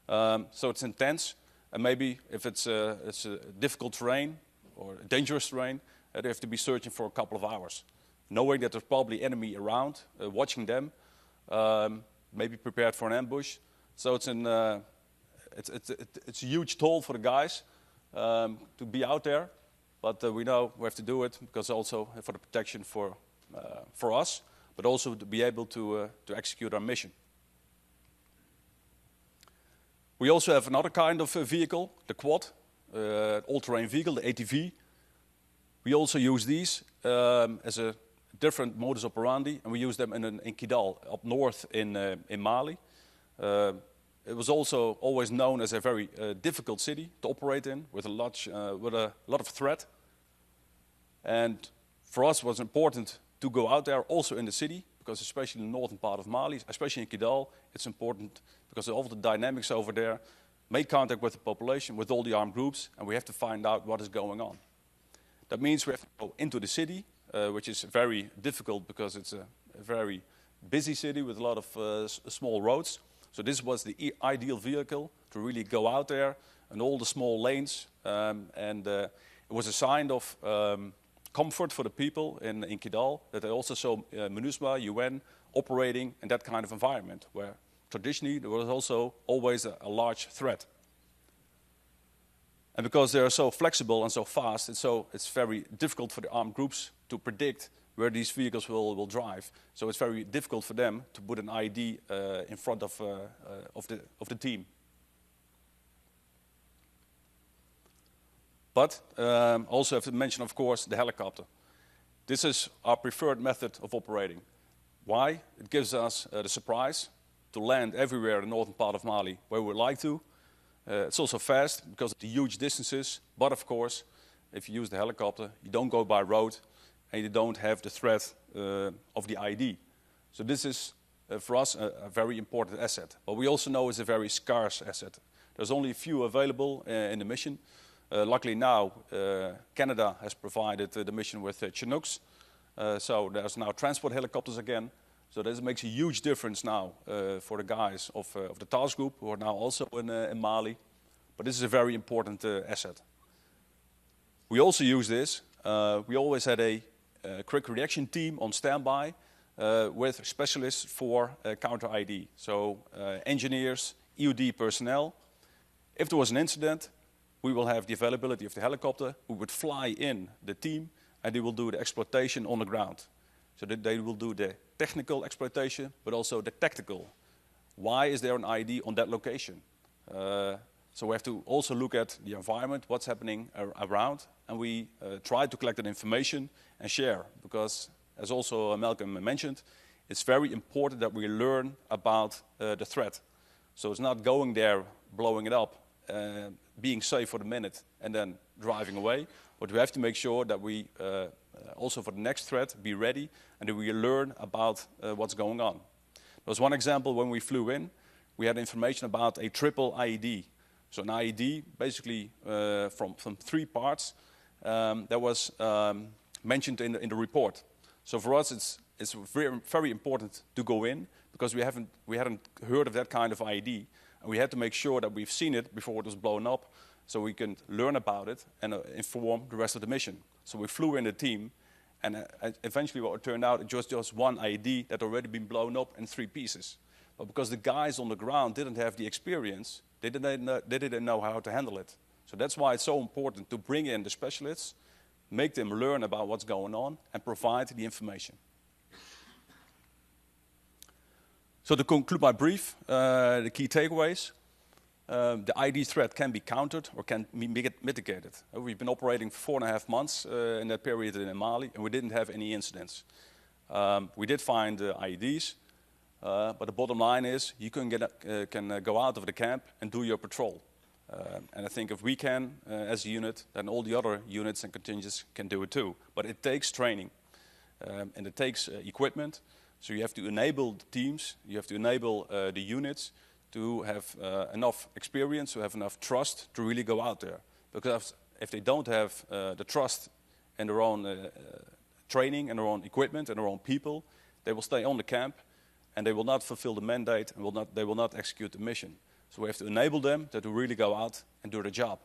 So it's intense. And maybe if it's a difficult terrain or a dangerous terrain, they have to be searching for a couple of hours, knowing that there's probably enemy around, watching them, maybe prepared for an ambush. So it's a huge toll for the guys to be out there, but we know we have to do it because also for the protection for us, but also to be able to execute our mission. We also have another kind of vehicle, the quad, all-terrain vehicle, the ATV. We also use these as a different modus operandi, and we use them in Kidal, up north in Mali. It was also always known as a very difficult city to operate in, with a lot of threat. And for us, it was important to go out there also in the city, because especially in the northern part of Mali, especially in Kidal, it's important because of all the dynamics over there, make contact with the population, with all the armed groups, and we have to find out what is going on. That means we have to go into the city, which is very difficult because it's a very busy city with a lot of small roads. So this was the ideal vehicle to really go out there and all the small lanes. It was a sign of comfort for the people in Kidal that they also saw MINUSMA, UN, operating in that kind of environment where traditionally there was also always a large threat. And because they are so flexible and so fast, it's very difficult for the armed groups to predict where these vehicles will drive. So it's very difficult for them to put an IED in front of the team. But also have to mention, of course, the helicopter. This is our preferred method of operating. Why? It gives us the surprise to land everywhere in the northern part of Mali where we would like to. It's also fast because of the huge distances. But of course, if you use the helicopter, you don't go by road and you don't have the threat of the IED. So this is, for us, a very important asset. But we also know it's a very scarce asset. There's only a few available in the mission. Luckily now, Canada has provided the mission with Chinooks. So there's now transport helicopters again. So this makes a huge difference now for the guys of the task group who are now also in Mali. But this is a very important asset. We also use this. We always had a quick reaction team on standby with specialists for counter IED. So engineers, EOD personnel. If there was an incident, we will have the availability of the helicopter. We would fly in the team, and they will do the exploitation on the ground. So that they will do the technical exploitation, but also the tactical. Why is there an IED on that location? So we have to also look at the environment, what's happening around, and we try to collect that information and share. Because, as also Malcolm mentioned, it's very important that we learn about the threat. So it's not going there, blowing it up, being safe for the minute, and then driving away. But we have to make sure that we, also for the next threat, be ready, and that we learn about what's going on. There was one example when we flew in. We had information about a triple IED. So an IED, basically from 3 parts, that was mentioned in the report. So for us, it's very, very important to go in, because we hadn't heard of that kind of IED, and we had to make sure that we've seen it before it was blown up, so we can learn about it and inform the rest of the mission. So we flew in a team, and eventually what it turned out, it was just one IED that had already been blown up in 3 pieces. But because the guys on the ground didn't have the experience, they didn't know how to handle it. So that's why it's so important to bring in the specialists, make them learn about what's going on, and provide the information. So to conclude my brief, the key takeaways. The IED threat can be countered or can be mitigated. We've been operating for 4.5 months in that period in Mali, and we didn't have any incidents. We did find IEDs, but the bottom line is you can go out of the camp and do your patrol. And I think if we can, as a unit, then all the other units and contingents can do it too. But it takes training, and it takes equipment. So you have to enable the teams, you have to enable the units to have enough experience, to have enough trust to really go out there. Because if they don't have the trust in their own training and their own equipment and their own people, they will stay on the camp and they will not fulfill the mandate and they will not execute the mission. So we have to enable them to really go out and do the job.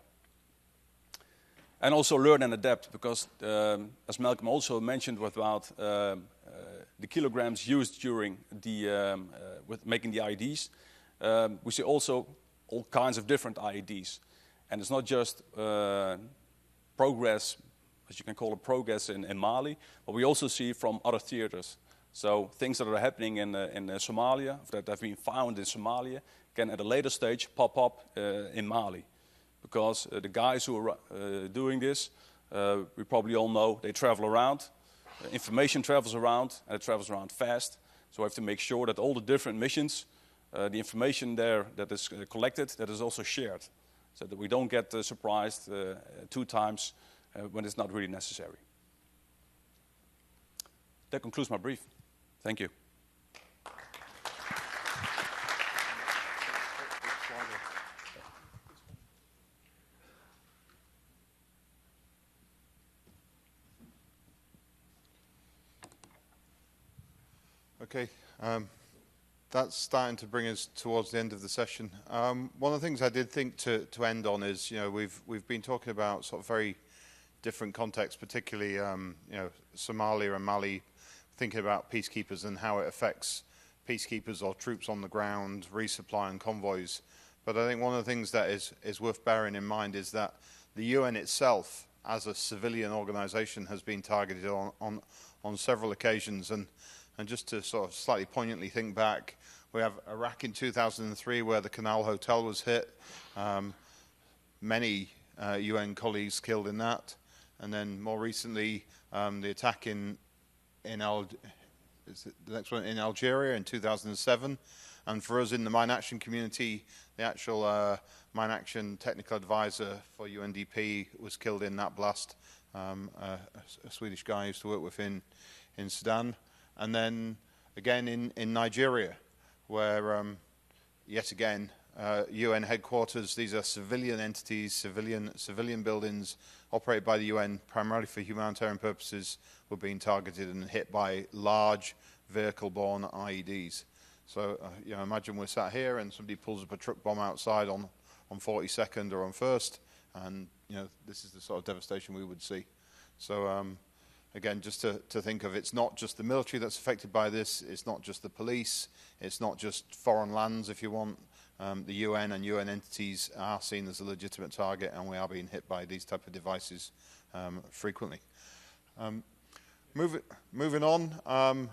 And also learn and adapt, because as Malcolm also mentioned about the kilograms used during the with making the IEDs, we see also all kinds of different IEDs. And it's not just progress, as you can call it, progress in Mali, but we also see from other theaters. So things that are happening in Somalia, that have been found in Somalia, can at a later stage pop up in Mali. Because the guys who are doing this, we probably all know, they travel around. Information travels around, and it travels around fast. So we have to make sure that all the different missions, the information there that is collected, that is also shared. So that we don't get surprised 2 times when it's not really necessary. That concludes my brief. Thank you. Okay, that's starting to bring us towards the end of the session. One of the things I did think to end on is, we've been talking about sort of very different contexts, particularly Somalia and Mali, thinking about peacekeepers and how it affects peacekeepers or troops on the ground, resupply and convoys. But I think one of the things that is worth bearing in mind is that the UN itself, as a civilian organization, has been targeted on several occasions. And just to sort of slightly poignantly think back, we have Iraq in 2003 where the Canal Hotel was hit. Many UN colleagues killed in that. And then more recently, the attack in Algeria in 2007. And for us in the mine action community, the actual mine action technical advisor for UNDP was killed in that blast. A Swedish guy I used to work with in Sudan. And then again in Nigeria, where yet again UN headquarters, these are civilian entities, civilian buildings operated by the UN primarily for humanitarian purposes, were being targeted and hit by large vehicle-borne IEDs. So imagine we're sat here and somebody pulls up a truck bomb outside on 42nd or on 1st, and this is the sort of devastation we would see. So again, just to think of, it's not just the military that's affected by this, it's not just the police, it's not just foreign lands, if you want, The UN and UN entities are seen as a legitimate target, and we are being hit by these type of devices frequently. Moving on,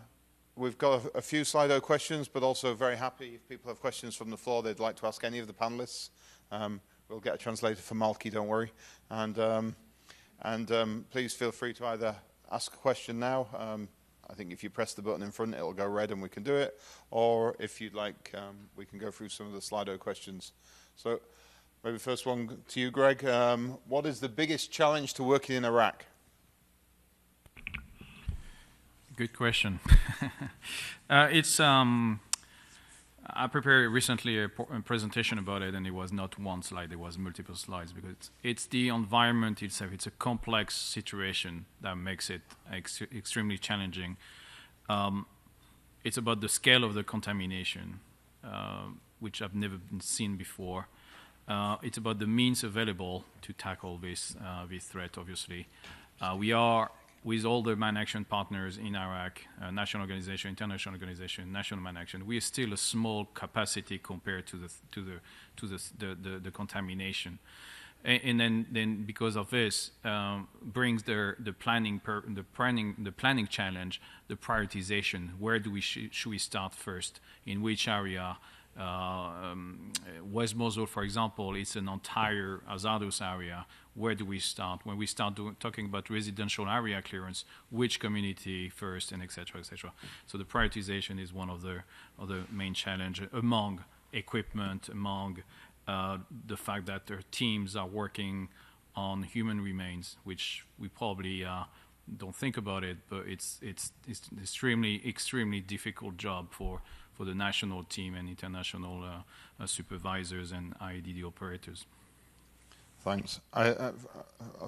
we've got a few Slido questions, but also very happy if people have questions from the floor they'd like to ask any of the panelists. We'll get a translator for Malky, don't worry. And please feel free to either ask a question now. I think if you press the button in front, it'll go red and we can do it. Or if you'd like, we can go through some of the Slido questions. So maybe first one to you, Greg. What is the biggest challenge to working in Iraq? Good question. I prepared recently a presentation about it, and it was not one slide, it was multiple slides, because it's the environment itself. It's a complex situation that makes it extremely challenging. It's about the scale of the contamination, which I've never seen before. It's about the means available to tackle this threat, obviously. We are, with all the man action partners in Iraq, national organization, international organization, national man action, we are still a small capacity compared to the contamination, and then because of this brings the planning challenge, the prioritization. Where do should we start first? In which area? West Mosul, for example, it's an entire hazardous area. Where do we start? When we start talking about residential area clearance, which community first, and et cetera, et cetera. So the prioritization is one of the main challenge among equipment, among the fact that their teams are working on human remains, which we probably don't think about it, but it's extremely difficult job for the national team and international supervisors and IED operators. Thanks.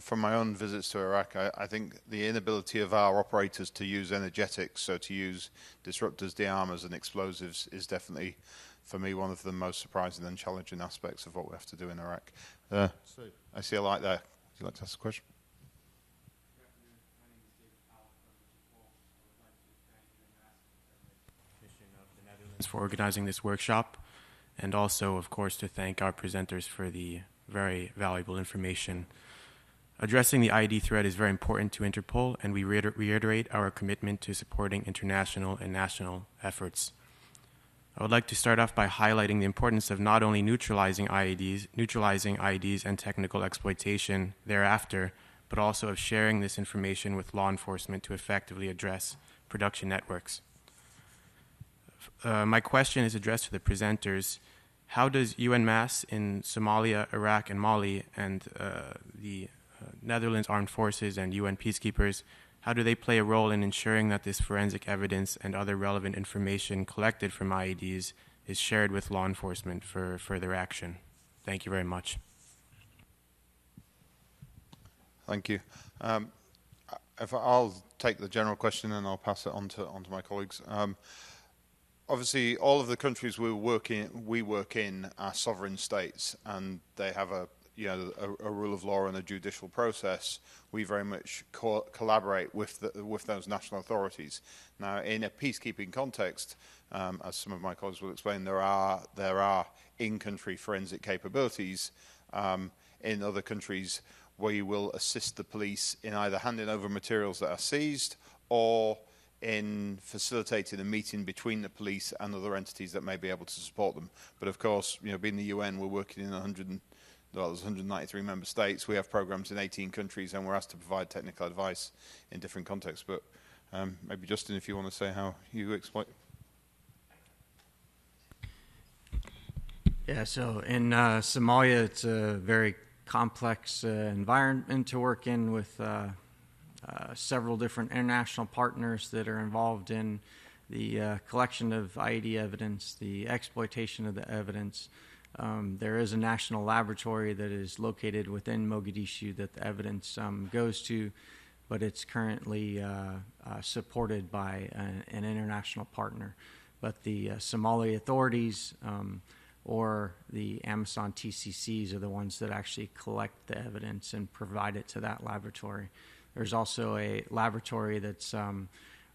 From my own visits to Iraq, I think the inability of our operators to use energetics, so to use disruptors, dearmers, and explosives, is definitely, for me, one of the most surprising and challenging aspects of what we have to do in Iraq. I see a light there. Would you like to ask a question? For organizing this workshop, and also, of course, to thank our presenters for the very valuable information. Addressing the IED threat is very important to Interpol, and we reiterate our commitment to supporting international and national efforts. I would like to start off by highlighting the importance of not only neutralizing IEDs and technical exploitation thereafter, but also of sharing this information with law enforcement to effectively address production networks. My question is addressed to the presenters. How does UNMAS in Somalia, Iraq, and Mali, and the Netherlands Armed Forces and UN peacekeepers, how do they play a role in ensuring that this forensic evidence and other relevant information collected from IEDs is shared with law enforcement for further action? Thank you very much. Thank you. I'll take the general question and I'll pass it on to my colleagues. Obviously, all of the countries we work in are sovereign states, and they have a rule of law and a judicial process. We very much collaborate with those national authorities. Now, in a peacekeeping context, as some of my colleagues will explain, there are in-country forensic capabilities. In other countries, we will assist the police in either handing over materials that are seized or in facilitating a meeting between the police and other entities that may be able to support them. But of course, being the UN, we're working in 193 member states. We have programs in 18 countries, and we're asked to provide technical advice in different contexts. But maybe Justin, if you want to say how you exploit. Yeah, so in Somalia, it's a very complex environment to work in with several different international partners that are involved in the collection of IED evidence, the exploitation of the evidence. There is a national laboratory that is located within Mogadishu that the evidence goes to, but it's currently supported by an international partner. But the Somali authorities or the Amazon TCCs are the ones that actually collect the evidence and provide it to that laboratory. There's also a laboratory that's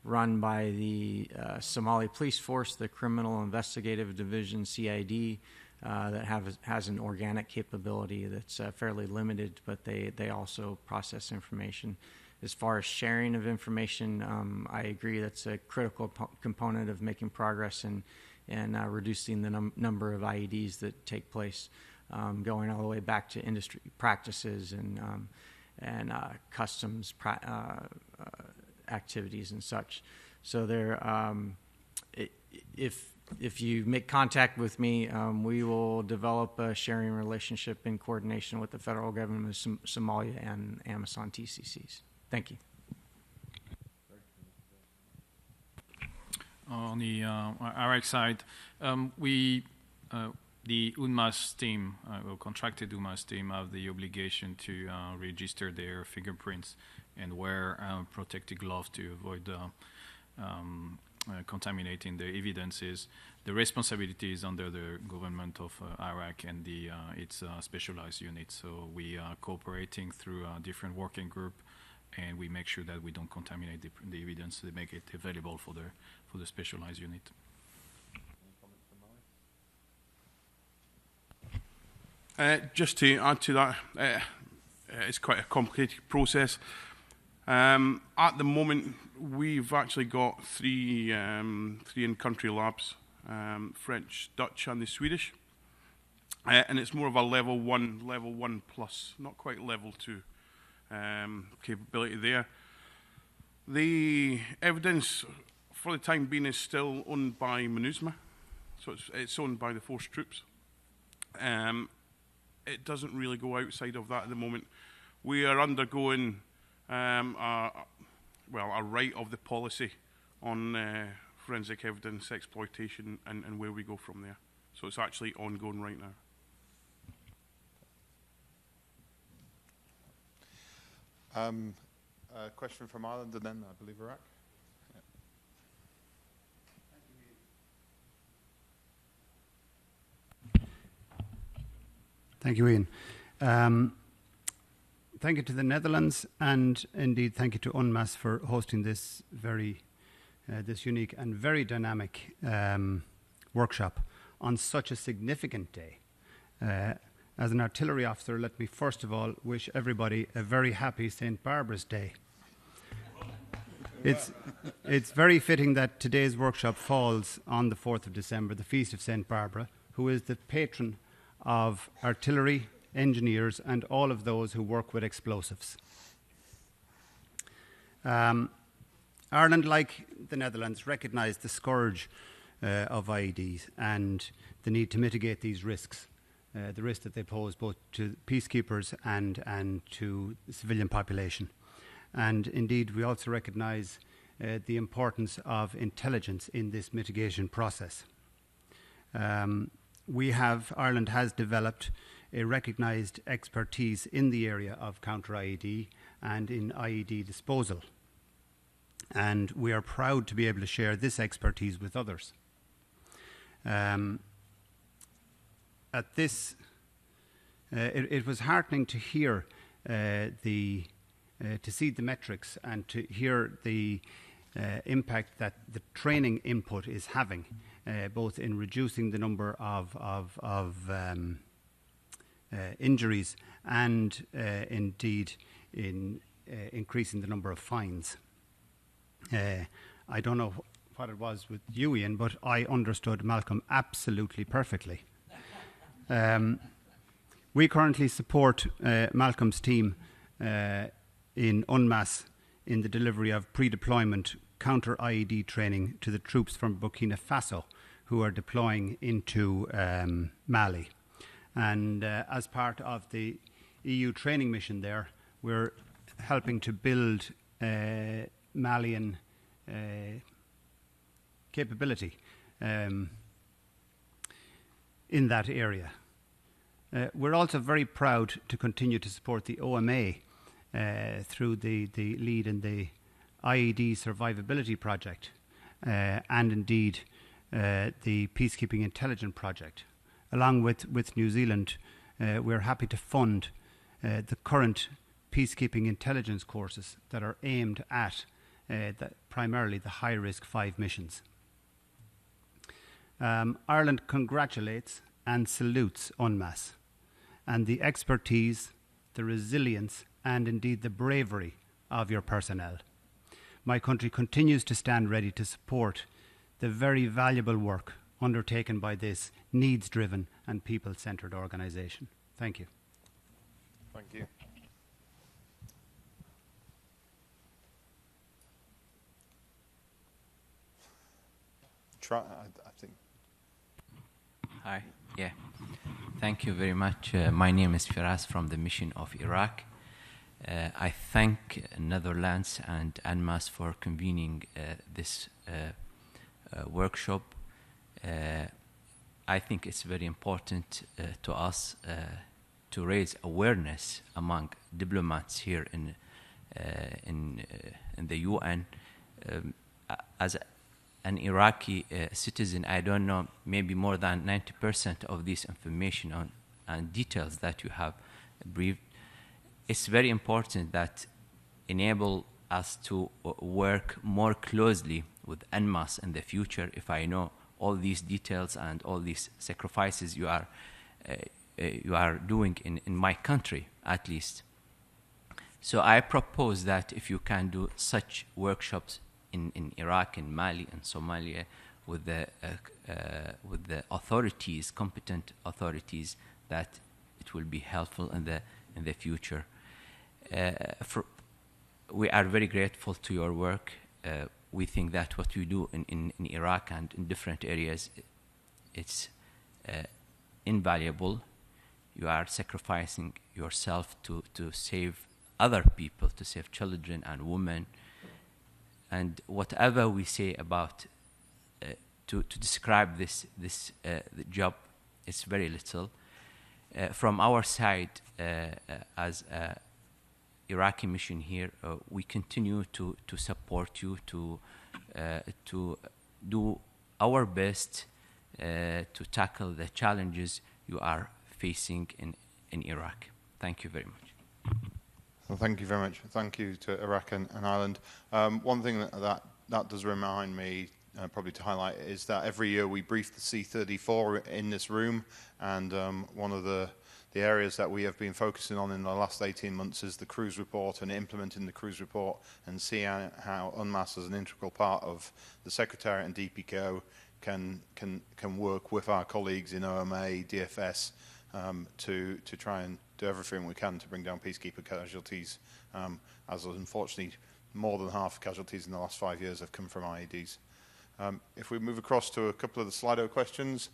run by the Somali Police Force, the Criminal Investigative Division, CID, that has an organic capability that's fairly limited, but they also process information. As far as sharing of information, I agree that's a critical component of making progress and reducing the number of IEDs that take place, going all the way back to industry practices and customs activities and such. So if you make contact with me, we will develop a sharing relationship in coordination with the federal government of Somalia and Amazon TCCs. Thank you. On the Iraq side, the UNMAS team, or contracted UNMAS team, have the obligation to register their fingerprints and wear protective gloves to avoid contaminating the evidences. The responsibility is under the government of Iraq and its specialized unit. So we are cooperating through a different working group, and we make sure that we don't contaminate the evidence. They make it available for the specialized unit. Just to add to that, it's quite a complicated process. At the moment, we've actually got three in-country labs, French, Dutch, and the Swedish, and it's more of a level 1 plus, not quite level 2 capability there. The evidence, for the time being, is still owned by MINUSMA, so it's owned by the force troops. It doesn't really go outside of that at the moment. We are undergoing a right of the policy on forensic evidence exploitation and where we go from there. So it's actually ongoing right now. A question from Ireland and then I believe Iraq. Thank you, Ian. Thank you to the Netherlands, and indeed thank you to UNMAS for hosting this this unique and very dynamic workshop on such a significant day. As an artillery officer, let me first of all wish everybody a very happy St. Barbara's Day. It's very fitting that today's workshop falls on the 4th of December, the feast of St. Barbara, who is the patron of artillery, engineers, and all of those who work with explosives. Ireland, like the Netherlands, recognised the scourge of IEDs and the need to mitigate these risks, the risk that they pose both to peacekeepers and to the civilian population. And indeed, we also recognise the importance of intelligence in this mitigation process. Ireland has developed a recognised expertise in the area of counter-IED and in IED disposal. And we are proud to be able to share this expertise with others. It was heartening to hear to see the metrics and to hear the impact that the training input is having, both in reducing the number of injuries and indeed in increasing the number of fines. I don't know what it was with you, Ian, but I understood Malcolm absolutely perfectly. We currently support Malcolm's team in UNMAS in the delivery of pre-deployment counter-IED training to the troops from Burkina Faso who are deploying into Mali. And as part of the EU training mission there, we're helping to build Malian capability in that area. We're also very proud to continue to support the OMA through the lead in the IED survivability project and indeed the Peacekeeping Intelligence project. Along with New Zealand, we're happy to fund the current peacekeeping intelligence courses that are aimed at primarily the high-risk 5 missions. Ireland congratulates and salutes UNMAS and the expertise, the resilience, and indeed the bravery of your personnel. My country continues to stand ready to support the very valuable work undertaken by this needs-driven and people-centred organisation. Thank you. Thank you. I think. Hi. Yeah. Thank you very much. My name is Firas from the Mission of Iraq. I thank Netherlands and UNMAS for convening this workshop. I think it's very important to us to raise awareness among diplomats here in the UN. As an Iraqi citizen, I don't know, maybe more than 90% of this information and details that you have briefed. It's very important that enable us to work more closely with UNMAS in the future. If I know all these details and all these sacrifices you are doing in my country, at least. So I propose that if you can do such workshops in Iraq, in Mali, and Somalia, with the authorities, competent authorities, that it will be helpful in the future. We are very grateful to your work. We think that what you do in Iraq and in different areas, it's invaluable. You are sacrificing yourself to save other people, to save children and women. And whatever we say about to describe this the job, it's very little. From our side, as Iraqi mission here, we continue to support you, to do our best to tackle the challenges you are facing in Iraq. Thank you very much. Well, thank you very much. Thank you to Iraq and Ireland. One thing that does remind me, probably to highlight, is that every year we brief the C-34 in this room, and one of the areas that we have been focusing on in the last 18 months is the cruise report and implementing the cruise report and seeing how UNMAS as an integral part of the Secretariat and DPKO can work with our colleagues in OMA, DFS, to try and do everything we can to bring down peacekeeper casualties, as unfortunately more than half casualties in the last 5 years have come from IEDs. If we move across to a couple of the Slido questions,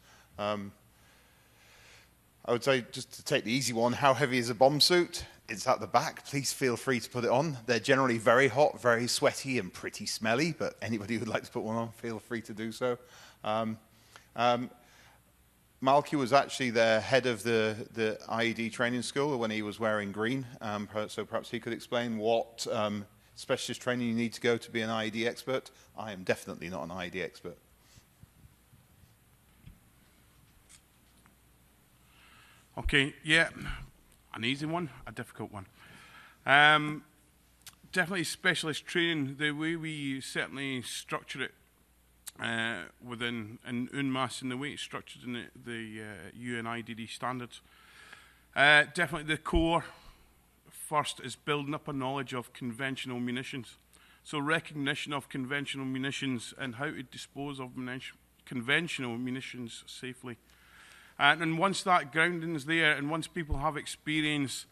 I would say, just to take the easy one, how heavy is a bomb suit? It's at the back. Please feel free to put it on. They're generally very hot, very sweaty, and pretty smelly, but anybody who would like to put one on, feel free to do so. Malky was actually the head of the IED training school when he was wearing green, so perhaps he could explain what specialist training you need to go to be an IED expert. I am definitely not an IED expert. Okay, yeah, an easy one, a difficult one. Definitely specialist training, the way we certainly structure it within UNMAS and the way it's structured in the UN IED standards. Definitely the core first is building up a knowledge of conventional munitions. So recognition of conventional munitions and how to dispose of conventional munitions safely. And once that grounding is there, and once people have experience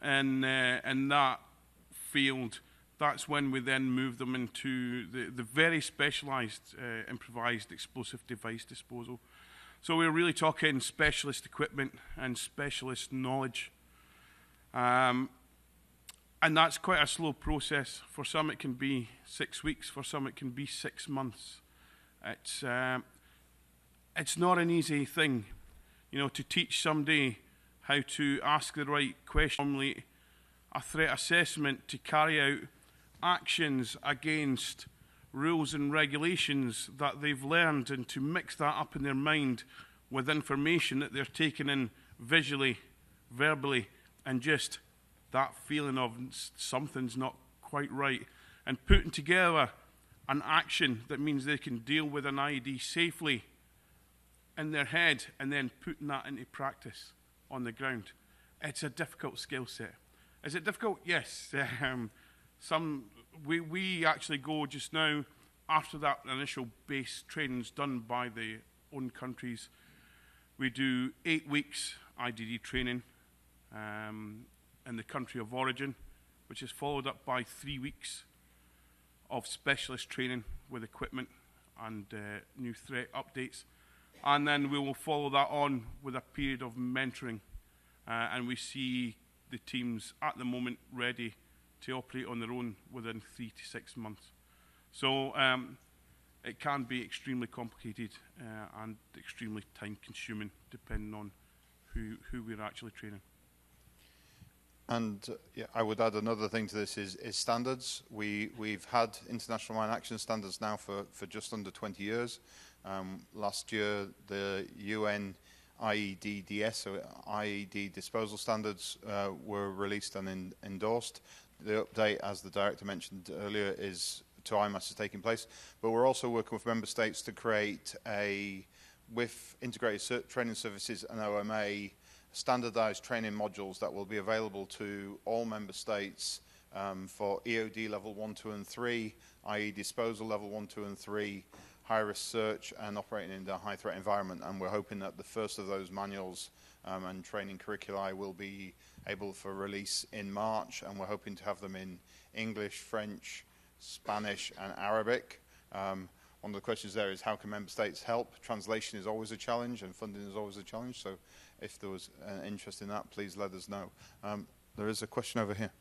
in that field, that's when we then move them into the very specialised improvised explosive device disposal. So we're really talking specialist equipment and specialist knowledge. And that's quite a slow process. For some it can be 6 weeks, for some it can be 6 months. It's not an easy thing. You know, to teach somebody how to ask the right question, normally a threat assessment, to carry out actions against rules and regulations that they've learned, and to mix that up in their mind with information that they're taking in visually, verbally, and just that feeling of something's not quite right, and putting together an action that means they can deal with an IED safely in their head and then putting that into practice on the ground. It's a difficult skill set. Is it difficult? Yes. We actually go just now, after that initial base training's done by the own countries, we do 8 weeks IDD training in the country of origin, which is followed up by 3 weeks of specialist training with equipment and new threat updates. And then we will follow that on with a period of mentoring. And we see the teams at the moment ready to operate on their own within 3 to 6 months. So it can be extremely complicated and extremely time consuming depending on who we're actually training. And yeah, I would add another thing to this is standards. We've had international mine action standards now for just under 20 years. Last year, the UN IEDs, so IED disposal standards, were released and endorsed. The update, as the director mentioned earlier, is to IMAS is taking place. But we're also working with member states to create with integrated training services and OMA, standardized training modules that will be available to all member states for EOD level 1, 2 and 3, i.e. disposal level 1, 2 and 3, high-risk search and operating in a high-threat environment. And we're hoping that the first of those manuals and training curricula will be able for release in March, and we're hoping to have them in English, French, Spanish and Arabic. One of the questions there is how can member states help? Translation is always a challenge and funding is always a challenge, so if there was an interest in that, please let us know. There is a question over here.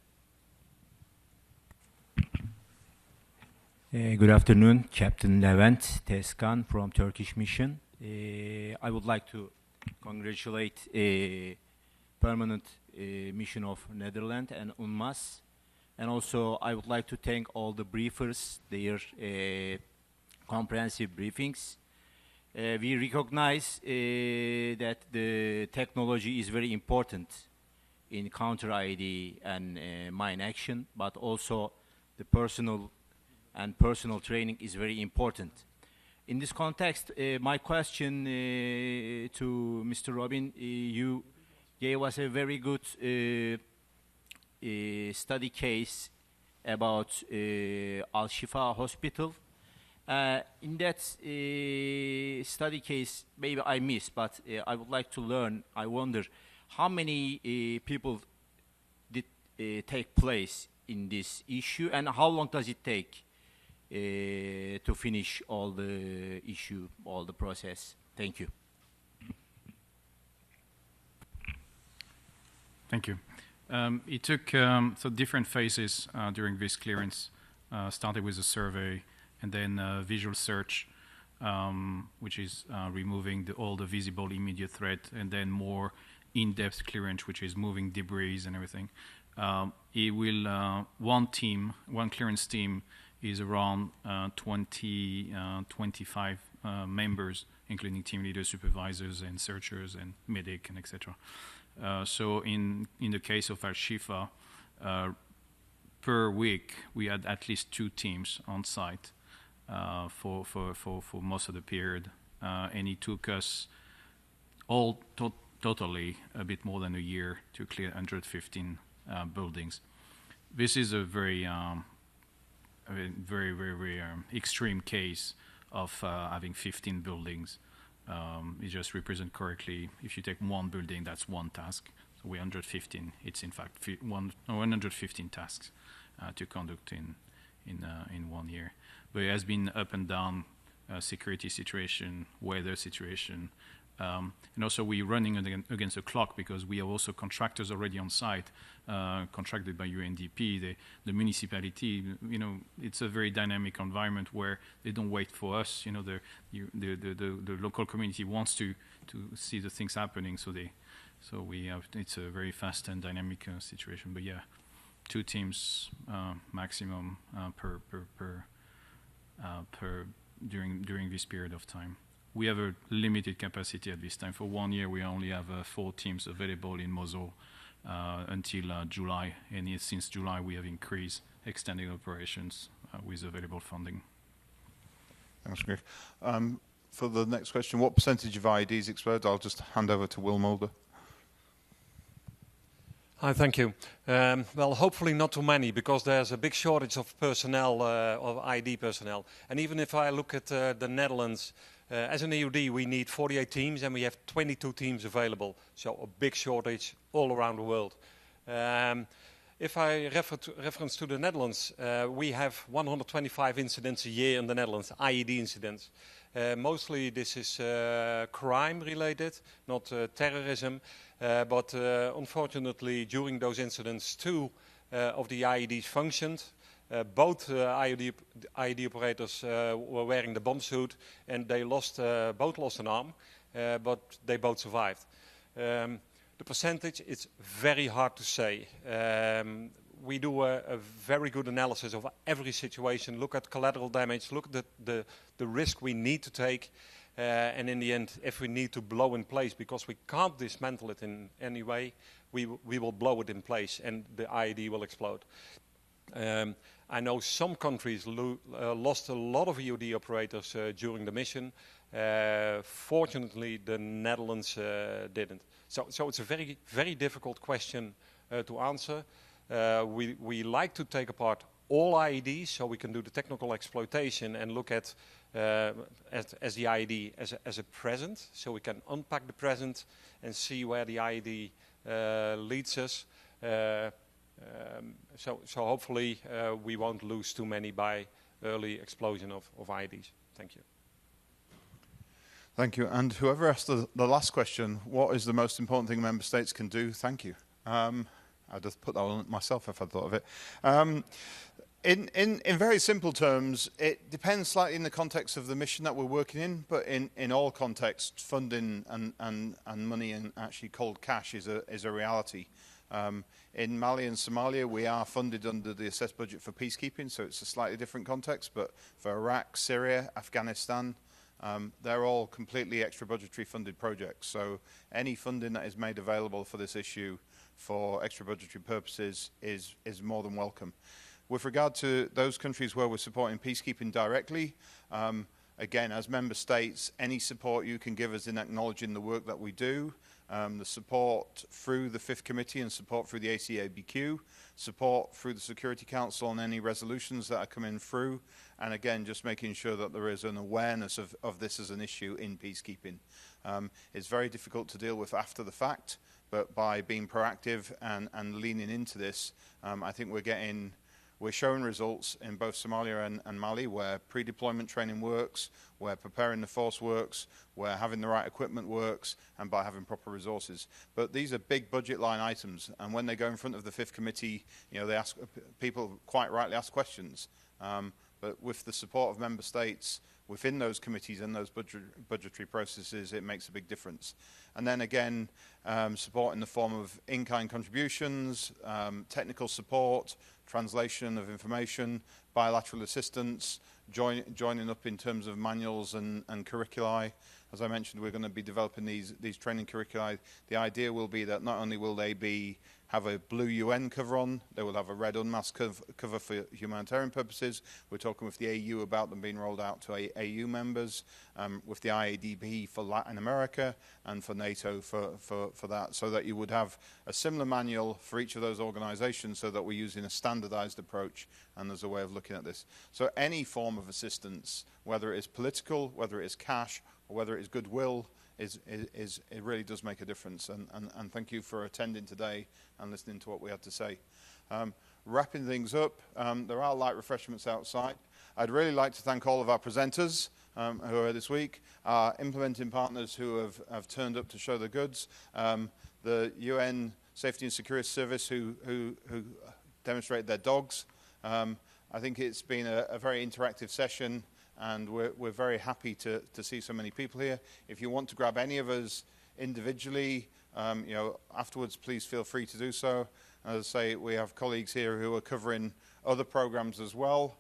Good afternoon, Captain Levent Teskan from Turkish Mission. I would like to congratulate permanent mission of Netherlands and UNMAS, and also I would like to thank all the briefers, their comprehensive briefings. We recognize that the technology is very important in counter IED and mine action, but also the personal training is very important. In this context, my question to Mr. Robin, you gave us a very good study case about Al-Shifa Hospital. In that study case, maybe I missed, but I would like to learn. I wonder how many people did take place in this issue, and how long does it take to finish all the issue, all the process? Thank you. Thank you. It took so different phases during this clearance. Started with a survey, and then visual search, which is removing all the visible immediate threat, and then more in-depth clearance, which is moving debris and everything. It will one clearance team is around 25 members, including team leaders, supervisors, and searchers, and medic, and etc. So in the case of Al-Shifa, per week we had at least 2 teams on site for most of the period, and it took us totally a bit more than a year to clear 115 buildings. This is a very extreme case of having 15 buildings. It just represents correctly, if you take one building, that's one task. So we're 115. It's in fact 115 tasks to conduct in 1 year. But it has been up and down, security situation, weather situation, and also we're running against the clock because we have also contractors already on site, contracted by UNDP. The municipality, it's a very dynamic environment where they don't wait for us. The local community wants to see the things happening, so it's a very fast and dynamic situation. But yeah, 2 teams maximum during this period of time. We have a limited capacity at this time. For 1 year, we only have 4 teams available in Mosul until July. And since July, we have increased extending operations with available funding. Thanks, Griff. for the next question, what percentage of IEDs explode? I'll just hand over to Will Mulder. Hi, thank you. Well, hopefully not too many, because there's a big shortage of personnel, of IED personnel. And even if I look at the Netherlands, as an EUD, we need 48 teams, and we have 22 teams available. So a big shortage all around the world. If I reference to the Netherlands, we have 125 incidents a year in the Netherlands, IED incidents. Mostly this is crime related, not terrorism. But unfortunately, during those incidents, 2 of the IEDs functioned. Both IED operators were wearing the bomb suit, and they both lost an arm, but they both survived. The percentage, it's very hard to say. We do a very good analysis of every situation, look at collateral damage, look at the risk we need to take, and in the end, if we need to blow in place, because we can't dismantle it in any way, we will blow it in place and the IED will explode. I know some countries lost a lot of EOD operators during the mission. Fortunately, the Netherlands didn't. So it's a very, very difficult question to answer. We like to take apart all IEDs so we can do the technical exploitation and look at as the IED as a present, so we can unpack the present and see where the IED leads us. So hopefully we won't lose too many by early explosion of IEDs. Thank you. Thank you. And whoever asked the last question, what is the most important thing member states can do? Thank you. I'd just put that on myself if I'd thought of it. In very simple terms, it depends slightly in the context of the mission that we're working in, but in all contexts, funding and money and actually cold cash is a reality. In Mali and Somalia, we are funded under the assessed budget for peacekeeping, so it's a slightly different context, but for Iraq, Syria, Afghanistan, they're all completely extra budgetary funded projects. So any funding that is made available for this issue for extra budgetary purposes is more than welcome. With regard to those countries where we're supporting peacekeeping directly, again, as member states, any support you can give us in acknowledging the work that we do, the support through the Fifth Committee and support through the ACABQ, support through the Security Council on any resolutions that are coming through, and again, just making sure that there is an awareness of this as an issue in peacekeeping. It's very difficult to deal with after the fact, but by being proactive and leaning into this, I think we're showing results in both Somalia and Mali where pre-deployment training works, where preparing the force works, where having the right equipment works, and by having proper resources. But these are big budget line items, and when they go in front of the Fifth Committee, people quite rightly ask questions. But with the support of member states within those committees and those budgetary processes, it makes a big difference. And then again, support in the form of in-kind contributions, technical support, translation of information, bilateral assistance, joining up in terms of manuals and curriculi. As I mentioned, we're going to be developing these training curriculi. The idea will be that not only will they have a blue UN cover on, they will have a red UNMAS cover for humanitarian purposes. We're talking with the AU about them being rolled out to AU members, with the IADB for Latin America, and for NATO for that, so that you would have a similar manual for each of those organizations so that we're using a standardized approach, and there's a way of looking at this. So any form of assistance, whether it is political, whether it is cash, or whether it is goodwill, it really does make a difference. And thank you for attending today and listening to what we had to say. Wrapping things up, there are light refreshments outside. I'd really like to thank all of our presenters who are this week, our implementing partners who have turned up to show the goods, the UN Safety and Security Service who demonstrated their dogs. I think it's been a very interactive session, and we're very happy to see so many people here. If you want to grab any of us individually, afterwards, please feel free to do so. As I say, we have colleagues here who are covering other programs as well.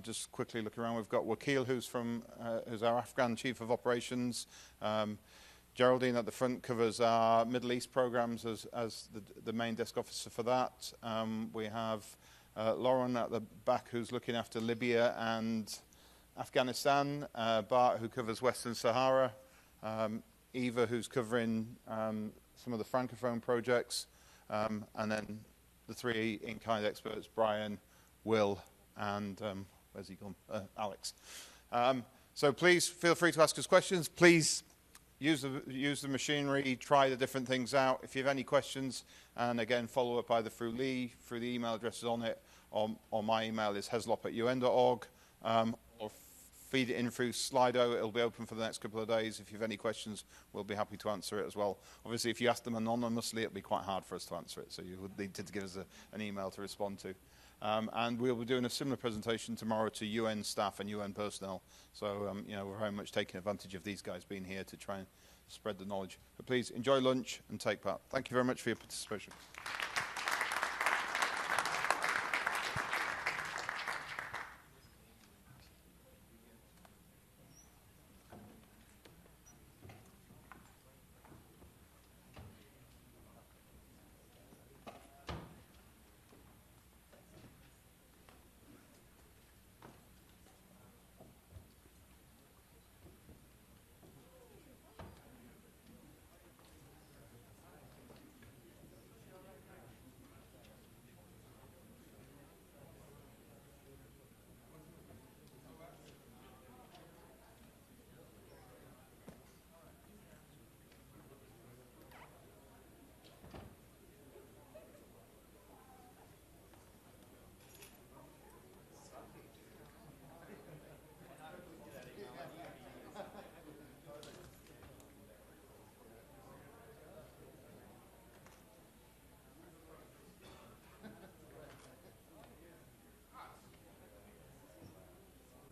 Just quickly look around. We've got Wakil, who's our Afghan Chief of Operations. Geraldine at the front covers our Middle East programs as the main desk officer for that. We have Lauren at the back who's looking after Libya and Afghanistan, Bart, who covers Western Sahara, Eva, who's covering some of the Francophone projects, and then the three in-kind experts, Brian, Will, and where's he gone? Alex. So please feel free to ask us questions. Please use the machinery, try the different things out. If you have any questions, and again, follow up either through Lee, through the email addresses on it, or my email is heslop@un.org, or feed it in through Slido. It'll be open for the next couple of days. If you have any questions, we'll be happy to answer it as well. Obviously, if you ask them anonymously, it'll be quite hard for us to answer it, so you would need to give us an email to respond to. And we'll be doing a similar presentation tomorrow to UN staff and UN personnel. So, you know, we're very much taking advantage of these guys being here to try and spread the knowledge. But please enjoy lunch and take part. Thank you very much for your participation.